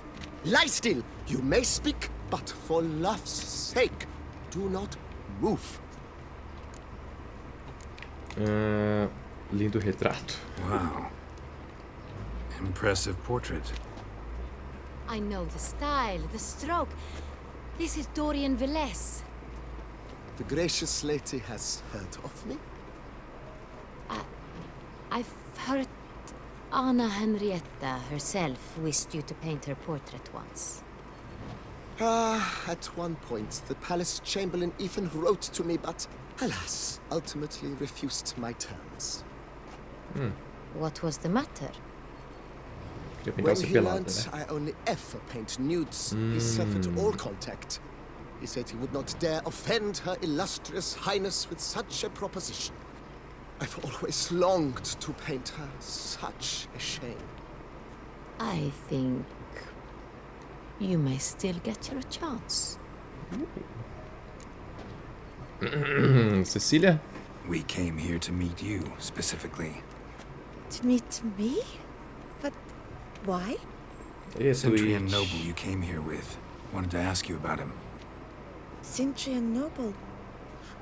Lie still. You may speak, but for love's sake, do not move. Lindo retrato. Wow. Impressive portrait. I know the style, the stroke. This is Dorian Velez. The gracious lady has heard of me. I've heard Anna Henrietta herself wished you to paint her portrait once. At one point, the palace chamberlain even wrote to me, but alas, ultimately refused my terms. What was the matter? Queria pintar When você he pelado, learned né? I only ever paint nudes, he severed all contact. He said he would not dare offend her illustrious highness with such a proposition. I've always longed to paint her. Such a shame. I think you may still get your chance. Cecília? We came here to meet you, specifically. To meet me? But why? Centurion Noble you came here with. Wanted to ask you about him. Centurion Noble.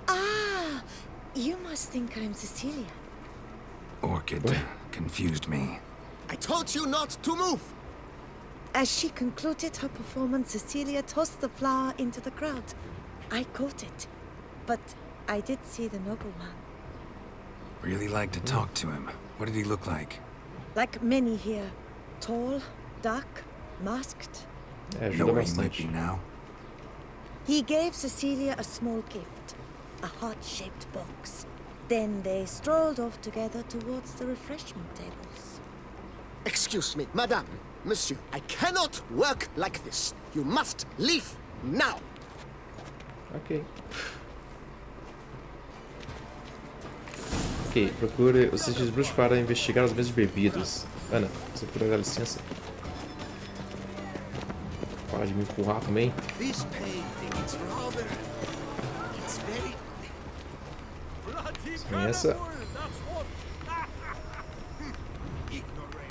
Ah! You must think I'm Cecilia. Orchid confused me. I told you not to move! As she concluded her performance, Cecilia tossed the flower into the crowd. I caught it, but I did see the nobleman. Really like to talk to him. What did he look like? Like many here. Tall, dark, masked. Know where he might be now? He gave Cecilia a small gift, a heart-shaped box. Then they strolled off together towards the refreshment tables. Excuse me, madame, monsieur, I cannot work like this. You must leave now. Ok. Ok, procure os cientistas bruxos para investigar as mesas de bebidas. Ana, você pode dar licença? Para de me empurrar também. This painting, it's rather... It's very... Sem essa.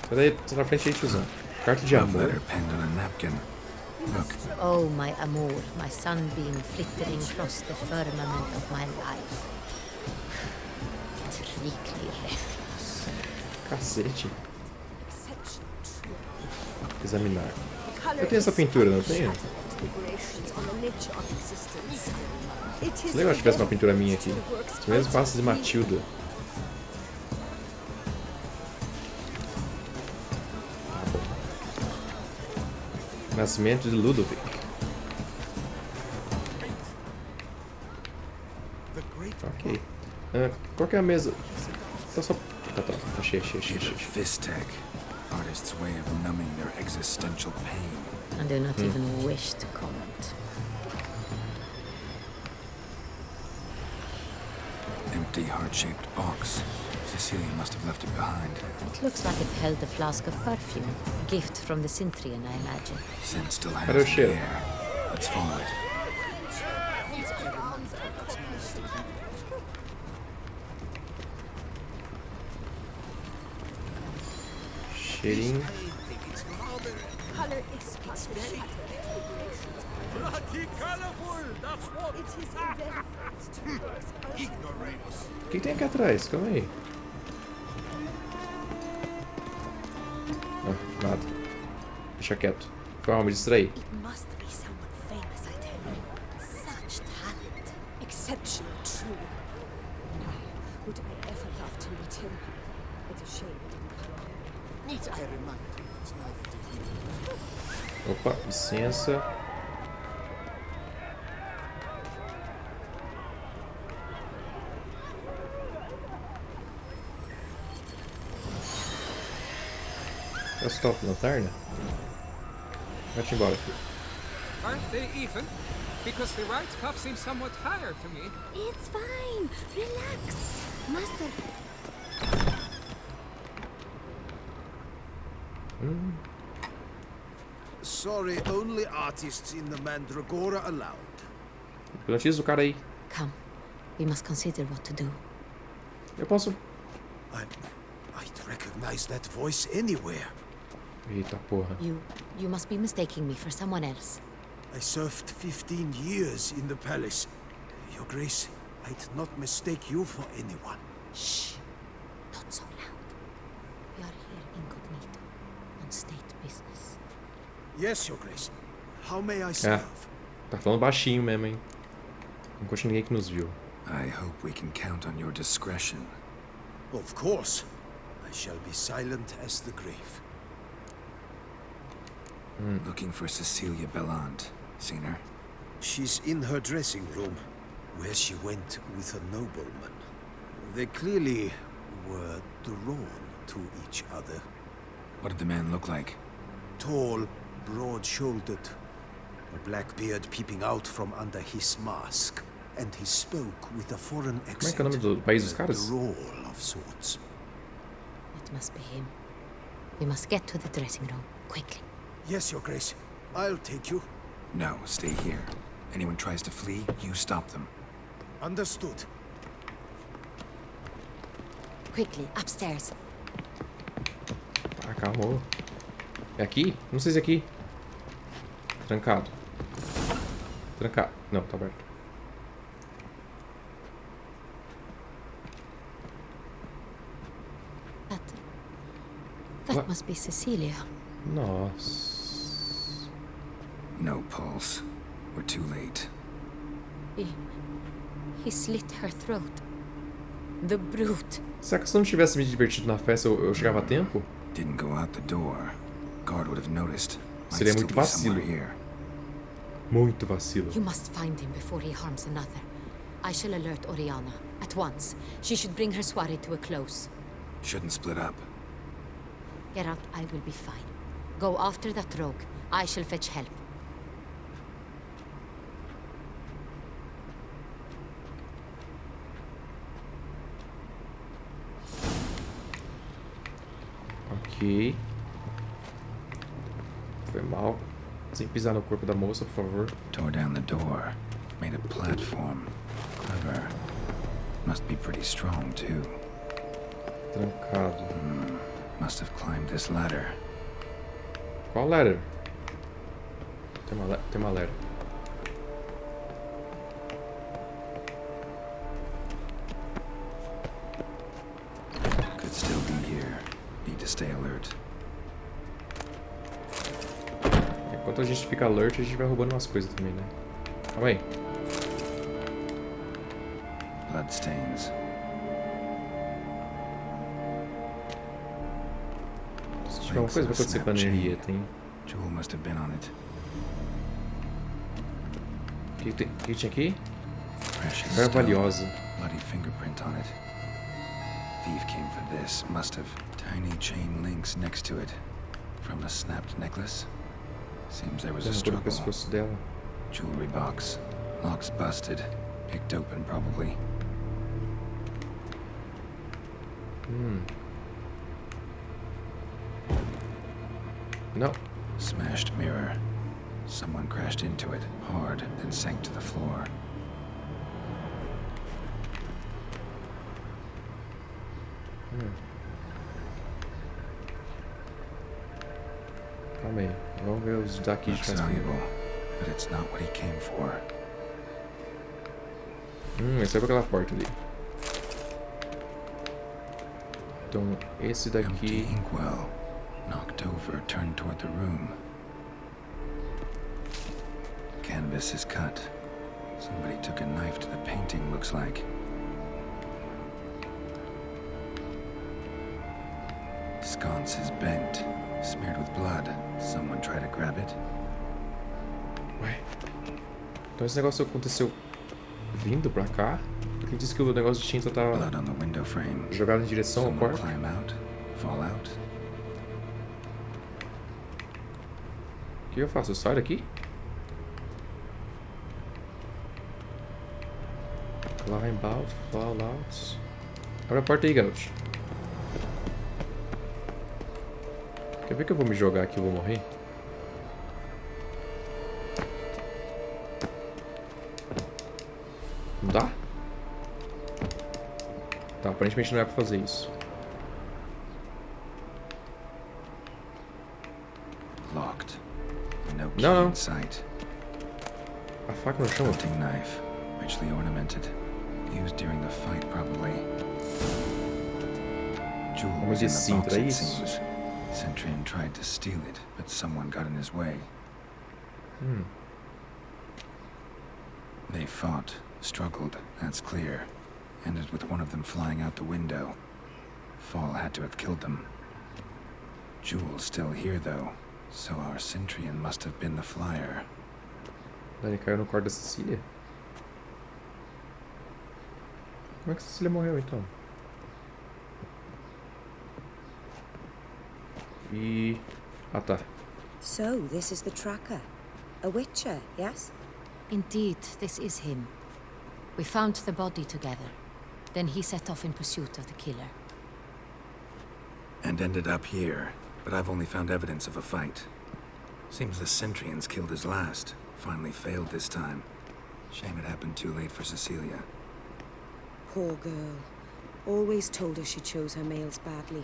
Sai daí, sai na frente aí, tiozão. Carta de A amor. letter penned on a napkin. Look, Oh, my amour, my sunbeam flittering across the firmament of my life. Trickly refuse. Cacete. Examinar. Eu tenho essa pintura, não tenho? Seria legal se tivesse uma pintura minha aqui. Os mesmos passos de Matilda. Tá bom. Nascimento de Ludovic. Ok. Qual que é a mesa? Tá só... Tá. Achei. fist tag. Artist's way of numbing their existential pain. I do not even wish to comment. Empty heart-shaped box. Cecilia must have left it behind. It looks like it held a flask of perfume. A gift from the Cintrian, I imagine. Scent still Cadê o hangs in the cheiro? air. Let's follow it. Cheirinho. Color is very O que tem aqui atrás? Calma aí. Nada. Deixa quieto. Foi mal, me distraí. It must be someone famous, I tell you. Such talent. Exceptional, truly. Need I remind you, it's neither Opa, licença. É o stop lanterna? Vai-te embora, filho. Aren't they even? Because the right cuff seems somewhat higher to me. It's fine. Relax. Master, Sorry, only artists in the Mandragora allowed. Hipnotiza o cara aí. Come. We must consider what to do. Eu posso... I'd recognize that voice anywhere. Eita porra. You must be mistaking me for someone else. I served 15 years in the palace. Your Grace, I'd not mistake you for anyone. Shh. Not so loud. We are here incognito. On state business. Yes, Your Grace. How may I serve? Tá falando baixinho mesmo, hein? Não conte ninguém que nos viu. I hope we can count on your discretion. Of course. I shall be silent as the grave. Looking for Cecilia Bellant. Seen her? She's in her dressing room, where she went with a nobleman. They clearly were drawn to each other. What did the man look like? Tall, broad-shouldered, a black beard peeping out from under his mask, and he spoke with a foreign Como é accent. que é o nome do país dos A caras? drawl of sorts. It must be him. We must get to the dressing room, quickly. Yes, Your Grace. I'll take you. No, stay here. Anyone tries to flee, you stop them. Understood. Quickly, upstairs. Ah, calma. É aqui? Não sei se é aqui. Trancado. Trancado. Não, tá aberto. That What? must be Cecilia. Nossa. No pulse. We're too late. He slit her throat. The brute. Será que se eu não tivesse me divertido na festa, eu chegava a tempo? Didn't go out the door. Guard would have noticed. Might Seria still muito be vacilo. somewhere here. Muito vacilo. You must find him before he harms another. I shall alert Oriana. At once. She should bring her soirée to a close. Shouldn't split up. Geralt, I will be fine. Go after that rogue. I shall fetch help. Ok. Foi mal. Sem pisar no corpo da moça, por favor. Tore down the door. Made a platform. Clever. Must be pretty strong, too. Trancado. Must have climbed this ladder. Qual ladder? Tem uma ladder. Could still be here. Need to stay alert. Enquanto a gente fica alert, a gente vai roubando umas coisas também, né? Calma aí. Bloodstains. Se tiver alguma coisa, vai acontecer com a Henrietta, hein? Jewel must have been on it. O que tinha aqui? Precious Era stone. valiosa. Bloody fingerprint on it. Thief came for this. Must have. Tiny chain links next to it. From a snapped necklace. Seems there was a Arrancou do struggle. pescoço dela. Jewelry box. Locks busted. Picked open, probably. Não. Smashed mirror. Someone crashed into it hard, then sank to the floor. Calma aí. Vamos ver os daqui de Looks trás primeiro. valuable, but it's not what he came for. Esse é pra aquela porta ali. Então, esse Empty daqui... inkwell. Knocked over, turned toward the room. Canvas is cut. Somebody took a knife to the painting, looks like. sconce is bent, smeared with blood. Someone try to grab it? Ué. Então esse negócio aconteceu vindo pra cá? Porque disse que o negócio de tinta tava Blood on the window frame. jogado em direção ao Someone quarto. climb out, fall out. O que eu faço? Eu saio daqui? Climb out, fall out. Abre a porta aí, garoto. Quer ver que eu vou me jogar aqui e vou morrer? Não dá? Tá, aparentemente não é pra fazer isso. Locked. No key Não, não. in sight. A faca no chão. Hunting knife, richly ornamented. Used during the fight, probably. Jewel Vamos was in de the cinto, box, é it isso? seems. Centurion tried to steal it, but someone got in his way. They fought, struggled, that's clear. Ended with one of them flying out the window. Fall had to have killed them. Jewel's still here, though, so our Centurion must have been the flyer. Ele caiu no quarto da Cecília? Como é que a Cecília morreu, então? E... Ah, tá. So, this is the tracker. A witcher, yes? Indeed, this is him. We found the body together. Then he set off in pursuit of the killer. And ended up here, but I've only found evidence of a fight. Seems the Centurions killed his last. Finally failed this time. Shame it happened too late for Cecilia. Poor girl. Always told her she chose her males badly.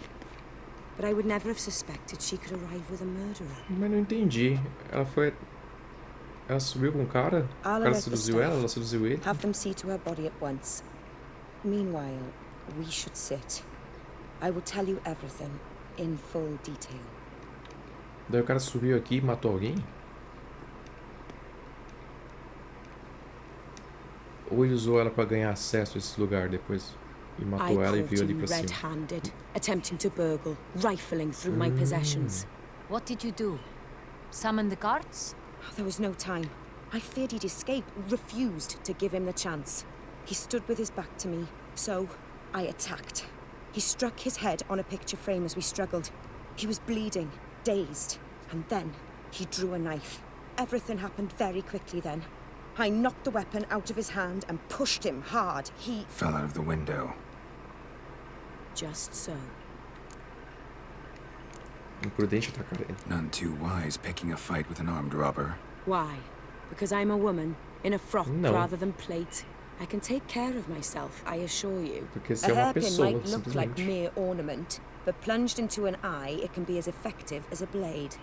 But I would never have suspected she could arrive with a murderer. Mas não entendi. Ela foi... Ela subiu com o cara? O cara seduziu ela seduziu ele? Have them see to her body at once. Meanwhile, we should sit. I will tell you everything, in full detail. Daí o cara subiu aqui e matou alguém? Ou ele usou ela pra ganhar acesso a esse lugar depois e matou ela e veio ali pra cima? Red-handed, attempting to burgle, rifling through my possessions. What did you do? Summon the guards? There was no time. I feared he'd escape, refused to give him the chance. He stood with his back to me, so I attacked. He struck his head on a picture frame as we struggled. He was bleeding, dazed, and then he drew a knife. Everything happened very quickly then. I knocked the weapon out of his hand and pushed him hard. He fell out of the window. Just so. Imprudente atacar ele. None too wise picking a fight with an armed robber. Why? Because I'm a woman, in a frock No. rather than plate. I can take care of myself, I assure you. Porque A você é uma hairpin pessoa, might look like simplesmente. mere ornament, but plunged into an eye, it can be as effective as a blade.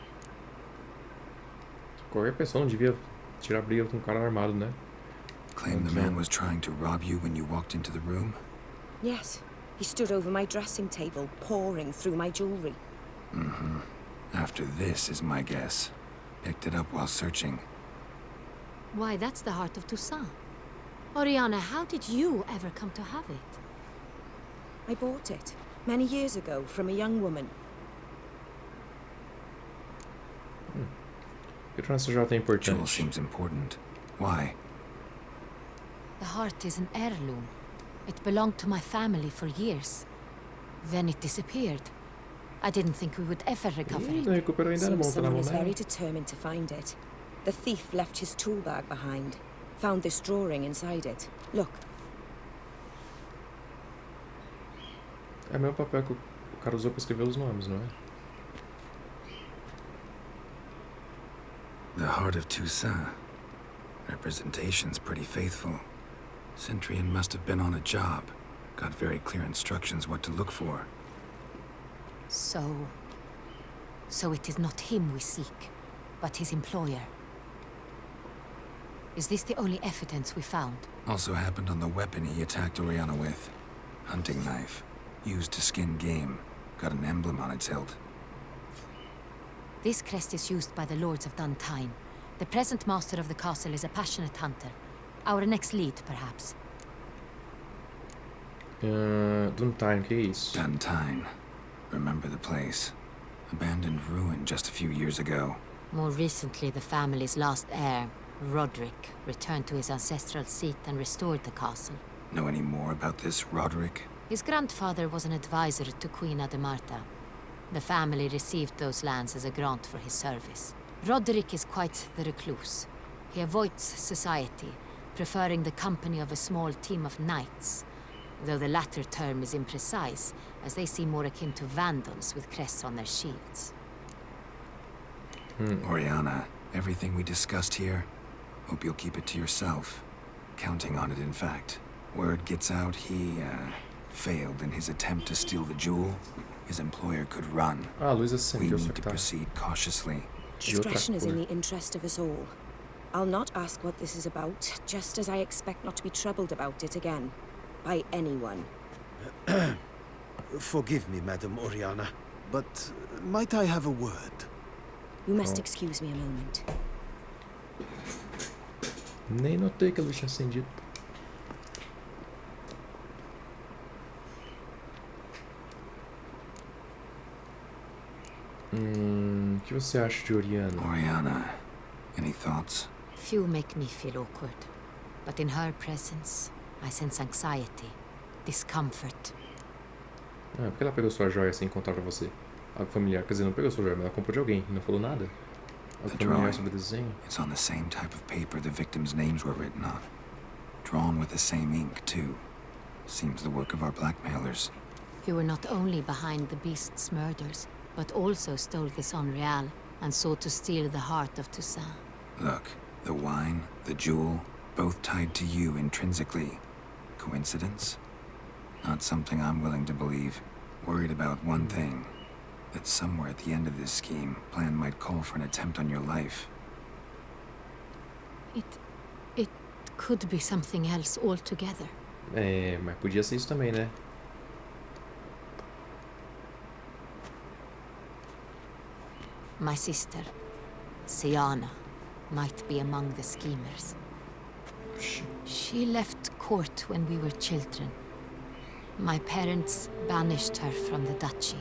Qualquer pessoa não devia tirar briga com um cara armado, né? Claim the man was trying to rob you when you walked into the room? Yes, he stood over my dressing table, pouring through my jewelry. Mm-hmm. After this is my guess. Picked it up while searching. Why, that's the heart of Toussaint. Oriana, how did you ever come to have it? I bought it, many years ago, from a young woman. Que transejata é Jewel importante. seems important. Why? The heart is an heirloom. It belonged to my family for years. Then it disappeared. I didn't think we would ever recover Não it. recuperou ainda, Seems não. Tá na someone mão is very dela. determined to find it. The thief left his tool bag behind. Found this drawing inside it. Look. É o mesmo papel que o cara usou pra escrever os nomes, não é? The heart of Toussaint. Representation's pretty faithful. Centurion must have been on a job. Got very clear instructions what to look for. So it is not him we seek, but his employer. Is this the only evidence we found? Also happened on the weapon he attacked Oriana with. Hunting knife. Used to skin game. Got an emblem on its hilt. This crest is used by the lords of Duntine. The present master of the castle is a passionate hunter. Our next lead, perhaps. Duntine, que é isso? Duntine. Remember the place. Abandoned ruin just a few years ago. More recently, the family's last heir, Roderick, returned to his ancestral seat and restored the castle. Know any more about this Roderick? His grandfather was an advisor to Queen Ademarta. The family received those lands as a grant for his service. Roderick is quite the recluse. He avoids society, preferring the company of a small team of knights, though the latter term is imprecise, as they seem more akin to vandals with crests on their shields. Oriana, everything we discussed here, hope you'll keep it to yourself. Counting on it, in fact. Word gets out he, failed in his attempt to steal the jewel. His employer could run. We need to proceed cautiously. Discretion is in the interest of us all. I'll not ask what this is about, just as I expect not to be troubled about it again. By anyone. Forgive me, Madam Oriana, but might I have a word? You must excuse me a moment. Nem notei que a luz tinha acendido. O que você acha de Oriana? Oriana, any thoughts? Few make me feel awkward, but in her presence, I sense anxiety, discomfort. Por que ela pegou sua joia sem contar pra você? Algo familiar, quer dizer, não pegou sua joia, mas ela comprou de alguém e não falou nada? Algo familiar sobre o desenho? It's on the same type of paper the victims' names were written on. Drawn with the same ink, too. Seems the work of our blackmailers. You were not only behind the beast's murders, but also stole the Son Real and sought to steal the heart of Toussaint. Look, the wine, the jewel, both tied to you intrinsically. Coincidence? Not something I'm willing to believe. Worried about one thing. That somewhere at the end of this scheme, plan might call for an attempt on your life. It could be something else altogether. Mas podia ser isso também, né? My sister, Siana, might be among the schemers. She left court when we were children. My parents banished her from the duchy.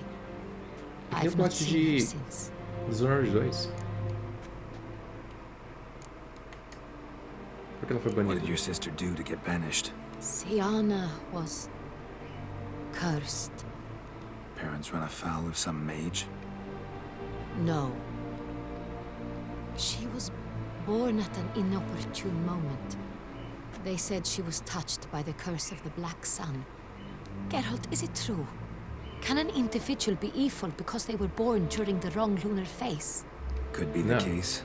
I've not seen her since. Dishonored 2. Por que ela foi banida? What did your sister do to get banished? Siana was cursed. Parents run afoul of some mage? No. She was born at an inopportune moment. They said she was touched by the curse of the Black Sun. Geralt, is it true? Can an individual be evil because they were born during the wrong lunar phase? Could be the case.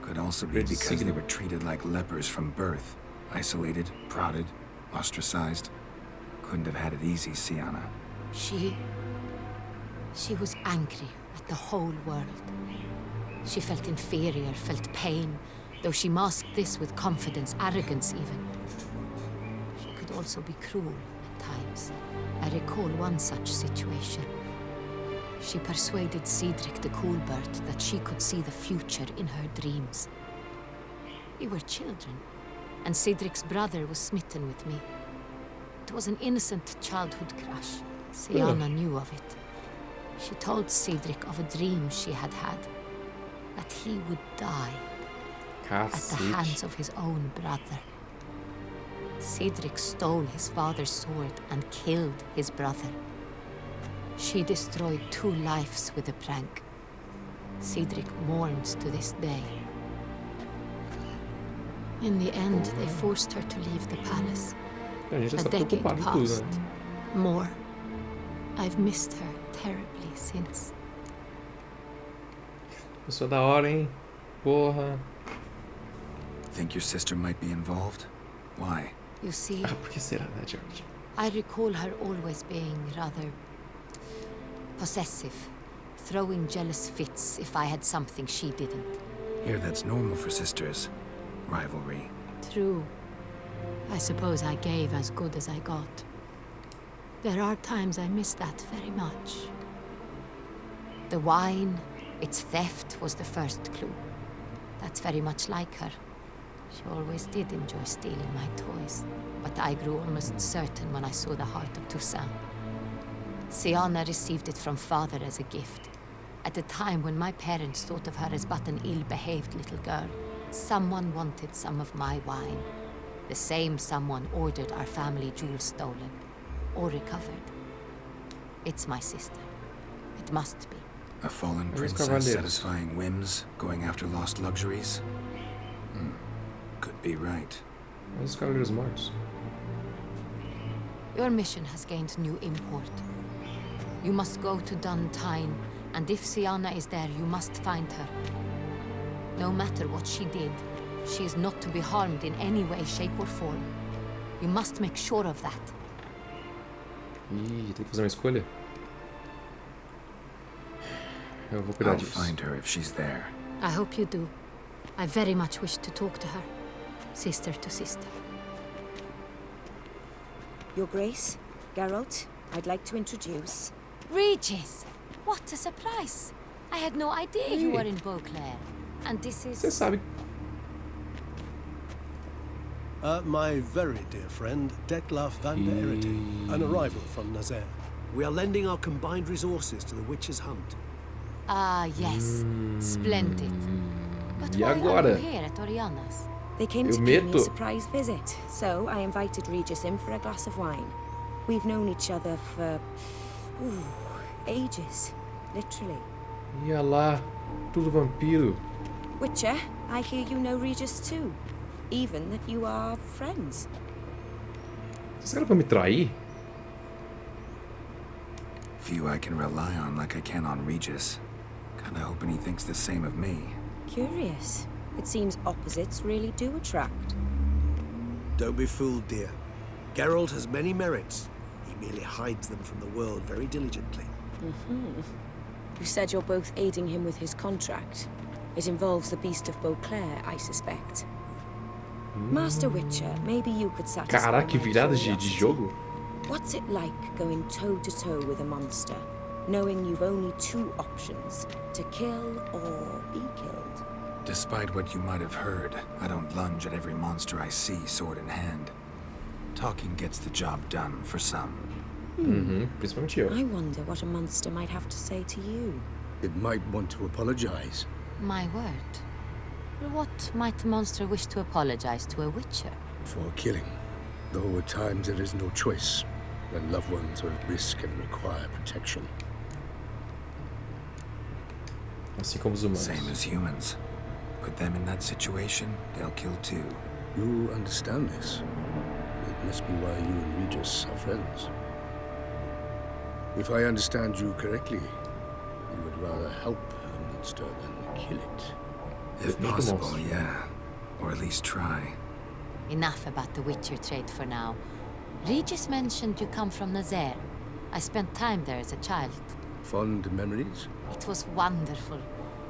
Could also be because they were treated like lepers from birth. Isolated, prodded, ostracized. Couldn't have had it easy, Siana. She was angry at the whole world. She felt inferior, felt pain, though she masked this with confidence, arrogance even. She could also be cruel at times. I recall one such situation. She persuaded Cedric the Coolbird that she could see the future in her dreams. We were children, and Cedric's brother was smitten with me. It was an innocent childhood crush. Siana knew of it. She told Cedric of a dream she had had, that he would die at the hands of his own brother. Cedric stole his father's sword and killed his brother. She destroyed 2 lives with a prank. Cedric mourns to this day. In the end, they forced her to leave the palace. A decade passed. More. I've missed her terribly since. Pessoa da hora, hein? Porra. Think your sister might be involved? Why? You see, por que será, né, George? I recall her always being rather possessive, throwing jealous fits if I had something she didn't. Here, that's normal for sisters. Rivalry. True. I suppose I gave as good as I got. There are times I miss that very much. The wine, its theft was the first clue. That's very much like her. She always did enjoy stealing my toys, but I grew almost certain when I saw the heart of Toussaint. Siana received it from father as a gift. At a time when my parents thought of her as but an ill-behaved little girl, someone wanted some of my wine. The same someone ordered our family jewels stolen, or recovered. It's my sister. It must be. A fallen princess satisfying whims, going after lost luxuries? Could be right. Os Cavaleiros Mortos. Your mission has gained new import. You must go to Duntine, and if Siana is there, you must find her. No matter what she did, she is not to be harmed in any way, shape or form. You must make sure of that. Ih, tem que fazer uma escolha? Eu vou cuidar disso. I'll find her if she's there. I hope you do. I very much wish to talk to her. Sister to sister. Your Grace, Geralt, I'd like to introduce... Regis! What a surprise! I had no idea you were in Beauclair. And this is... Você sabe. My very dear friend, Detlaf van der Erite, an arrival from Nazaire. We are lending our combined resources to the Witch's Hunt. Ah, yes. Splendid. But why are you here at Oriana's? They came to pay me a surprise visit, so I invited Regis in for a glass of wine. We've known each other for... ages. Literally. Ia lá, tudo vampiro. Witcher, I hear you know Regis too. Even that you are friends. Esses caras vão me trair? Few I can rely on like I can on Regis. Kinda hoping he thinks the same of me. Curious. It seems opposites really do attract. Don't be fooled, dear. Geralt has many merits. He merely hides them from the world very diligently. You said you're both aiding him with his contract. It involves the Beast of Beauclair, I suspect. Master Witcher, maybe you could satisfy Caraca, que virada de jogo. What's it like going toe-to-toe with a monster, knowing you've only two options, to kill or be killed? Despite what you might have heard, I don't lunge at every monster I see sword in hand. Talking gets the job done for some. Principalmente eu. I wonder what a monster might have to say to you. It might want to apologize. My word. What might a monster wish to apologize to a witcher? For killing. Though at times there is no choice, when loved ones are at risk and require protection. Assim como os humanos. Same as humans. Put them in that situation, they'll kill too. You understand this. It must be why you and Regis are friends. If I understand you correctly, you would rather help a monster than kill it. If possible, yeah. Or at least try. Enough about the Witcher trade for now. Regis mentioned you come from Nazaire. I spent time there as a child. Fond memories? It was wonderful.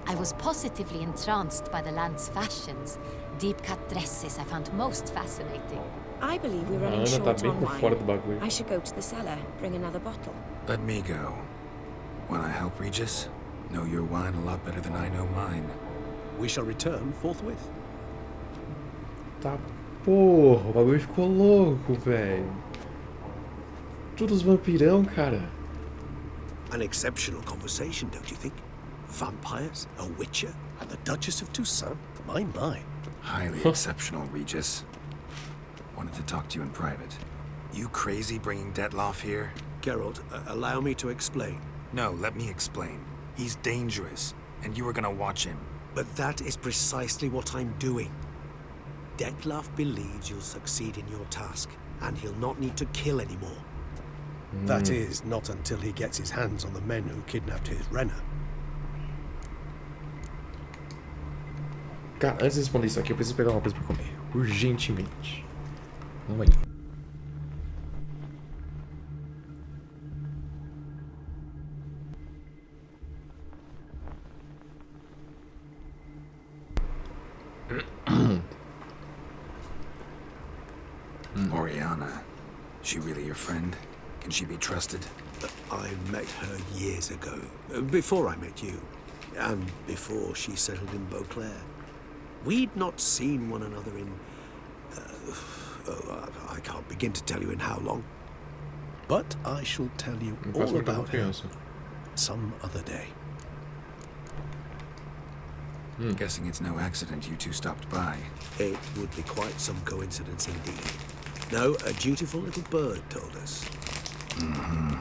I was positively entranced by the land's fashions. Deep-cut dresses I found most fascinating. I believe we're running short on wine. I should go to the cellar, bring another bottle. Let me go. When I help Regis, know your wine a lot better than I know mine. We shall return forthwith. Tá, porra, o bagulho ficou louco, velho. Todos vampirão, cara. An exceptional conversation, don't you think? Vampires, a witcher, and the Duchess of Toussaint. My. Highly exceptional, Regis. Wanted to talk to you in private. You crazy bringing Detlaf here? Geralt, allow me to explain. No, let me explain. He's dangerous, and you were gonna watch him. But that is precisely what I'm doing. Detlaf believes you'll succeed in your task, and he'll not need to kill anymore. That is, not until he gets his hands on the men who kidnapped his Renner. Cara, antes de responder isso aqui, eu preciso pegar uma coisa pra comer. Urgentemente. Vamos aí. Oriana. She really your friend? Can she be trusted? I met her years ago. Before I met you. And before she settled in Beauclair. We'd not seen one another in... I can't begin to tell you in how long. But I shall tell you all about her some other day. Guessing it's no accident you two stopped by. It would be quite some coincidence indeed. No, a dutiful little bird told us. Mm-hmm.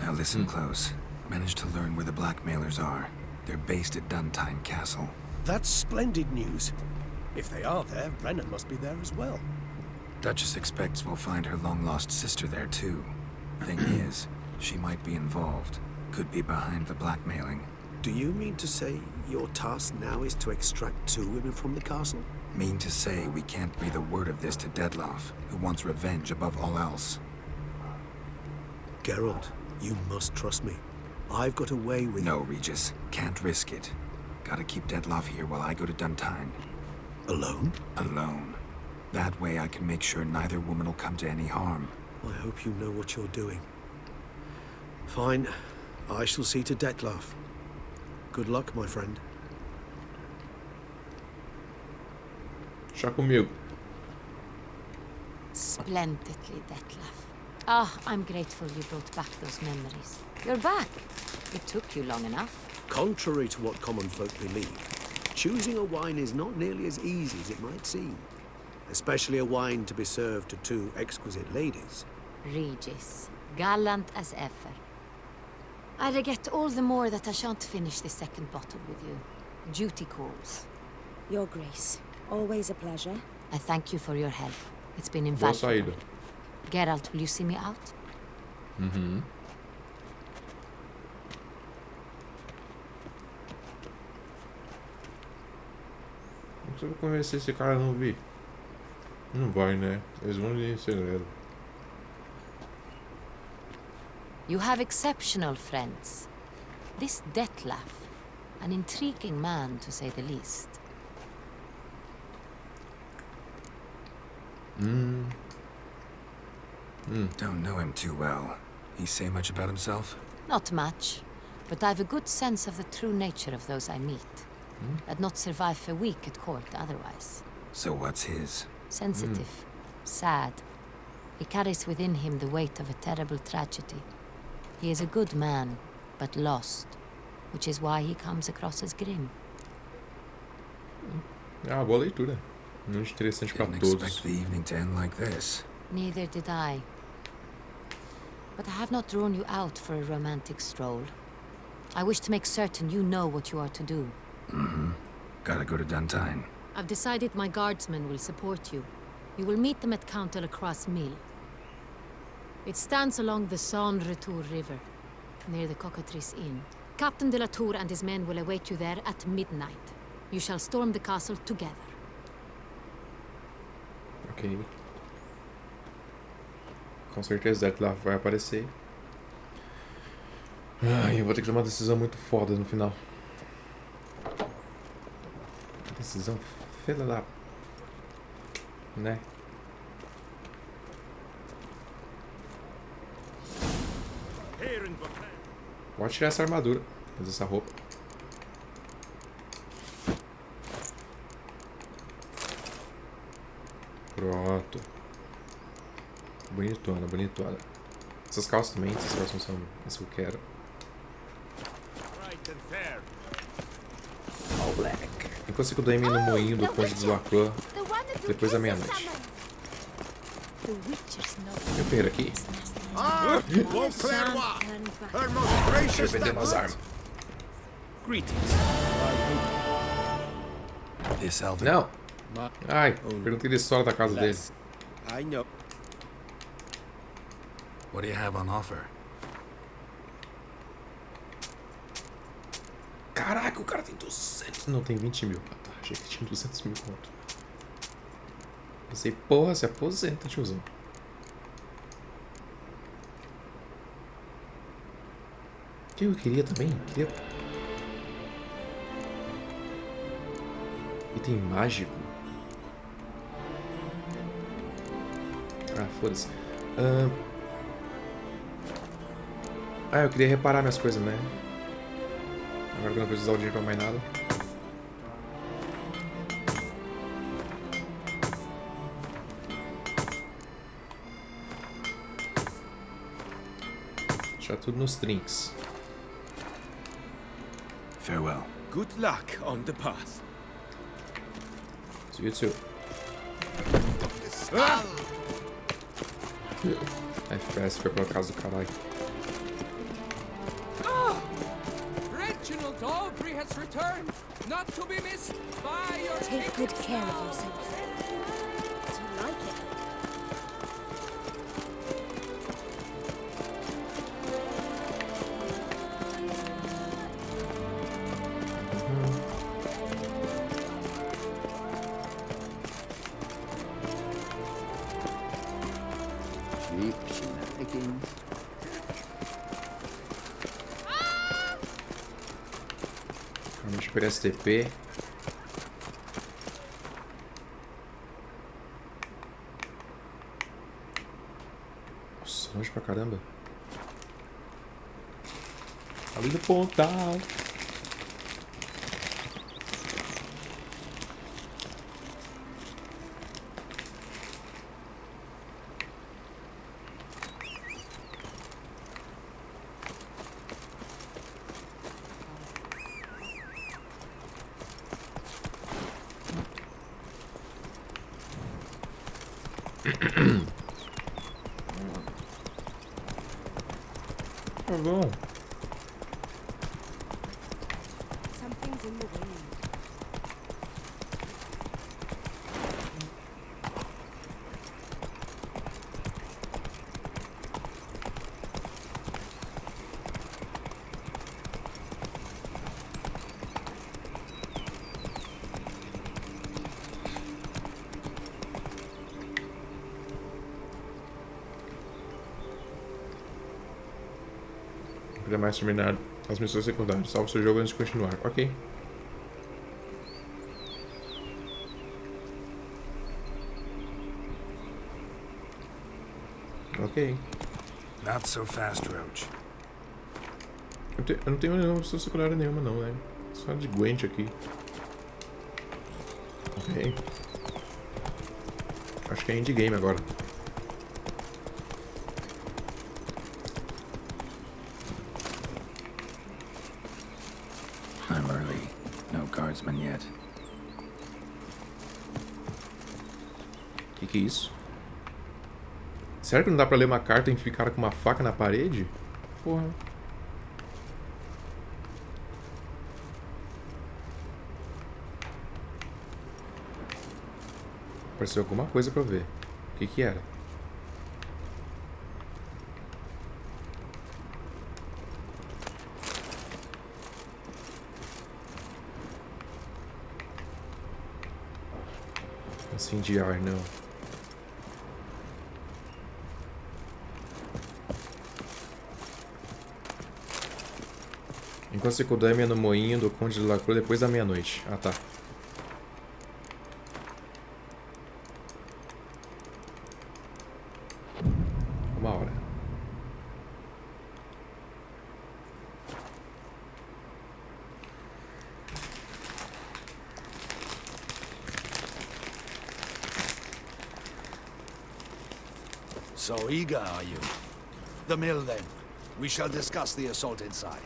Now listen close. Managed to learn where the blackmailers are. They're based at Duntine Castle. That's splendid news. If they are there, Brennan must be there as well. Duchess expects we'll find her long-lost sister there, too. Thing is, she might be involved. Could be behind the blackmailing. Do you mean to say your task now is to extract 2 women from the castle? Mean to say we can't breathe a word of this to Dettlaff, who wants revenge above all else. Geralt, you must trust me. I've got a way with... No, Regis. Can't risk it. Gotta keep Dettlaff here while I go to Duntine. Alone? Alone. That way I can make sure neither woman will come to any harm. I hope you know what you're doing. Fine. I shall see to Dettlaff. Good luck, my friend. Chá comigo. Splendidly, Dettlaff. Ah, I'm grateful you brought back those memories. You're back. It took you long enough. Contrary to what common folk believe, choosing a wine is not nearly as easy as it might seem. Especially a wine to be served to 2 exquisite ladies. Regis, gallant as ever. I regret all the more that I shan't finish the 2nd bottle with you. Duty calls. Your Grace, always a pleasure. I thank you for your help. It's been invaluable. Geralt, will you see me out? Mm-hmm. Como que eu vou convencer esse cara a não vir? Não vai, né? Eles vão ir em segredo. You have exceptional friends. This Dettlaff, an intriguing man to say the least. Don't know him too well. He say much about himself? Not much, but I've a good sense of the true nature of those I meet. I'd not survive a week at court otherwise. So what's his? Sensitive, sad. He carries within him the weight of a terrible tragedy. He is a good man, but lost, which is why he comes across as grim. Ah, boa leitura. Muito interessante para Didn't todos. expect the evening to end like this. Neither did I. But I have not drawn you out for a romantic stroll. I wish to make certain you know what you are to do. Mm-hmm. Gotta go to Duntine. I've decided my guardsmen will support you. You will meet them at Count de la Croix Mill. It stands along the Saône-Retour River, near the Cockatrice Inn. Captain de la Tour and his men will await you there at midnight. You shall storm the castle together. Ok. Com certeza Dettlaff vai aparecer. Ai, eu vou ter que tomar uma decisão muito foda no final. Decisão filha da... Né? Pode tirar essa armadura. Fazer essa roupa. Pronto. Bonitona, bonitona. Essas calças também, essas calças não são isso que eu quero. All black. Enquanto eu dormi no moinho do Conde de Lacroix, depois da meia-noite. Eu ferro aqui. Deixa eu vender umas armas. Não! Ai, perguntei da história da casa dele. I know. What do you have on offer? Caraca, o cara tem 200. Não, tem 20 mil. Ah, tá. Achei que tinha 200 mil conto. Pensei, porra, se aposenta, tiozão. O que eu queria também? Queria... Item mágico. Ah, foda-se. Eu queria reparar minhas coisas, né? Agora que eu não preciso usar o dinheiro pra mais nada. Deixar tudo nos trinks. Farewell. Good luck on the path. See you too. FPS foi pra casa do caralho. Reginald Aubrey has returned, not to be missed by your Take good care of yourself. Do you like it? Cheap shenanigans. Deixa eu pegar esse TP. Nossa, longe pra caramba. Ali no pontal. Tá bom. Something's in the wind. Não mais terminar as missões secundárias. Salve seu jogo antes de continuar. Ok. Ok. Not so fast, Roach. Eu não tenho nenhuma missão secundária nenhuma não, né? Só de Gwent aqui. Ok. Acho que é indie game agora. I'm early. No guardsmen yet. Que é isso? Sério que não dá pra ler uma carta e ficar com uma faca na parede? Porra. Apareceu alguma coisa pra eu ver. O que que era? Incendiar, não. Enquanto se Kodami no moinho do Conde de Lacroix depois da meia-noite. Ah, tá. Uma hora. So eager, are you? The mill, then. We shall discuss the assault inside.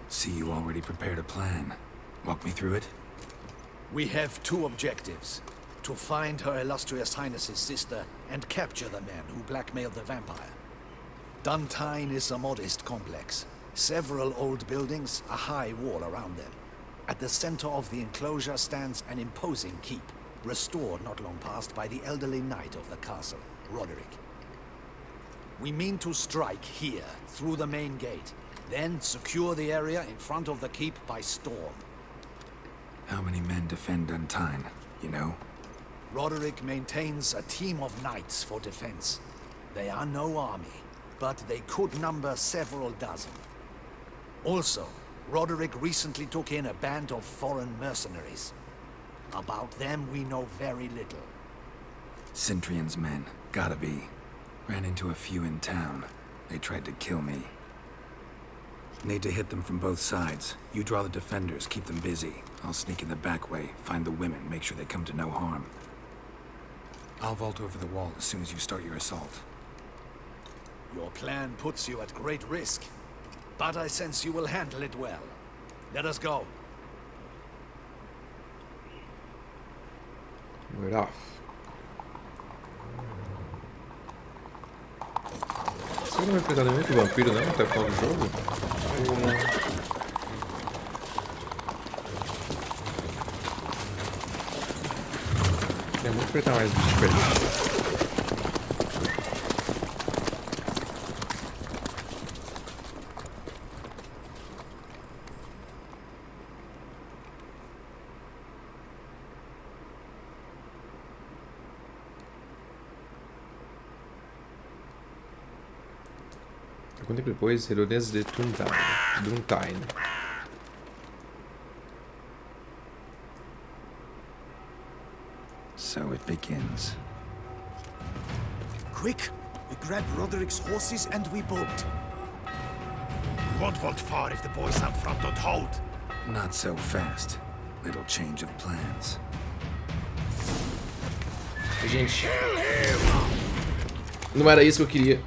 See, you already prepared a plan. Walk me through it. We have two objectives. To find Her Illustrious Highness's sister and capture the men who blackmailed the vampire. Duntine is a modest complex. Several old buildings, a high wall around them. At the center of the enclosure stands an imposing keep, restored not long past by the elderly knight of the castle, Roderick. We mean to strike here, through the main gate, then secure the area in front of the keep by storm. How many men defend Duntine, you know? Roderick maintains a team of knights for defense. They are no army, but they could number several dozen. Also, Roderick recently took in a band of foreign mercenaries. About them we know very little. Cintrian's men, gotta be. Ran into a few in town. They tried to kill me. Need to hit them from both sides. You draw the defenders, keep them busy. I'll sneak in the back way, find the women, make sure they come to no harm. I'll vault over the wall as soon as you start your assault. Your plan puts you at great risk, but I sense you will handle it well. Let us go. Right off. Você não vai enfrentar nenhum outro vampiro não até o final do jogo? É muito enfrentar mais bicho diferente. Quanto tempo depois, Herodes de Druntine. So it begins. Quick! We grab Roderick's horses and we bolt. We won't vault far if the boys out front don't hold. Not so fast. Little change of plans. Gente, não era isso que eu queria.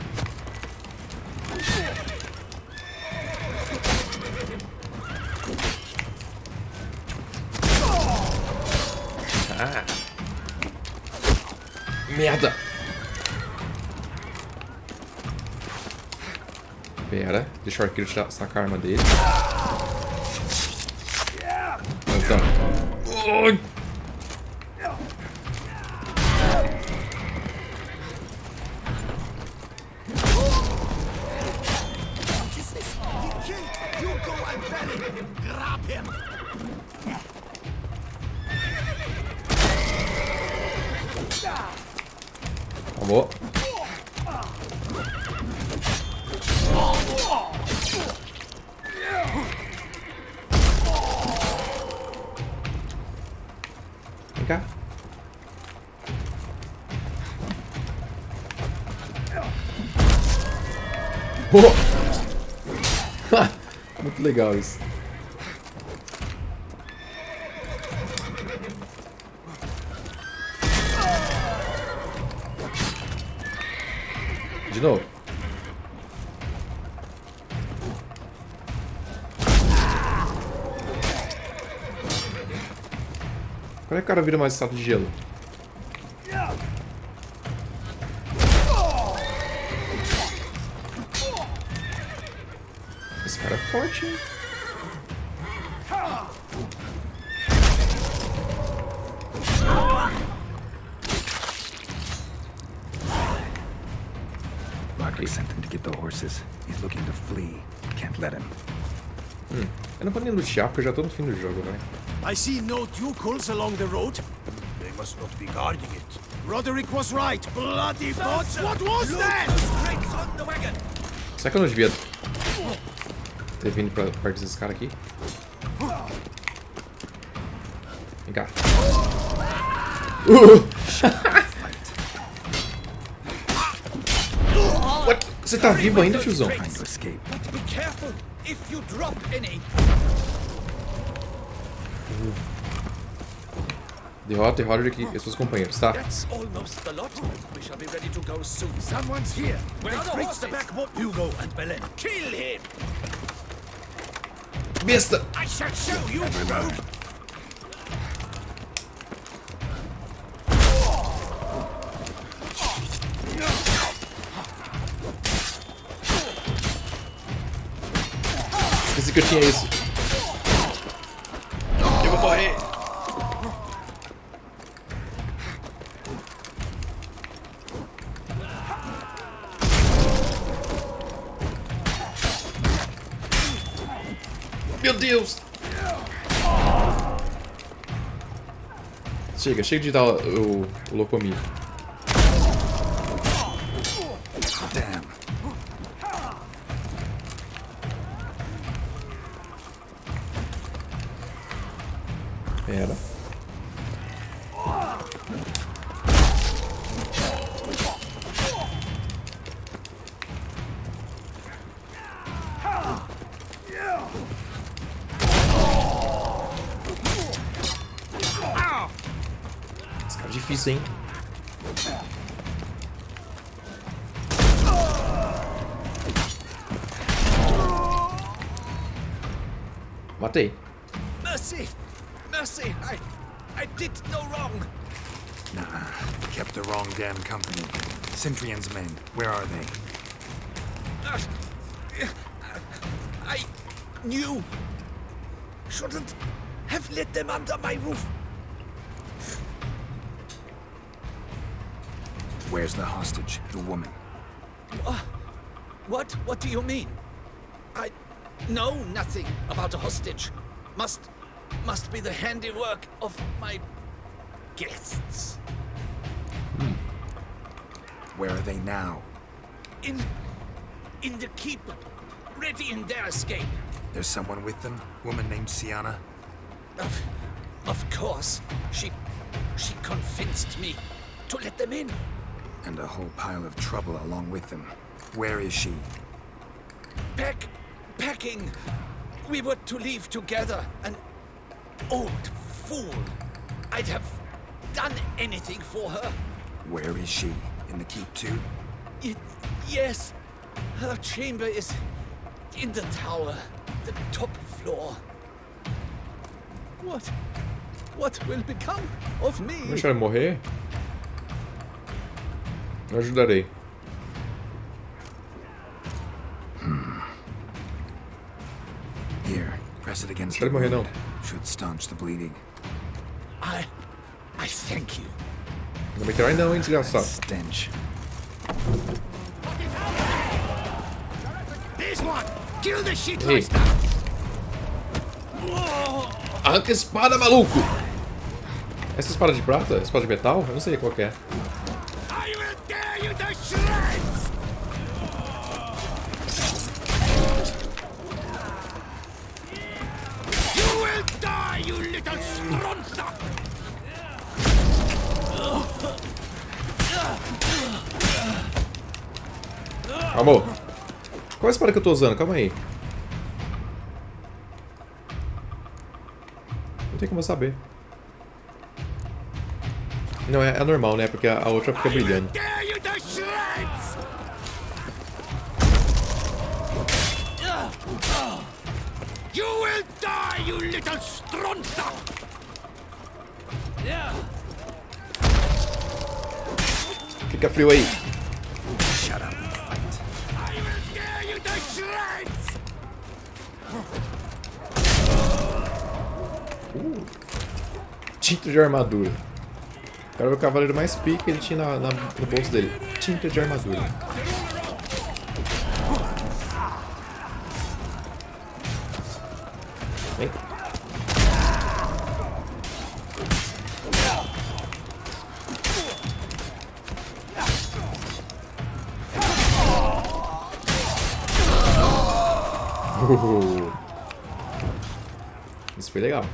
Ah. Merda! Pera, deixa o arqueiro sacar a arma dele. Então. Oi. Vamos. Vem cá. Oh! Muito legal isso. De novo. Como é que o cara vira mais estátua de gelo? Esse cara é forte, hein? Roderick sent him to get the horses. He's looking to flee. Can't let him. Eu não vou nem lutear porque eu já tô no fim do jogo, vai. I see no ducals along the road. They must not be guarding it. Roderick was right. Bloody bots! What was that? Será que eu não devia ter vindo pra perto desses caras aqui? Vem cá. What? Você tá vivo ainda, tiozão? Be careful if you drop any. Derrota Roderick e seus companheiros, tá? That's almost the lot. We shall be ready to go soon. Someone's here. Breaks the back boat. Hugo and Belen. Kill him. Besta! I shall show you, Hugo. Esqueci que eu tinha isso. Eu vou morrer. Meu Deus! Chega de dar o Locomir. Damn. Pera. Esse cara é difícil, hein? Matei. Mercy! Mercy! I did no wrong! Nah, kept the wrong damn company. Centrion's men, where are they? I knew. Shouldn't have let them under my roof. Where's the hostage, the woman? What do you mean? I know nothing about a hostage. Must be the handiwork of my guests. Where are they now? In the keep, ready in their escape. There's someone with them? Woman named Sienna? Of course. She convinced me to let them in. And a whole pile of trouble along with them. Where is she? Packing. We were to leave together. An old fool. I'd have done anything for her. Where is she? In the keep too? Yes. Her chamber is in the tower. The top floor. What will become of me? Deixa ela morrer? Eu ajudarei. Here, press it against the wound. Should staunch the bleeding. I thank you. Não me trai não, hein, desgraçado. Stench. This one! Kill the shit Ei. Arranca a espada, maluco! Essa espada de prata? Espada de metal? Eu não sei qual que é. I will tear you to shreds! You will die, you little stronza! Amor, qual é a espada que eu tô usando? Calma aí. Não tem como eu saber. Não, é normal, né? Porque a outra fica brilhando. You will die, you little stronza! Fica frio aí. Shut up and fight. I will tear you to shreds! Tinta de armadura. O cara é o cavaleiro mais pica que ele tinha no bolso dele. Tinta de armadura. Vem. Isso foi legal.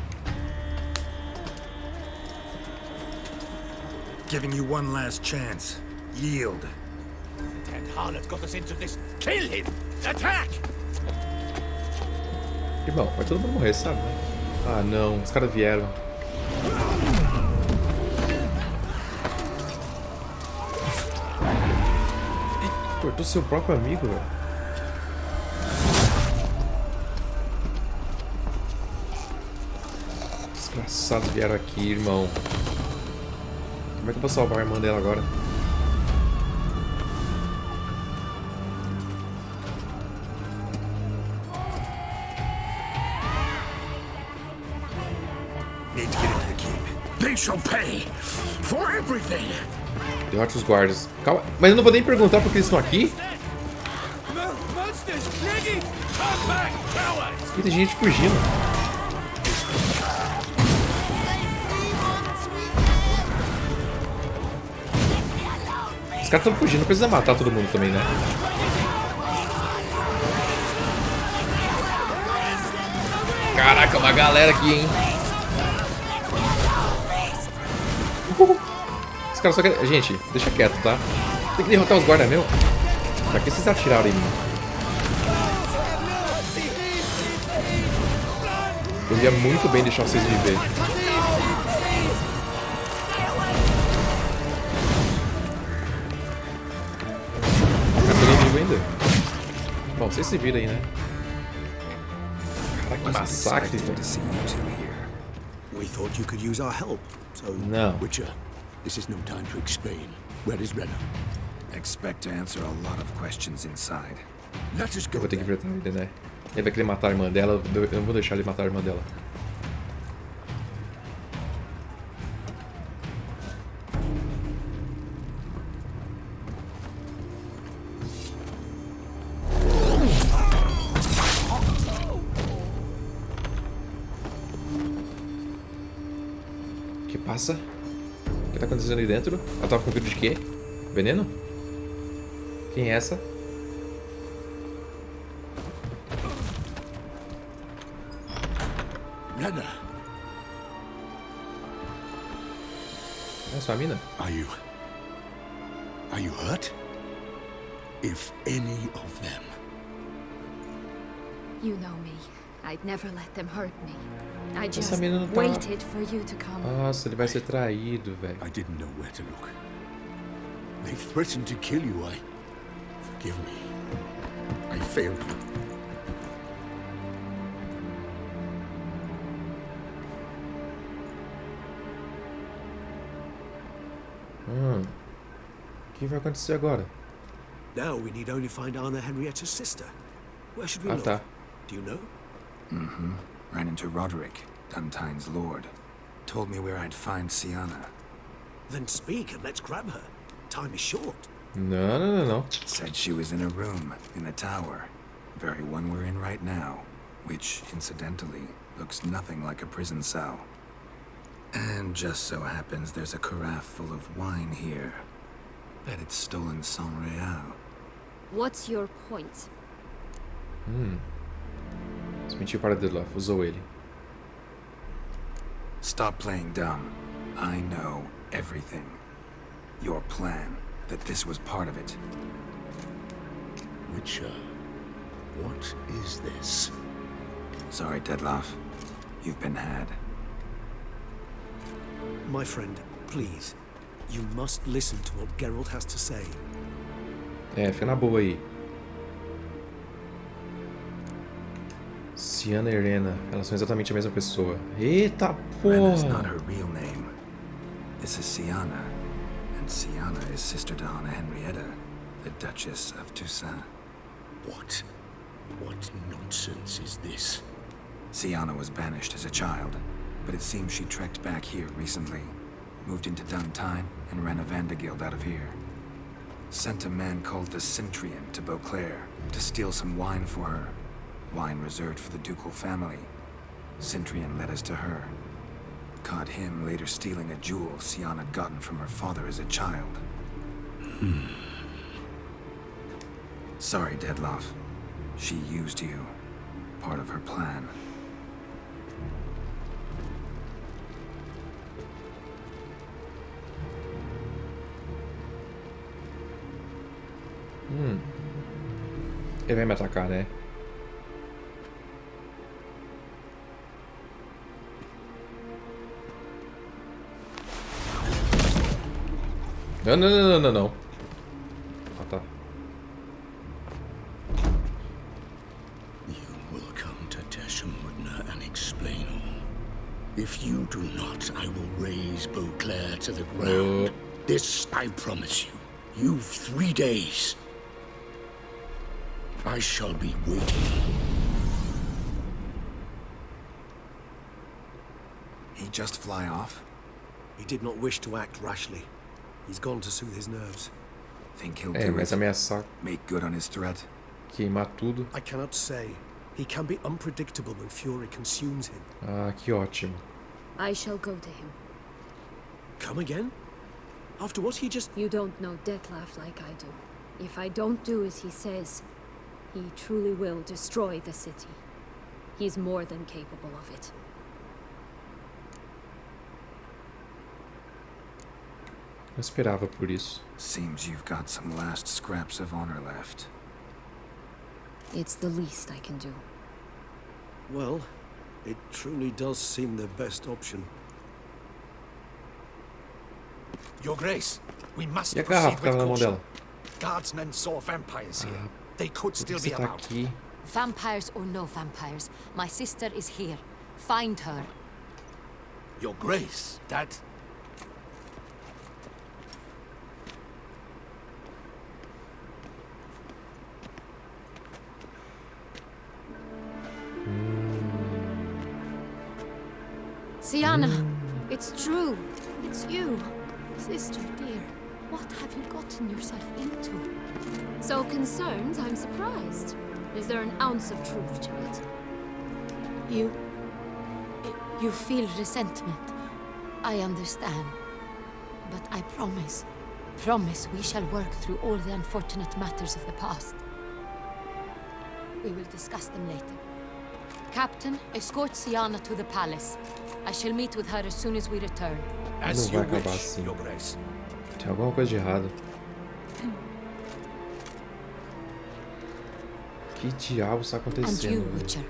Giving you one last chance. Yield. That harlot got us into this. Kill him! Attack! Irmão, vai todo mundo morrer, sabe? Ah, não. Os caras vieram. Cortou seu próprio amigo, velho. Desgraçados vieram aqui, irmão. Como é que eu vou salvar a irmã dela agora? Need to get into the keep. They shall pay for everything. Derrote os guardas. Calma, mas eu não vou nem perguntar porque eles estão aqui. E tem gente fugindo. Os caras estão fugindo, não precisa matar todo mundo também, né? Caraca, uma galera aqui, hein? Os caras só querem... Gente, deixa quieto, tá? Tem que derrotar os guardas mesmo. Pra que vocês atiraram em mim? Eu ia muito bem deixar vocês viverem. Mas eu nem vivo ainda. Bom, vocês se viram aí, né? Caraca, que massacre, velho. We thought you could use our help, so... Não. Witcher, this is no time to explain. Where is Renna? Expect to answer a lot of questions inside. Let us Eu go. vou ter que enfrentar ele, né? Ele vai querer matar a irmã dela, eu não vou deixar ele matar a irmã dela. Que passa? O que tá acontecendo ali dentro? Ela tava com vírus de quê? Veneno? Quem é essa? Renna, É sua mina? are you hurt? If any of them. You know me. I'd never let them hurt me. I Essa just mina não tá... waited for you to come. Nossa, ele vai ser traído, velho. I didn't know where to look. They threatened to kill you. Forgive me. I failed you. O que vai acontecer agora? Now we need only find Anna Henrietta's sister. Where should we look? Tá. Do you know? Mm-hmm. Ran into Roderick, Duntine's lord. Told me where I'd find Sienna. Then speak and let's grab her. Time is short. Não. Said she was in a room in the tower. Very one we're in right now. Which, incidentally, looks nothing like a prison cell. And just so happens there's a carafe full of wine here. Bet it's stolen San Real. What's your point? Se mentiu para Deadloff, usou ele. Stop playing dumb. I know everything. Your plan, that this was part of it. Witcher, what is this? Sorry, Deadloff. You've been had. My friend, please. You must listen to what Geralt has to say. É, fica na boa aí. Sienna e Irena, elas são exatamente a mesma pessoa. Eita Rena's not porra! her real name. This is Sienna. And Sienna is sister to Anna Henrietta, the Duchess of Toussaint. What nonsense is this? Sienna was banished as a child, but it seems she trekked back here recently. Moved into Duntine and ran a Vandergild out of here. Sent a man called the Centrian to Beauclair to steal some wine for her. Wine reserved for the ducal family. Centrian led us to her. Caught him later stealing a jewel Sienna had gotten from her father as a child. Sorry, Deadloff. She used you. Part of her plan. Ele vai me atacar, né? Não. Ah, tá. You will come to Deixa and explain all. If you do not, I will raise Beauclair to the ground. This I promise you. You've 3 days. I shall be waiting. He just fly off? He did not wish to act rashly. He's gone to soothe his nerves. Think he'll É, do mas it? ameaçar Make good on his threat? queimar tudo. I cannot say. He can be unpredictable when fury consumes him. Ah, que ótimo. I shall go to him. Come again? After what he just... You don't know Detlef like I do. If I don't do as he says, he truly will destroy the city. He's more than capable of it. Eu esperava por isso. Seems you've got some last scraps of honor left. It's the least I can do. Well, It truly does seem the best option. Your Grace, we must E a proceed garrafa que with tava na mão caution. dela? Guardsmen saw vampires here. They could Por still que be você tá about. aqui? Vampires or no vampires, my sister is here. Find her. Your Grace, that... Sienna, it's true. It's you. Sister dear, what have you gotten yourself into? So concerned, I'm surprised. Is there an ounce of truth to it? You feel resentment. I understand. But I promise we shall work through all the unfortunate matters of the past. We will discuss them later. Captain, escort Sienna to the palace. I shall meet with her as soon as we return. As Não you vai acabar wish, assim. Your Grace. Tem alguma coisa de errado. Que diabo está And acontecendo, you, velho? Witcher.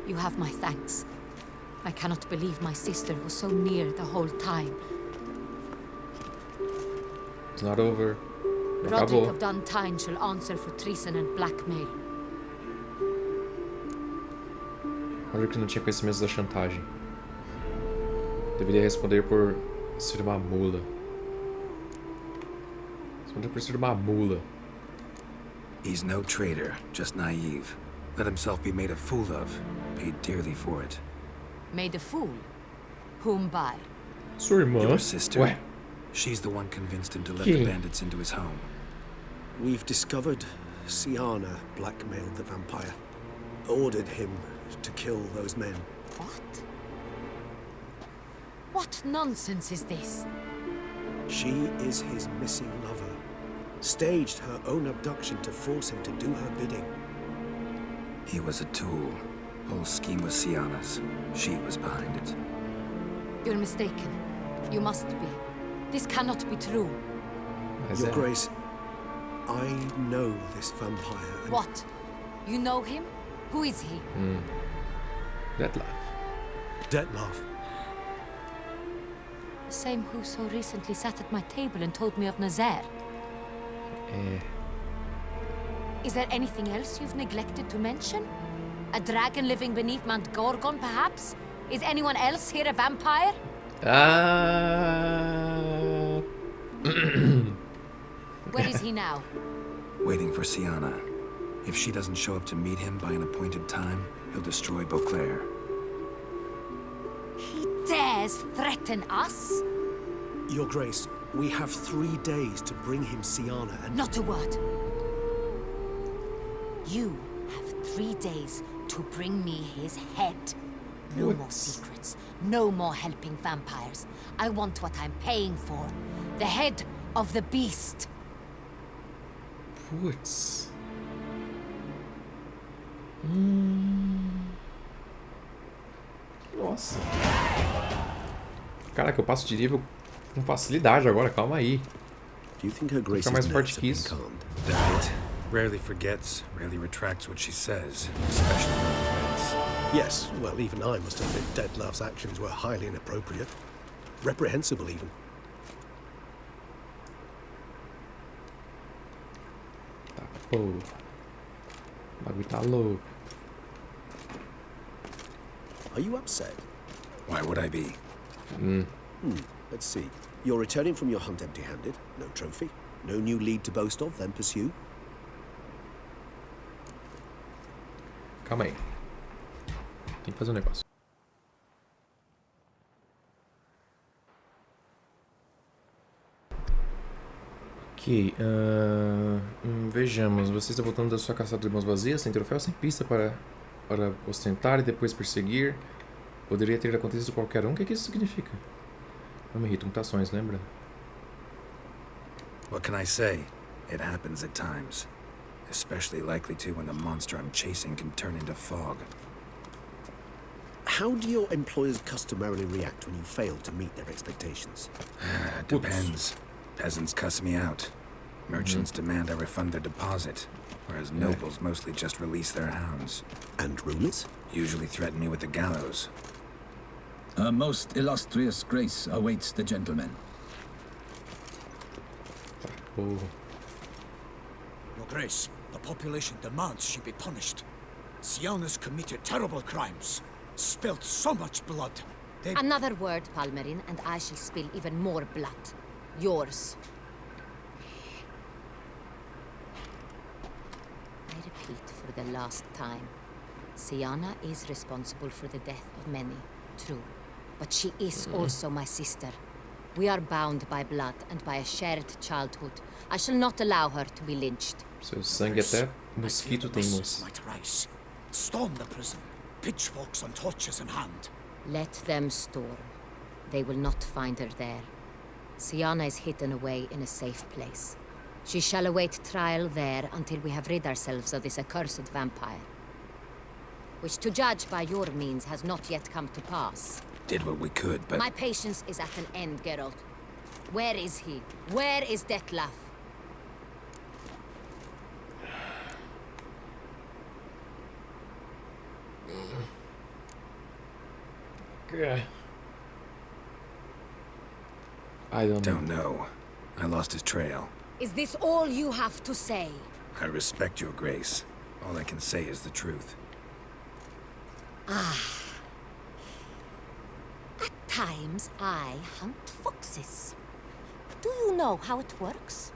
You have my thanks. I cannot believe my sister was so near the whole time. It's not over. Não Roderick acabou. of Duntine shall answer for treason and blackmail. Olha que não tinha conhecimentos da chantagem. Deveria responder por ser uma mula. Responder por ser uma mula. He's no traitor, just naive. Let himself be made a fool of. Paid dearly for it. Made a fool? Whom by? Sua irmã? Your sister. Ué? She's the one convinced him to let Quem? the bandits into his home. We've discovered Sienna blackmailed the vampire. Ordered him to kill those men. What? What nonsense is this? She is his missing lover. Staged her own abduction to force him to do her bidding. He was a tool. Whole scheme was Sienna's. She was behind it. You're mistaken. You must be. This cannot be true. Your Grace, I know this vampire. And What? You know him? Who is he? Detlef. Detlef. The same who so recently sat at my table and told me of Nazaire. Is there anything else you've neglected to mention? A dragon living beneath Mount Gorgon, perhaps? Is anyone else here a vampire? Where is he now? Waiting for Sienna. If she doesn't show up to meet him by an appointed time, he'll destroy Beauclair. He dares threaten us? Your Grace, we have 3 days to bring him Sienna and... Not a word. You have 3 days to bring me his head. No more secrets. No more helping vampires. I want what I'm paying for. The head of the beast. Putz. Nossa. Caraca, eu passo de nível com facilidade agora, calma aí. Do you think her Vou ficar mais forte que isso. Right. Rarely forgets, rarely retracts what she says, especially when friends. Yes, well, even I must admit Detlef's actions were highly inappropriate. Reprehensible, even. Tá, pô. O bagulho tá louco. Are you upset? Why would I be? Let's see. You're returning from your hunt empty-handed. No trophy. No new lead to boast of, then pursue. Calma aí. Tem que fazer um negócio. Ok. Vejamos. Você está voltando da sua caçada de mãos vazias, sem troféu, sem pista para ostentar e depois perseguir. Poderia ter acontecido com qualquer um. O que isso significa? Não me irrita, mutações, lembra? What can I say? It happens at times. Especially likely to when the monster I'm chasing can turn into fog. How do your employers customarily react when you fail to meet their expectations? Depends. Peasants cuss me out. Merchants demand I refund their deposit, whereas nobles mostly just release their hounds. And rulers? Usually threaten me with the gallows. A most illustrious grace awaits the gentleman. Oh. Your Grace, the population demands she be punished. Siana's committed terrible crimes. Spilt so much blood. Another word, Palmerin, and I shall spill even more blood. Yours. I repeat for the last time. Siana is responsible for the death of many, true. But she is also my sister. We are bound by blood and by a shared childhood. I shall not allow her to be lynched. Seu sangue até mosquito tem, moço. Might rise. Storm the prison. Pitchforks and torches in hand. Let them storm. They will not find her there. Siana is hidden away in a safe place. She shall await trial there until we have rid ourselves of this accursed vampire. Which, to judge by your means, has not yet come to pass. Did what we could, but... My patience is at an end, Geralt. Where is he? Where is Detlef? Okay. I don't know. I lost his trail. Is this all you have to say? I respect your grace. All I can say is the truth. Ah. At times, I hunt foxes. Do you know how it works?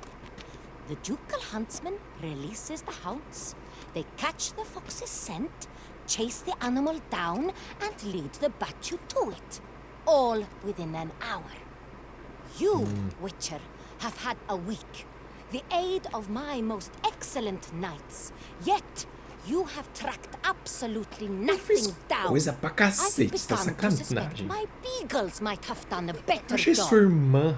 The ducal huntsman releases the hounds. They catch the fox's scent, chase the animal down, and lead the Batu to it. All within an hour. You, Witcher, have had a week. The aid of my most excellent knights. Yet, you have tracked absolutely nothing down. Coisa pra cacete, tá sacanagem. My beagles might have done a better Achei job. sua irmã.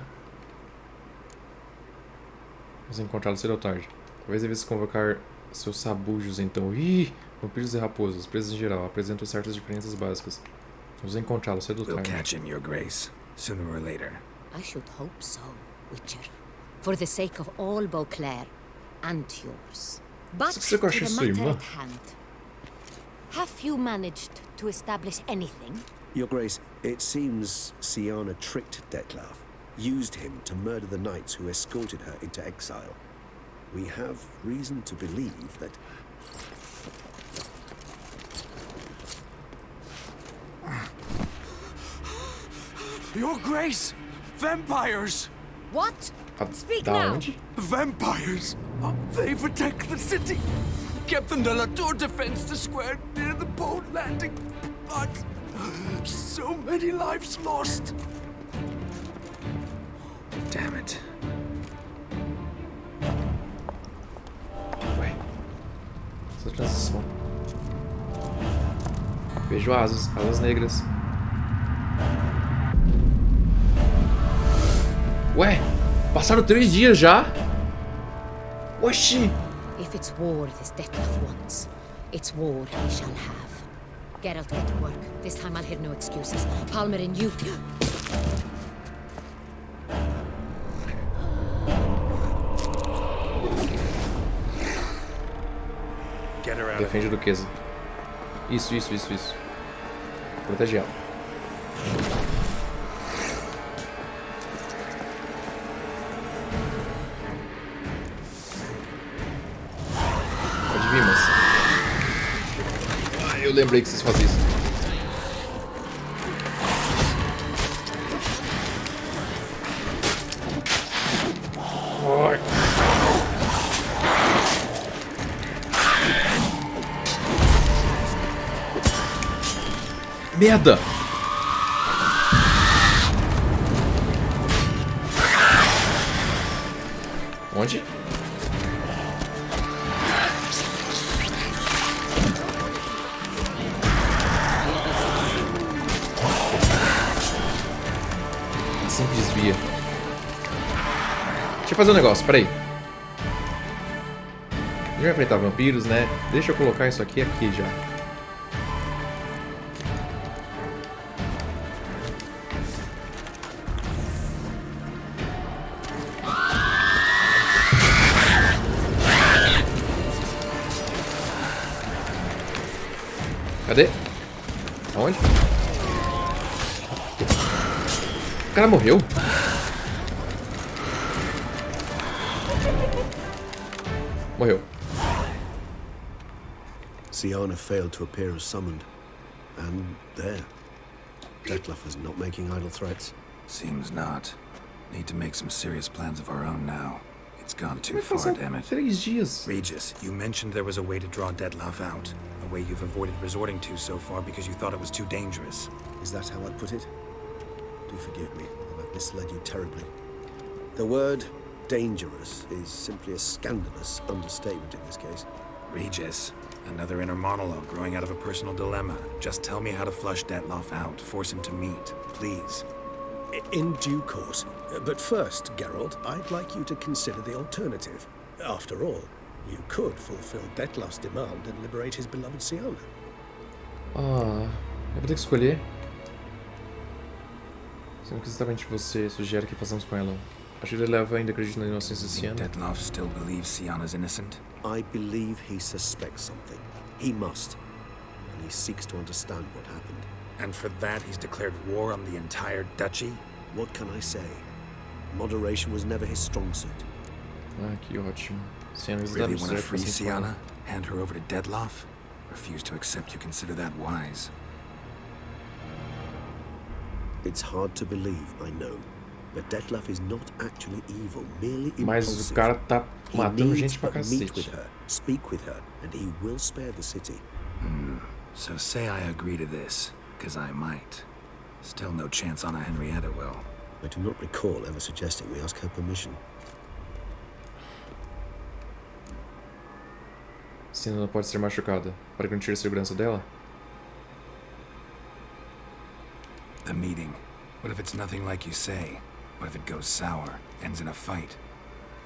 Vamos encontrá-lo cedo ou tarde. Talvez devesse convocar seus sabujos então. Ih, vampiros e raposas, presas em geral, apresentam certas diferenças básicas. Vamos encontrá-lo cedo ou We'll tarde. catch him, your grace, sooner or later. I should hope so, Witcher. For the sake of all Beauclair and yours. But to the matter at hand. Have you managed to establish anything? Your Grace, it seems Siana tricked Detlef, used him to murder the knights who escorted her into exile. We have reason to believe that... Your Grace! Vampires! What? Speak now! Vampires! They protect the city! Captain de la Tour defends the square near the boat landing, but so many lives lost! Damn it. Ué. Essa transição. Vejo asas negras. Ué, passaram 3 dias já? Oxi! If it's war this Detlef wants, it's war he shall have. Geralt, get to work. This time I'll hear no excuses. Palmerin, you... Defende a duquesa. Isso. Protege ela. Pode vir, moça. Ah, eu lembrei que vocês faziam isso. Ai. Merda! Onde? Assim que desvia. Deixa eu fazer um negócio, peraí. A gente vai enfrentar vampiros, né? Deixa eu colocar isso aqui já. Cadê? Aonde? O cara morreu? Morreu. Siana failed to appear as summoned. And there. Detlef is not making idle threats. Seems not. Need to make some serious plans of our own now. It's gone too far, damn it. 3 dias. Regis, you mentioned there was a way to draw Detlef out. A way you've avoided resorting to so far because you thought it was too dangerous. Is that how I put it? Do forgive me that I've misled you terribly. The word dangerous is simply a scandalous understatement in this case. Regis, another inner monologue growing out of a personal dilemma. Just tell me how to flush Detlef out, force him to meet, please. In due course. But first, Geralt, I'd like you to consider the alternative. After all, you could fulfill Detlef's demand and liberate his beloved Siana. Ah, eu vou ter que escolher. Sendo que exatamente você sugere que façamos com ela. Acho que ele leva ainda acredita na inocência de Siana. Detlef still believes Siana's innocent? I believe he suspects something. He must. And he seeks to understand what happened. And for that he's declared war on the entire duchy? What can I say? Moderation was never his strong suit. Ah, que ótimo. Siana Really want to free Siana? Hand her over to Detlef? Refuse to accept you consider that wise. It's hard to believe, I know. But Detlef is not actually evil, merely impulsive. Mas o cara tá matando gente pra cacete. Meet with her, speak with her, and he will spare the city. So say I agree to this, because I might. Still no chance Anna Henrietta will. I do not recall ever suggesting we ask her permission. Siana não pode ser machucada para garantir a segurança dela. The meeting. What if it's nothing like you say? What if it goes sour, ends in a fight?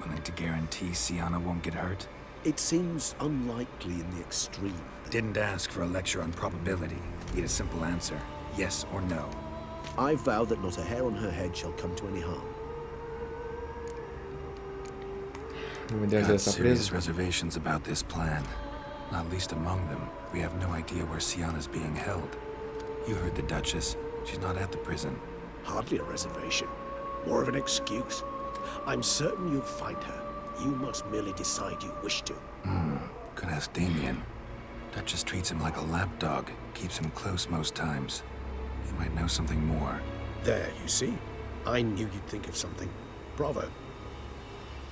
Willing to guarantee Siana won't get hurt? It seems unlikely in the extreme. Didn't ask for a lecture on probability. Need a simple answer. Yes or no. I vow that not a hair on her head shall come to any harm. Got serious reservations about this plan. Not least among them, we have no idea where Siana's being held. You heard the Duchess. She's not at the prison. Hardly a reservation. More of an excuse. I'm certain you'll find her. You must merely decide you wish to. Could ask Damien. Duchess treats him like a lapdog. Keeps him close most times. He might know something more. There, you see? I knew you'd think of something. Bravo.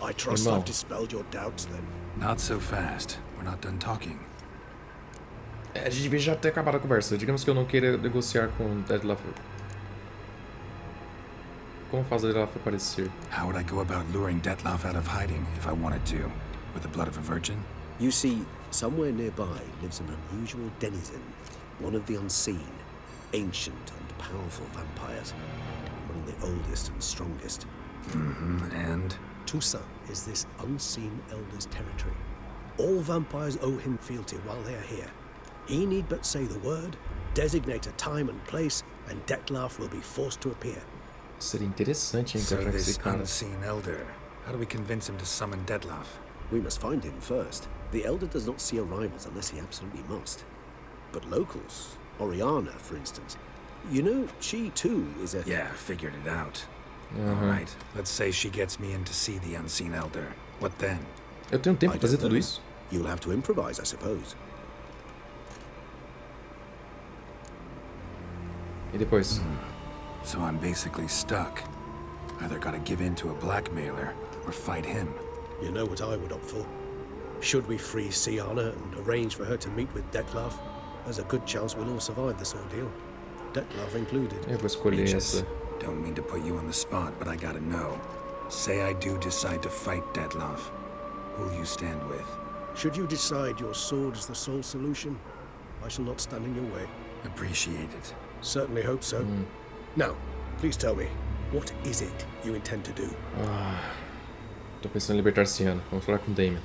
I trust I've dispelled your doubts, then. Not so fast. We're not done talking. A gente devia já ter acabado a conversa. Digamos que eu não queira negociar com Detlef. Como faz o Detlef aparecer? How would I go about luring Detlef out of hiding if I wanted to? With the blood of a virgin? You see, somewhere nearby lives an unusual denizen. One of the unseen. Ancient and powerful vampires. Among the oldest and strongest. And? Toussaint is this unseen elder's territory. All vampires owe him fealty while they are here. He need but say the word, designate a time and place, and Detlef will be forced to appear. Seria interessante encontrar esse cara. Unseen elder. How do we convince him to summon Detlef? We must find him first. The elder does not see arrivals unless he absolutely must. But locals, Oriana, for instance. You know, she too is a... Yeah, figured it out. All right, let's say she gets me in to see the unseen elder. What then? Eu tenho tempo pra fazer tudo isso? You'll have to improvise, I suppose. E depois? So I'm basically stuck. Either gotta give in to a blackmailer or fight him. You know what I would opt for? Should we free Siana and arrange for her to meet with Detlef, there's a good chance we'll all survive this ordeal. Detlef included. Eu vou escolher essa. Don't mean to put you on the spot, but I gotta know. Say I do decide to fight Detlef. Who'll you stand with? Should you decide your sword is the sole solution, I shall not stand in your way. Appreciate it. Certainly hope so. Now, please tell me, what is it you intend to do? Tô pensando em libertar Siana. Vamos falar com Damien.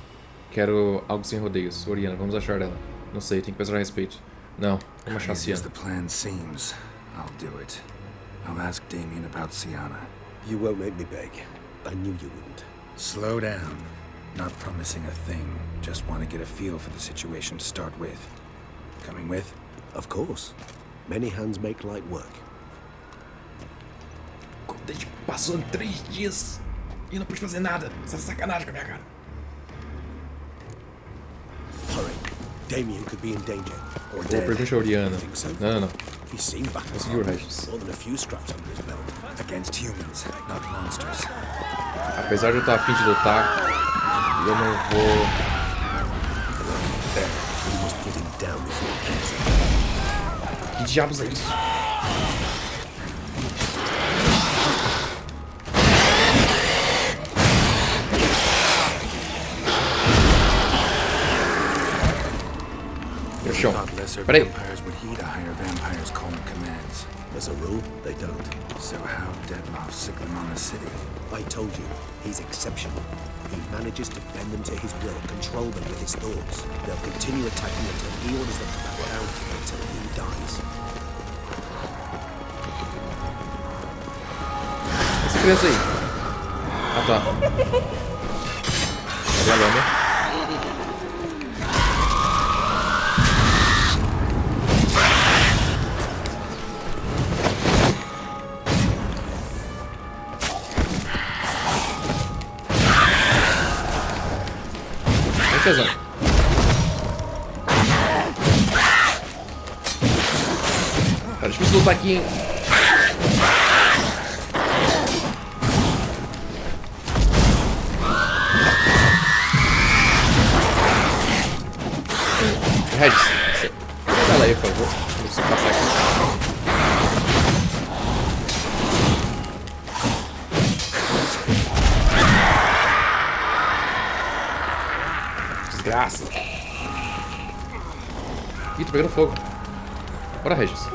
Quero algo sem rodeios. Oriana, vamos achar dela. Não sei, tem que pensar a respeito. Não, vamos achar Siana. As the plan seems, I'll do it. I'll ask Damien about Siana. You won't make me beg. I knew you wouldn't. Slow down. Not promising a thing. Just want to get a feel for the situation to start with. Coming with? Of course. Many hands make light work. Desde que passou 3 dias e não pude fazer nada. Essa sacanagem com a minha cara. Hurry. Damien could be in danger. Or Vou dead. perguntar a Oriana. Não, não. He's seen battle. Conseguiu o Regis. More than a few scraps under his belt. Against humans, not monsters. Apesar de eu estar afim de lutar, eu não vou. There, we must put him down before he kills him. Que diabos é isso? Meu chão. Peraí. Vampires would heed a higher vampire's call and commands. As a rule, they don't. So how Dettlaff sick them on the city? I told you, he's exceptional. He manages to bend them to his will, control them with his thoughts. They'll continue attacking until he orders them to back down, until he dies. Essa criança aí. Ah, tá. Cadê a lâmina? Tesão. Tá difícil lutar aqui, hein? Regis, sai ela aí, por favor. Não preciso passar aqui. Desgraça. Ih, tô pegando fogo. Bora, Regis.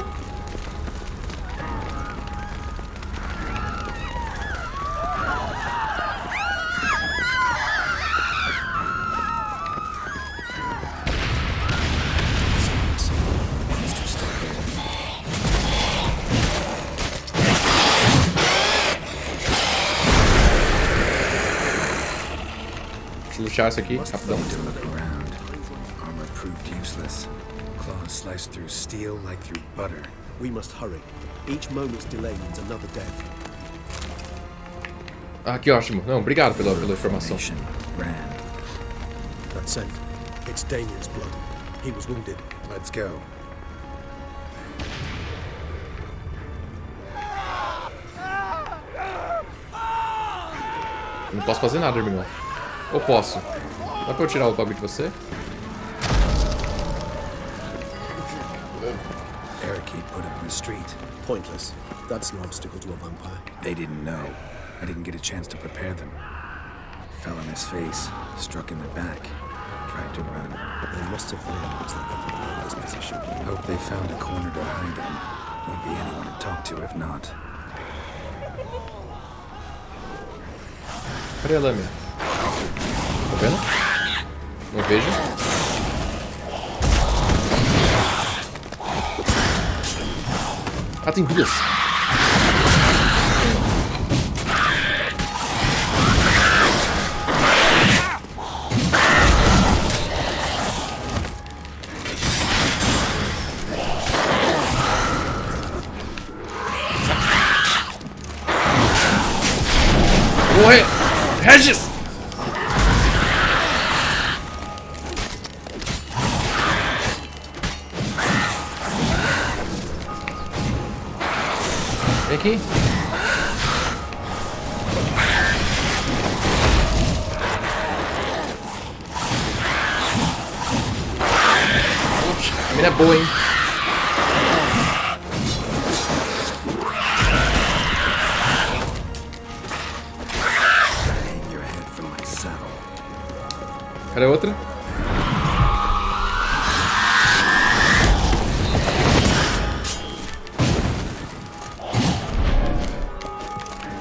Luchar isso aqui, rapidão. Armor proved useless. Claws sliced through steel like through butter. We must hurry. Each moment's delay means another death. Ah, que ótimo. Não, obrigado pela informação. That scent. It's Damien's blood. He was wounded. Let's go. Não posso fazer nada, irmão. Ou posso? Dá pra eu tirar o bagulho de você? Eric put him in the street. Pointless. That's no obstacle to a vampire. They didn't know. I didn't get a chance to prepare them. Fell on his face, struck in the back, tried to run. They must have realized they could be in this position. Hope they found a corner to hide in. Won't be anyone to talk to if not. Cadê a lâmina? Tá vendo? Não vejo. Ah, tem duas. Morre! Regis! Vem aqui. A mira é boa, hein? Cadê a outra?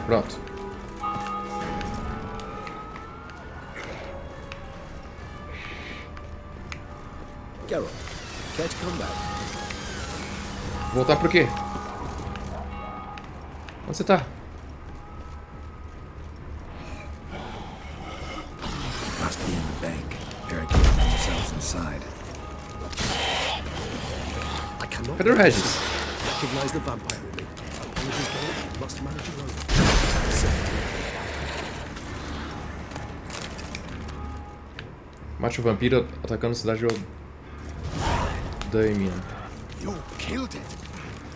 Pronto. Geralt, care to come back? Voltar pro quê? Onde você tá? Must be in the bank. Barricading themselves inside. I cannot. Cadê o Regis? recognize the vampire in me. Opposing goal, must manage your own. Mate o vampiro atacando a cidade Damien. You killed it?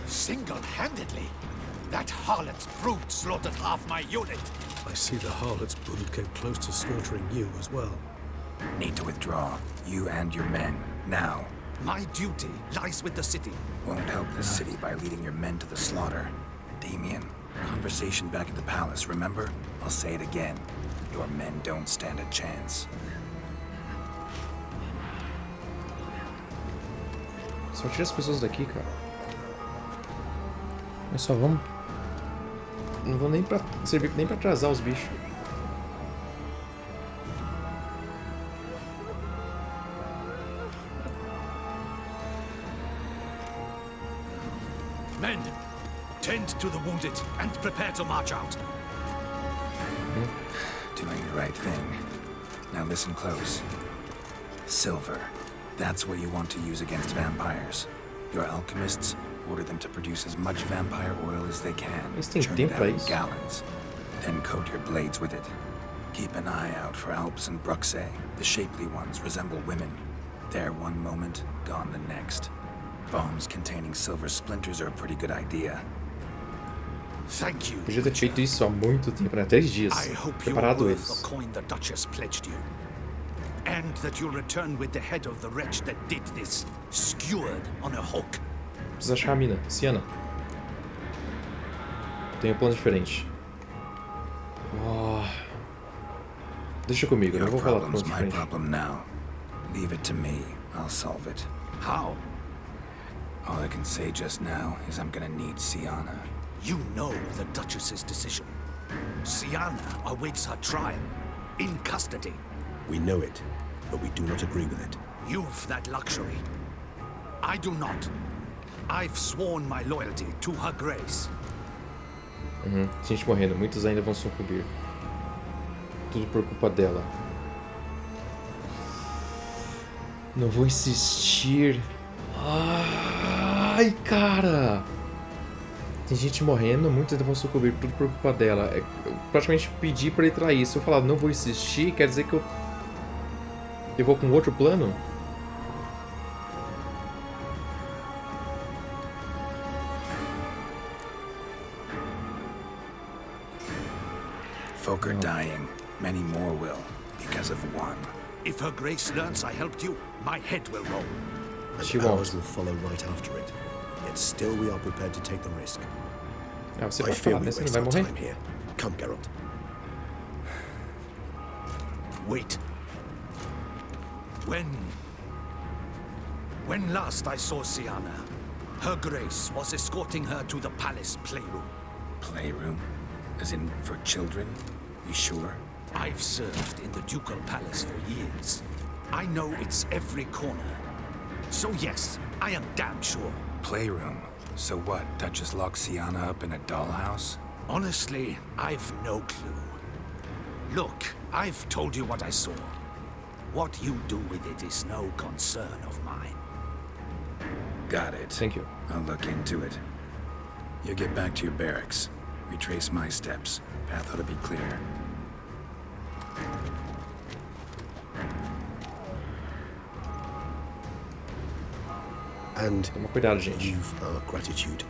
Single-handedly? That harlot's brood slaughtered half my unit. I see the harlot's brood came close to slaughtering you as well. Need to withdraw. You and your men. Now. My duty lies with the city. Won't help the city by leading your men to the slaughter. Damien, conversation back at the palace, remember? I'll say it again. Your men don't stand a chance. Só tira as pessoas daqui, cara. Nós só vamos... Não vou nem pra... servir nem pra atrasar os bichos. Men, tend to the wounded and prepare to march out. Doing the right thing. Now listen close. Silver. That's what you want to use against vampires. Your alchemists order them to produce as much vampire oil as they can. Churn it out in gallons. Then coat your blades with it. Keep an eye out for Alps and Bruxae. The shapely ones resemble women. There one moment, gone the next. Bombs containing silver splinters are a pretty good idea. Thank you. Podia ter feito isso há muito tempo, né? 3 dias. Preparado the eles. coin the Duchess pledged you. And that you'll return with the head of the wretch that did this, skewered on a hook. Precisa achar a mina. Sienna. Tem um plano diferente. Oh. Deixa comigo, eu não vou falar plano diferente. My problem now. Leave it to me. I'll solve it. How? All I can say just now is I'm gonna need Sienna. You know the Duchess's decision. Sienna awaits her trial, in custody. We know it, but we do not agree with it. You've that luxury. I do not. I've sworn my loyalty to her grace. Gente morrendo, muitos ainda vão sucumbir. Tudo por culpa dela. Não vou insistir. Ai, cara! Tem gente morrendo, muitos ainda vão sucumbir, tudo por culpa dela. É praticamente pedir pra ele trair. Se eu falar não vou insistir, quer dizer que eu vou com outro plano? Folk are dying. Many more will, because of one. If her grace learns I helped you, my head will roll. And ours will follow right after it. Yet still we are prepared to take the risk. Você I fear we você waste não our vai time here. Come, Geralt. Wait. When last I saw Sienna, her grace was escorting her to the palace playroom. Playroom? As in for children? You sure? I've served in the ducal palace for years. I know it's every corner. So yes, I am damn sure. Playroom? So what, Duchess locked Sienna up in a dollhouse? Honestly, I've no clue. Look, I've told you what I saw. What you do with it is no concern of mine. Got it. Thank you. I'll look into it. You get back to your barracks. Retrace my steps. Path ought to be clear. And cuidado, gente. You've our gratitude.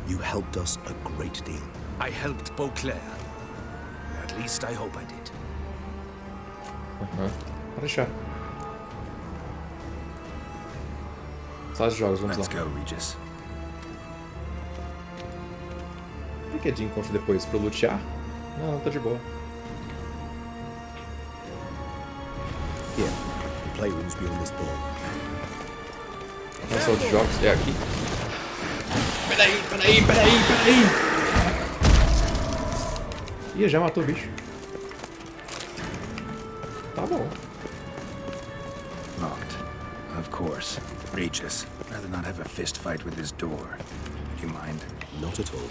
You helped us a great deal. I helped Beauclair. At least I hope I did. Pode deixar. Sala de jogos, vamos Let's lá. go, Regis. Por que de encontro depois? Pra lutear? Não, tá de boa. Here, the playroom's beyond this door. A sala de jogos é aqui. Peraí! Ih, já matou o bicho. Tá bom. Locked. Of course. Regis, rather not have a fist fight with this door. Do you mind? Not at all.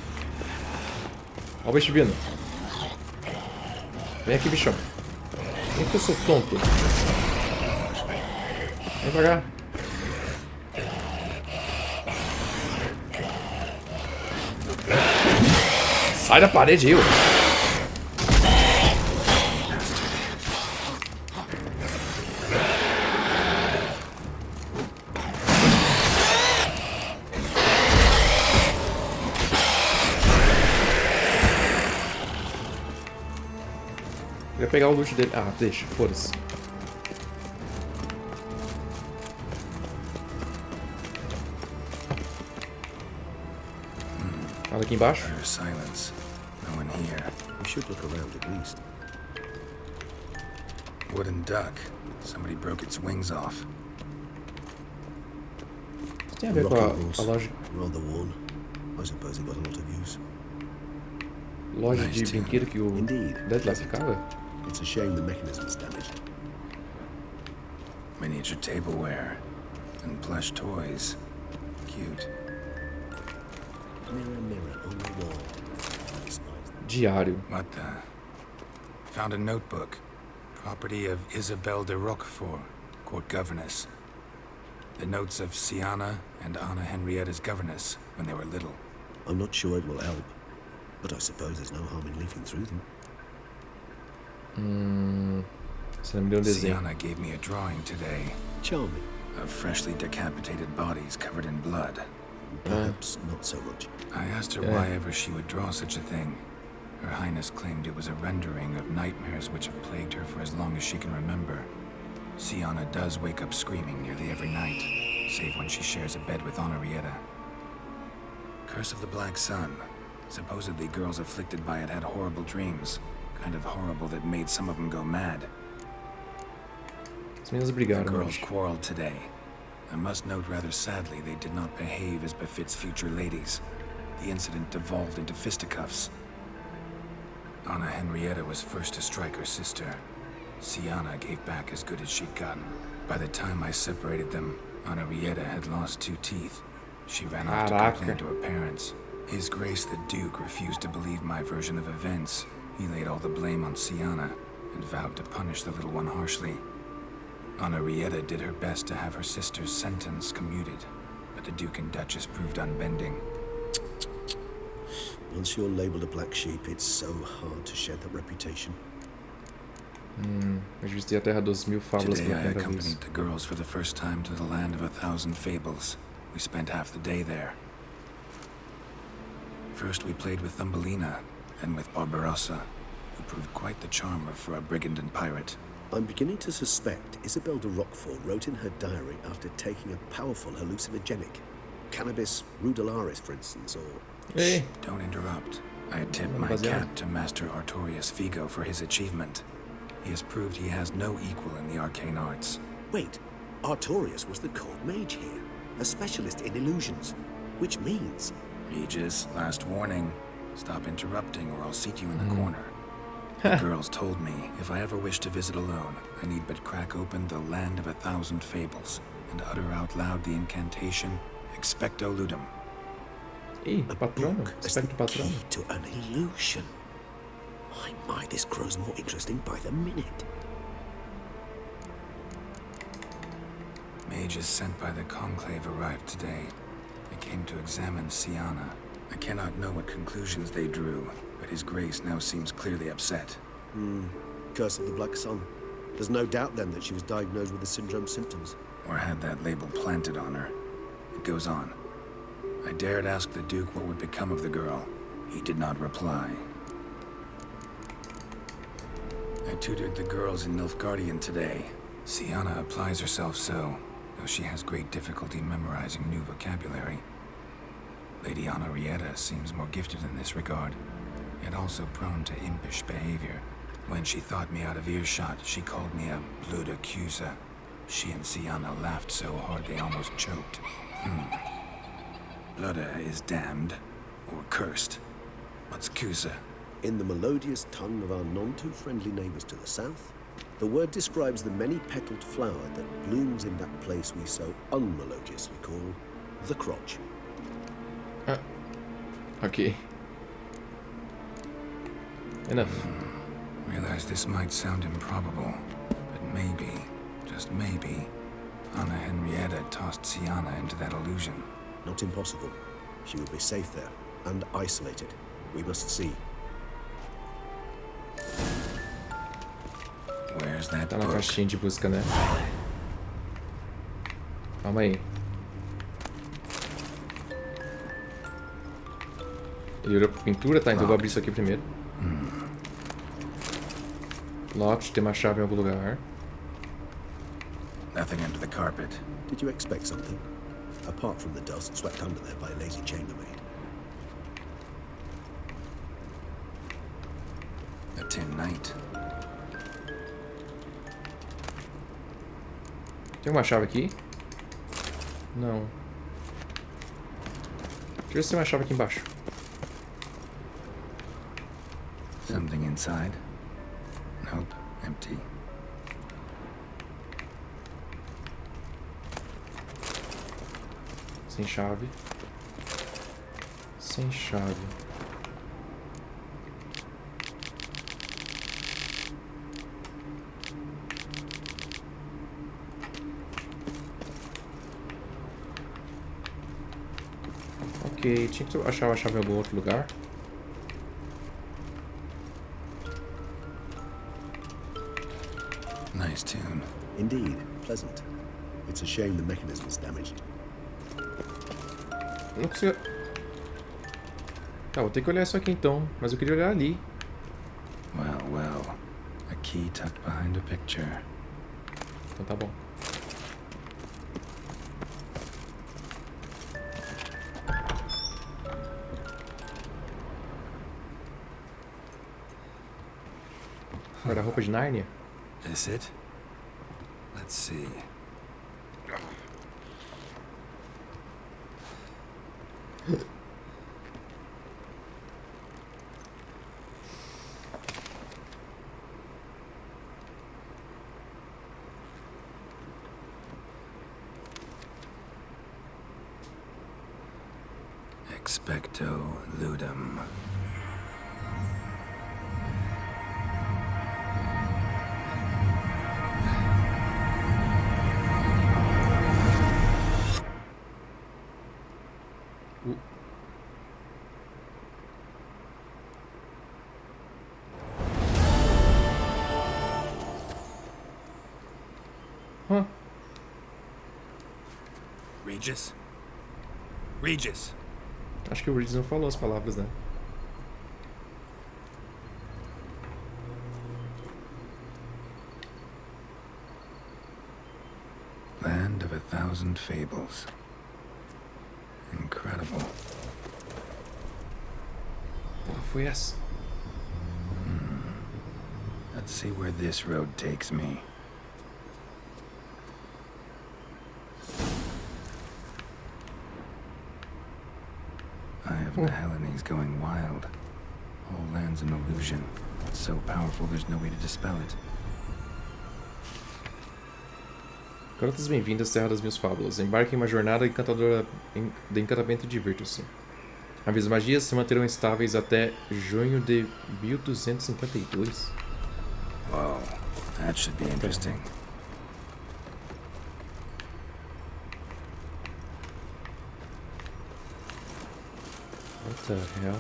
Ó o bicho vindo. Vem aqui, bichão. Vem que eu sou tonto. Vem pra cá. Sai da parede, eu. Eu ia pegar o loot dele. Ah, deixa, foda-se. Nada aqui embaixo? Silence. No one here. We should look around at least. Wooden duck. Somebody broke its wings off. Isso tem a ver com a loja. Rather worn. I suppose it got a lot of use. Loja de brinquedo que o Deadlaff ficava? It's a shame the mechanism is damaged. Miniature tableware and plush toys. Cute. Mirror, mirror on the wall. Diário. What the? Found a notebook. Property of Isabelle de Roquefort, court governess. The notes of Siana and Anna Henrietta's governess when they were little. I'm not sure it will help, but I suppose there's no harm in leafing through them. Siana gave me a drawing today. Charming. Of freshly decapitated bodies covered in blood. Perhaps not so much. I asked her why ever she would draw such a thing. Her Highness claimed it was a rendering of nightmares which have plagued her for as long as she can remember. Siana does wake up screaming nearly every night, save when she shares a bed with Henrietta. Curse of the Black Sun. Supposedly girls afflicted by it had horrible dreams. Kind of horrible that made some of them go mad. The girls quarreled today. I must note rather sadly they did not behave as befits future ladies. The incident devolved into fisticuffs. Anna Henrietta was first to strike her sister. Siana gave back as good as she'd gotten. By the time I separated them, Henrietta had lost 2 teeth. She ran off to complain to her parents. His Grace the Duke refused to believe my version of events. He laid all the blame on Siana and vowed to punish the little one harshly. Henrietta did her best to have her sister's sentence commuted, but the Duke and Duchess proved unbending. Once you're labeled a black sheep, it's so hard to shed that reputation. Eu visitei a Terra dos Mil Fábulas Today pela I primeira vez. accompanied the girls for the first time to the land of 1,000 fables. We spent half the day there. First we played with Thumbelina, then with Barbarossa, who proved quite the charmer for a brigand and pirate. I'm beginning to suspect Isabelle de Roquefort wrote in her diary after taking a powerful hallucinogenic. Cannabis rudelaris, for instance, or... Hey. Don't interrupt. I had tipped my cap to Master Artorius Figo for his achievement. He has proved he has no equal in the arcane arts. Wait, Artorius was the court mage here, a specialist in illusions, which means... Regis, last warning. Stop interrupting or I'll seat you in the corner. The girls told me if I ever wish to visit alone, I need but crack open the land of 1,000 fables and utter out loud the incantation Expecto Ludum. A book as the key to an illusion. My, this grows more interesting by the minute. Mages sent by the Conclave arrived today. They came to examine Siana. I cannot know what conclusions they drew, but His Grace now seems clearly upset. Curse of the Black Sun. There's no doubt then that she was diagnosed with the syndrome symptoms. Or had that label planted on her. It goes on. I dared ask the Duke what would become of the girl. He did not reply. I tutored the girls in Nilfgaardian today. Siana applies herself so, though she has great difficulty memorizing new vocabulary. Lady Henrietta seems more gifted in this regard, yet also prone to impish behavior. When she thought me out of earshot, she called me a blood accuser. She and Siana laughed so hard they almost choked. Blooda is damned, or cursed. What's Cusa? In the melodious tongue of our none-too-friendly neighbors to the south, the word describes the many-petaled flower that blooms in that place we so unmelodiously call the crotch. Okay. Enough. Realize this might sound improbable, but maybe, just maybe, Anna Henrietta tossed Siana into that illusion. Not impossible. She would be safe there, and isolated. We must see. Where's that Tá na book? caixinha de busca, né? Calma aí. Ele olhou pra pintura? Tá, então eu vou abrir isso aqui primeiro. Locked, tem uma chave em algum lugar. Nothing under the carpet. Did you expect something? Apart from the dust swept under there by a lazy chambermaid. A tin knight. Tem uma chave aqui? Não. Deixa eu ver se tem uma chave aqui embaixo. Something inside? Nope, empty. Sem chave. Sem chave. Ok, tinha que achar a chave em algum outro lugar. Nice tune. Indeed, pleasant. It's a shame the mechanism is damaged. Não consigo... Tá, vou ter que olhar isso aqui então, mas eu queria olhar ali. Well. A key tucked behind a picture. Então tá bom. Guarda-roupa de Nárnia? Is it? Let's see. Expecto ludum. Huh. Regis? Regis! Acho que o Regis não falou as palavras, né? Land of 1,000 fables. Incredible. Qual foi essa? Let's see where this road takes me. Eye of the Hellenes going wild. Whole land's an illusion. It's so powerful there's no way to dispel it. Garotas bem-vindas, Terra das Mil Fábulas. Embarque em uma jornada encantadora de encantamento e divirtam-se. As magias se manterão estáveis até junho de 1252. Whoa, that should be interesting. What the hell?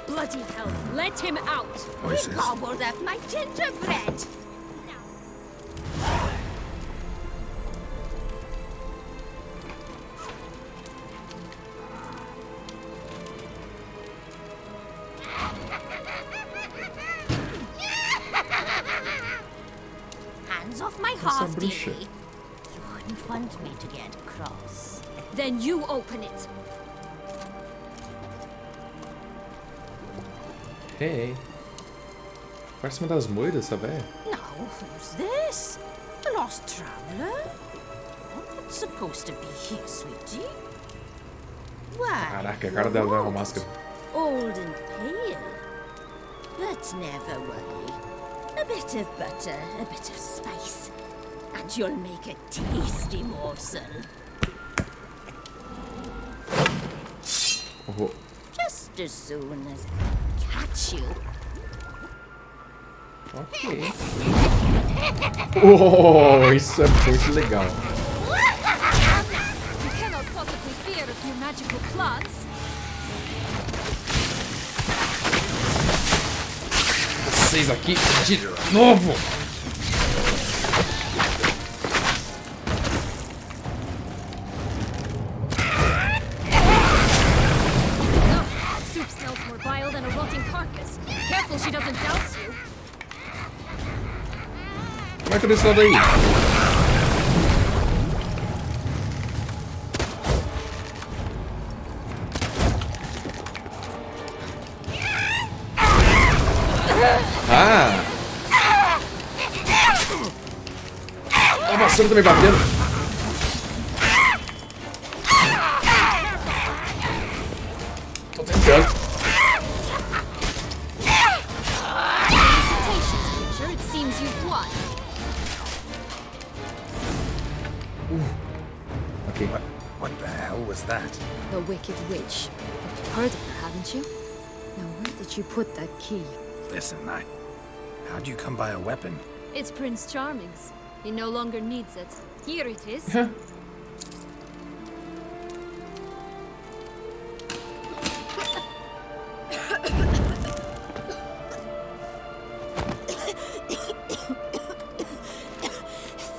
Bloody hell, let him out! Voices. He gobbled up my gingerbread! Hands off my hearth, dearie. You wouldn't want me to get cross. Then you open it. Hey. Parece uma das moiras, essa velha. Now, who's this? A lost traveler? What supposed to be here, sweetie? Why? Caraca, a cara dela dá uma máscara. Old and pale. But never worry. A bit of butter, a bit of spice, and you'll make a tasty morsel. Oh. Just as soon as I catch you. Ok. Oh, isso é muito legal. You cannot possibly fear a few magical plants. Vocês aqui de novo. Soup smells more vile than a rotting carcass. Careful she doesn't douse you. Como é que eu desço lá daí? Ah! A vassoura tá me batendo. Tô tentando. It seems you've won. Okay. What the hell was that? The Wicked Witch. You've heard of her, haven't you? Now, where did you put that key? Listen, how'd you come by a weapon? It's Prince Charming's. He no longer needs it. Here it is.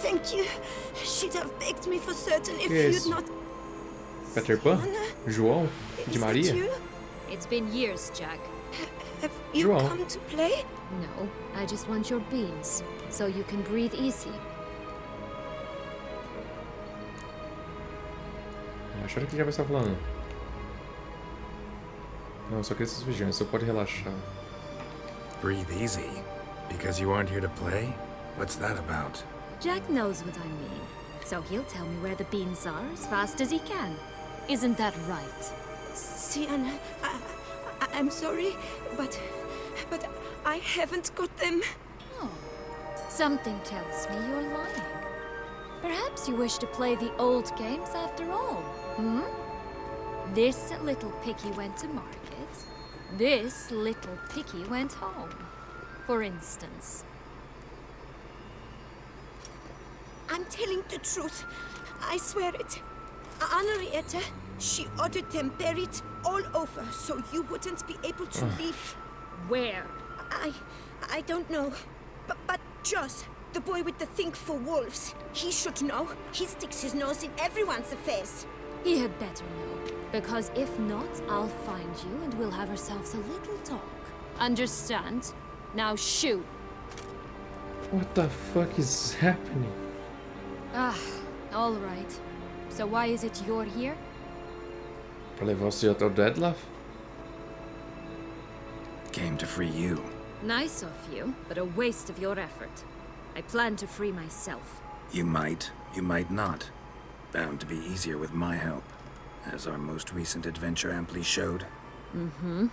Thank you. She'd have begged me for certain if Yes. you'd not. Peter Pan? João? De Maria? It's been years, Jack. Have you João. come to play? No, I just want your beans, so you can breathe easy. Eu achava que ele já vai estar falando. Não, eu só queria essas vigiões, você pode relaxar. Breathe easy? Because you aren't here to play? What's that about? Jack knows what I mean, so he'll tell me where the beans are as fast as he can. Isn't that right? Sienna, I'm sorry, but I haven't got them. Oh, something tells me you're lying. Perhaps you wish to play the old games after all, hmm? This little piggy went to market. This little piggy went home, for instance. I'm telling the truth. I swear it. Henrietta, she ordered them buried all over so you wouldn't be able to leave. Where? I don't know. But Joss, the boy with the thing for wolves, he should know. He sticks his nose in everyone's affairs. He had better know, because if not, I'll find you and we'll have ourselves a little talk. Understand? Now shoot. What the fuck is happening? Ah, all right. So why is it you're here? Pra levar você até o Deadlaugh? Came to free you. Nice of you, but a waste of your effort. I plan to free myself. You might not. Bound to be easier with my help, as our most recent adventure amply showed. Mm-hmm.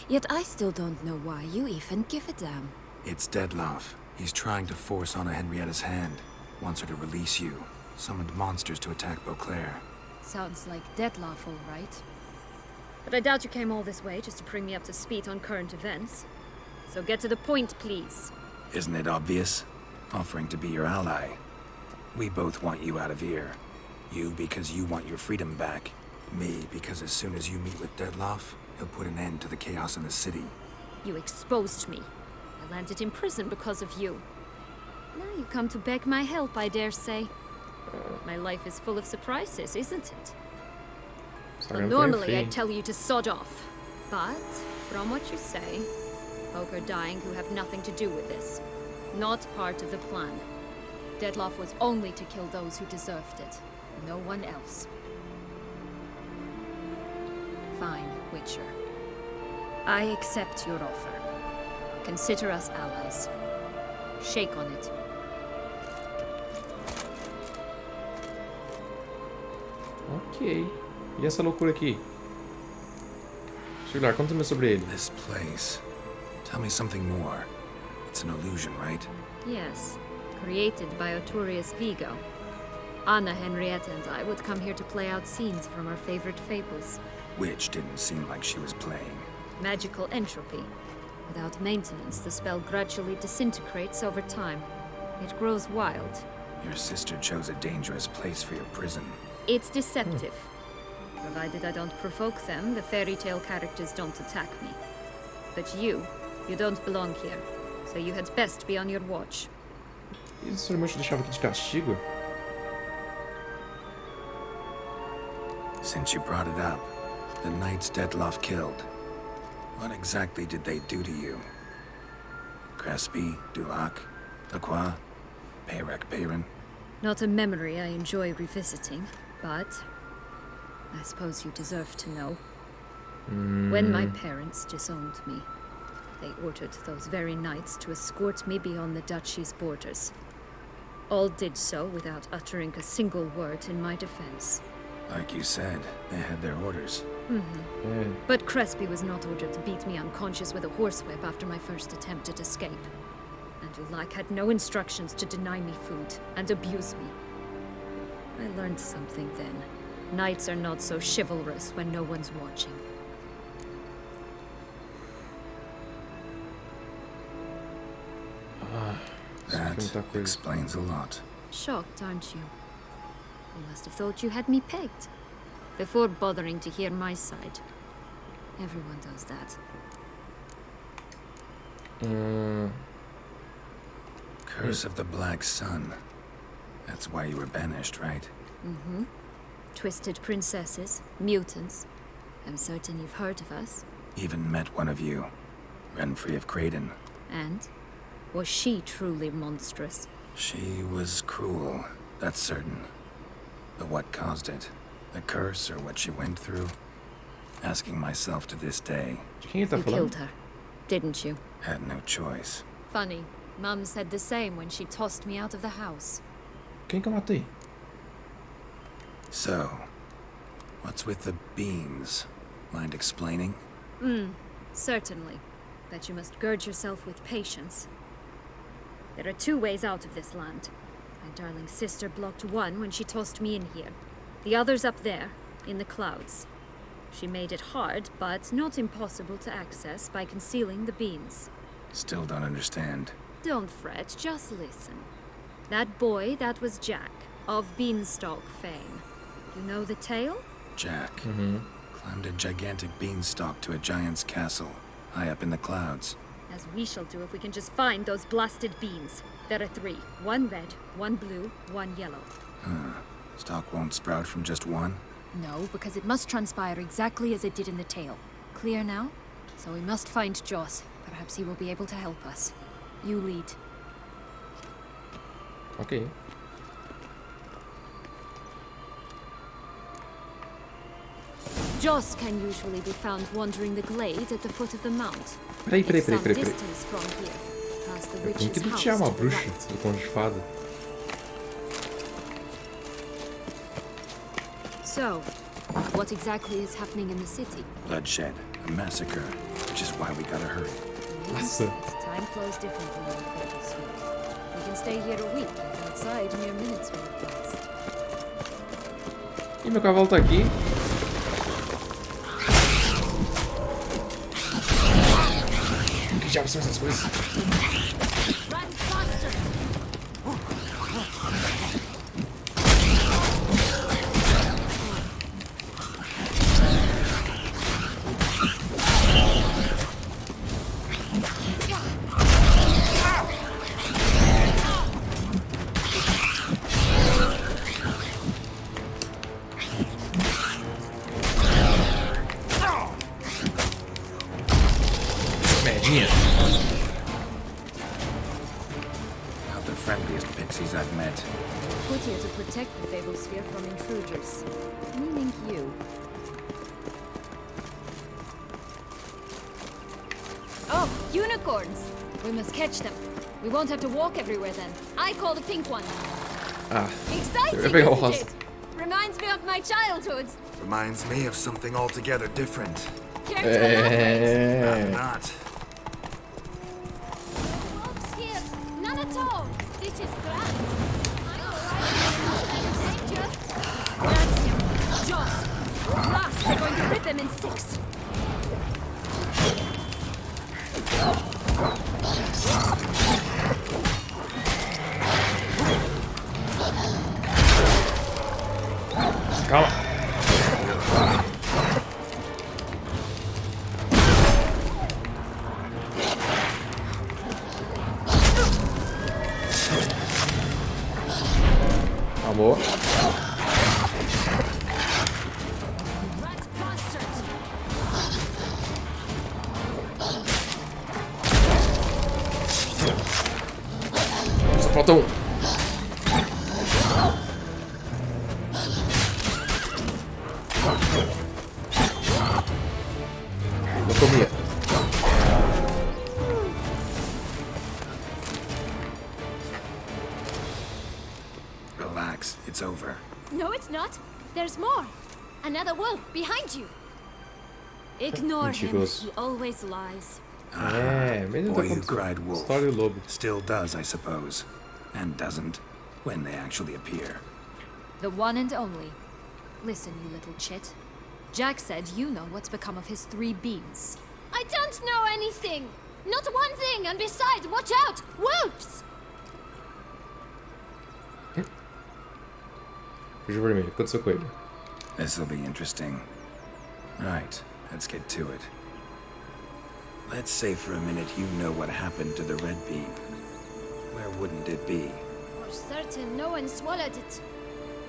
Yet I still don't know why you even give a damn. It's Deadlaugh. He's trying to force Anna Henrietta's hand. Wants her to release you. Summoned monsters to attack Beauclair. Sounds like Deadlaugh, all right. But I doubt you came all this way just to bring me up to speed on current events. So get to the point, please. Isn't it obvious? Offering to be your ally. We both want you out of here. You because you want your freedom back. Me because as soon as you meet with Deadlaugh, he'll put an end to the chaos in the city. You exposed me. I landed in prison because of you. Now you come to beg my help, I dare say. My life is full of surprises, isn't it? Well, normally I'd tell you to sod off. But, from what you say, folk are dying who have nothing to do with this. Not part of the plan. Deadlaugh was only to kill those who deserved it. No one else. Fine, Witcher. I accept your offer. Consider us allies. Shake on it. Ok. E essa loucura aqui? Sugar, conta-me sobre ele. This place. Tell me something more. It's an illusion, right? Yes, created by Arturius Vigo. Anna, Henrietta, and I would come here to play out scenes from our favorite fables. Which didn't seem like she was playing. Magical entropy. Without maintenance, the spell gradually disintegrates over time. It grows wild. Your sister chose a dangerous place for your prison. It's deceptive. Provided I don't provoke them, the fairy tale characters don't attack me. But you don't belong here. So you had best be on your watch. Isso era muito deixava aqui de castigo? Since you brought it up, the knights Detloff killed. What exactly did they do to you? Crespi, Dulac, Lacroix, Peyrac Peyran? Not a memory I enjoy revisiting, but I suppose you deserve to know. When my parents disowned me, they ordered those very knights to escort me beyond the duchy's borders. All did so without uttering a single word in my defense. Like you said, they had their orders. But Crespi was not ordered to beat me unconscious with a horsewhip after my first attempt at escape. And Dulac had no instructions to deny me food and abuse me. I learned something then. Knights are not so chivalrous when no one's watching. That explains a lot. Shocked, aren't you? You must have thought you had me pegged. Before bothering to hear my side. Everyone does that. Curse of the Black Sun. That's why you were banished, right? Twisted princesses, mutants. I'm certain you've heard of us. Even met one of you. Renfrey of Creighton. And? Was she truly monstrous? She was cruel, that's certain. But what caused it? The curse or what she went through? Asking myself to this day. You killed her, didn't you? Had no choice. Funny. Mum said the same when she tossed me out of the house. Quem que eu matei? So, what's with the beans? Mind explaining? Certainly. But you must gird yourself with patience. There are two ways out of this land. My darling sister blocked one when she tossed me in here. The other's up there, in the clouds. She made it hard, but not impossible to access by concealing the beans. Still don't understand. Don't fret, just listen. That boy, that was Jack, of Beanstalk fame. You know the tale? Jack. Climbed a gigantic beanstalk to a giant's castle, high up in the clouds. As we shall do if we can just find those blasted beans. There are 3. 1 red, 1 blue, 1 yellow. Stalk won't sprout from just one? No, because it must transpire exactly as it did in the tale. Clear now? So we must find Joss. Perhaps he will be able to help us. You lead. Ok. Joss can usually be found wandering the glade at the foot of the mount. Peraí. Distance from here, past the Eu tenho que witch's house lutear uma to the bruxa right. do conto de fada. So, what exactly is happening in the city? Bloodshed, a massacre, which is why we gotta hurry. Nossa. Time flows differently in the Fatal Sphere. We can stay here a week, and outside mere minutes will have passed. Ih, meu cavalo tá aqui. Que diabos são essas coisas? Medinha. Not the friendliest pixies I've met. Put here to protect the Fable Sphere from intruders. Meaning you. Oh, unicorns! We must catch them. We won't have to walk everywhere then. I call the pink one. Ah, Exciting, eu ia pegar o isn't rosa. it? Reminds me of my childhood. Reminds me of something altogether different. Care to elaborate? I'm not. Wolves here. None at all. This is grand. I'm alright. Danger. That's him. Jaws. Last, we're going to rip him in 6. Come on. Amor. Só falta um. Não comia. Relax, it's over. No, it's not. There's more. Another wolf behind you. Ignore him. Mentiroso. He always lies. Mas Boy who cried wolf. História do lobo. Still does, I suppose. And doesn't, when they actually appear. The one and only. Listen, you little chit. Jack said you know what's become of his 3 beans. I don't know anything. Not one thing. And besides, watch out. Wolves. Veja vermelho. Aconteceu com ele. This'll be interesting. Right, let's get to it. Let's say for a minute you know what happened to the red bean. Where wouldn't it be? For certain, no one swallowed it.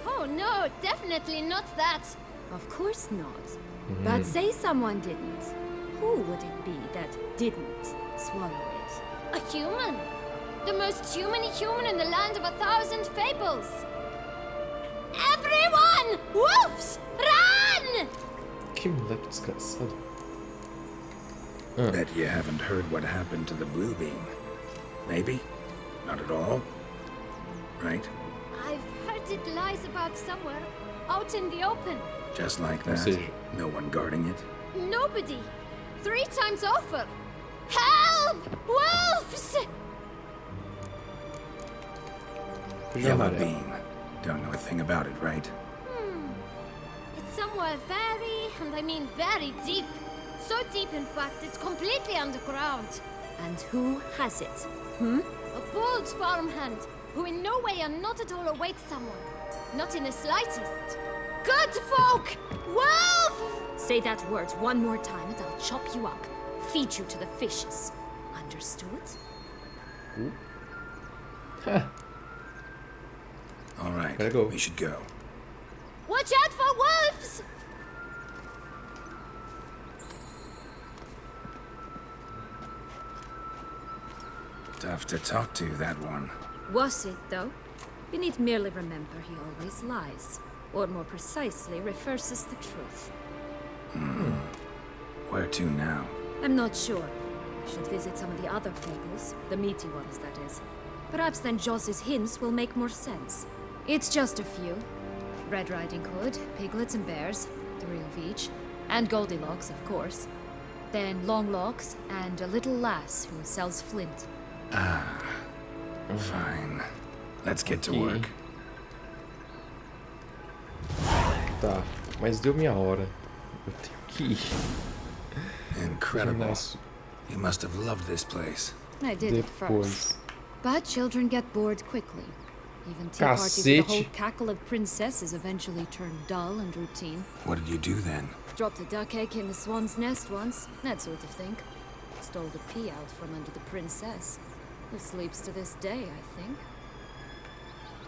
Oh no, definitely not that. Of course not. But say someone didn't. Who would it be that didn't swallow it? A human. The most humany human in the land of 1,000 fables. Everyone! Wolves! Run! Que moleque desgraçado. Bet you haven't heard what happened to the blue bean. Maybe? Not at all? Right? I've heard it lies about somewhere, out in the open. Just like that? No one guarding it? Nobody. 3 times over. Help! Wolves! Yellow bean. Don't know a thing about it, right? It's somewhere very, and I mean very deep. So deep, in fact, it's completely underground. And who has it? A bold farmhand, who in no way and not at all awaits someone. Not in the slightest. Good folk! Wolf! Say that word one more time and I'll chop you up. Feed you to the fishes. Understood? All right, we should go. Watch out for wolves! Tough to talk to, that one. Was it, though? You need merely remember he always lies. Or more precisely, reverses the truth. Where to now? I'm not sure. I should visit some of the other fables. The meaty ones, that is. Perhaps then Joss's hints will make more sense. It's just a few. Red Riding Hood, piglets and bears, 3 of each. And Goldilocks, of course. Then Longlocks, and a little lass who sells flint. Fine. Let's get to work. Tá, mas deu minha hora. Eu tenho que ir. Incredible. You must have loved this place. I did at first. But children get bored quickly. Even tea parties with a whole cackle of princesses eventually turn dull and routine. What did you do then? Dropped a duck egg in the swan's nest once, that sort of thing. Stole the pea out from under the princess, who sleeps to this day, I think.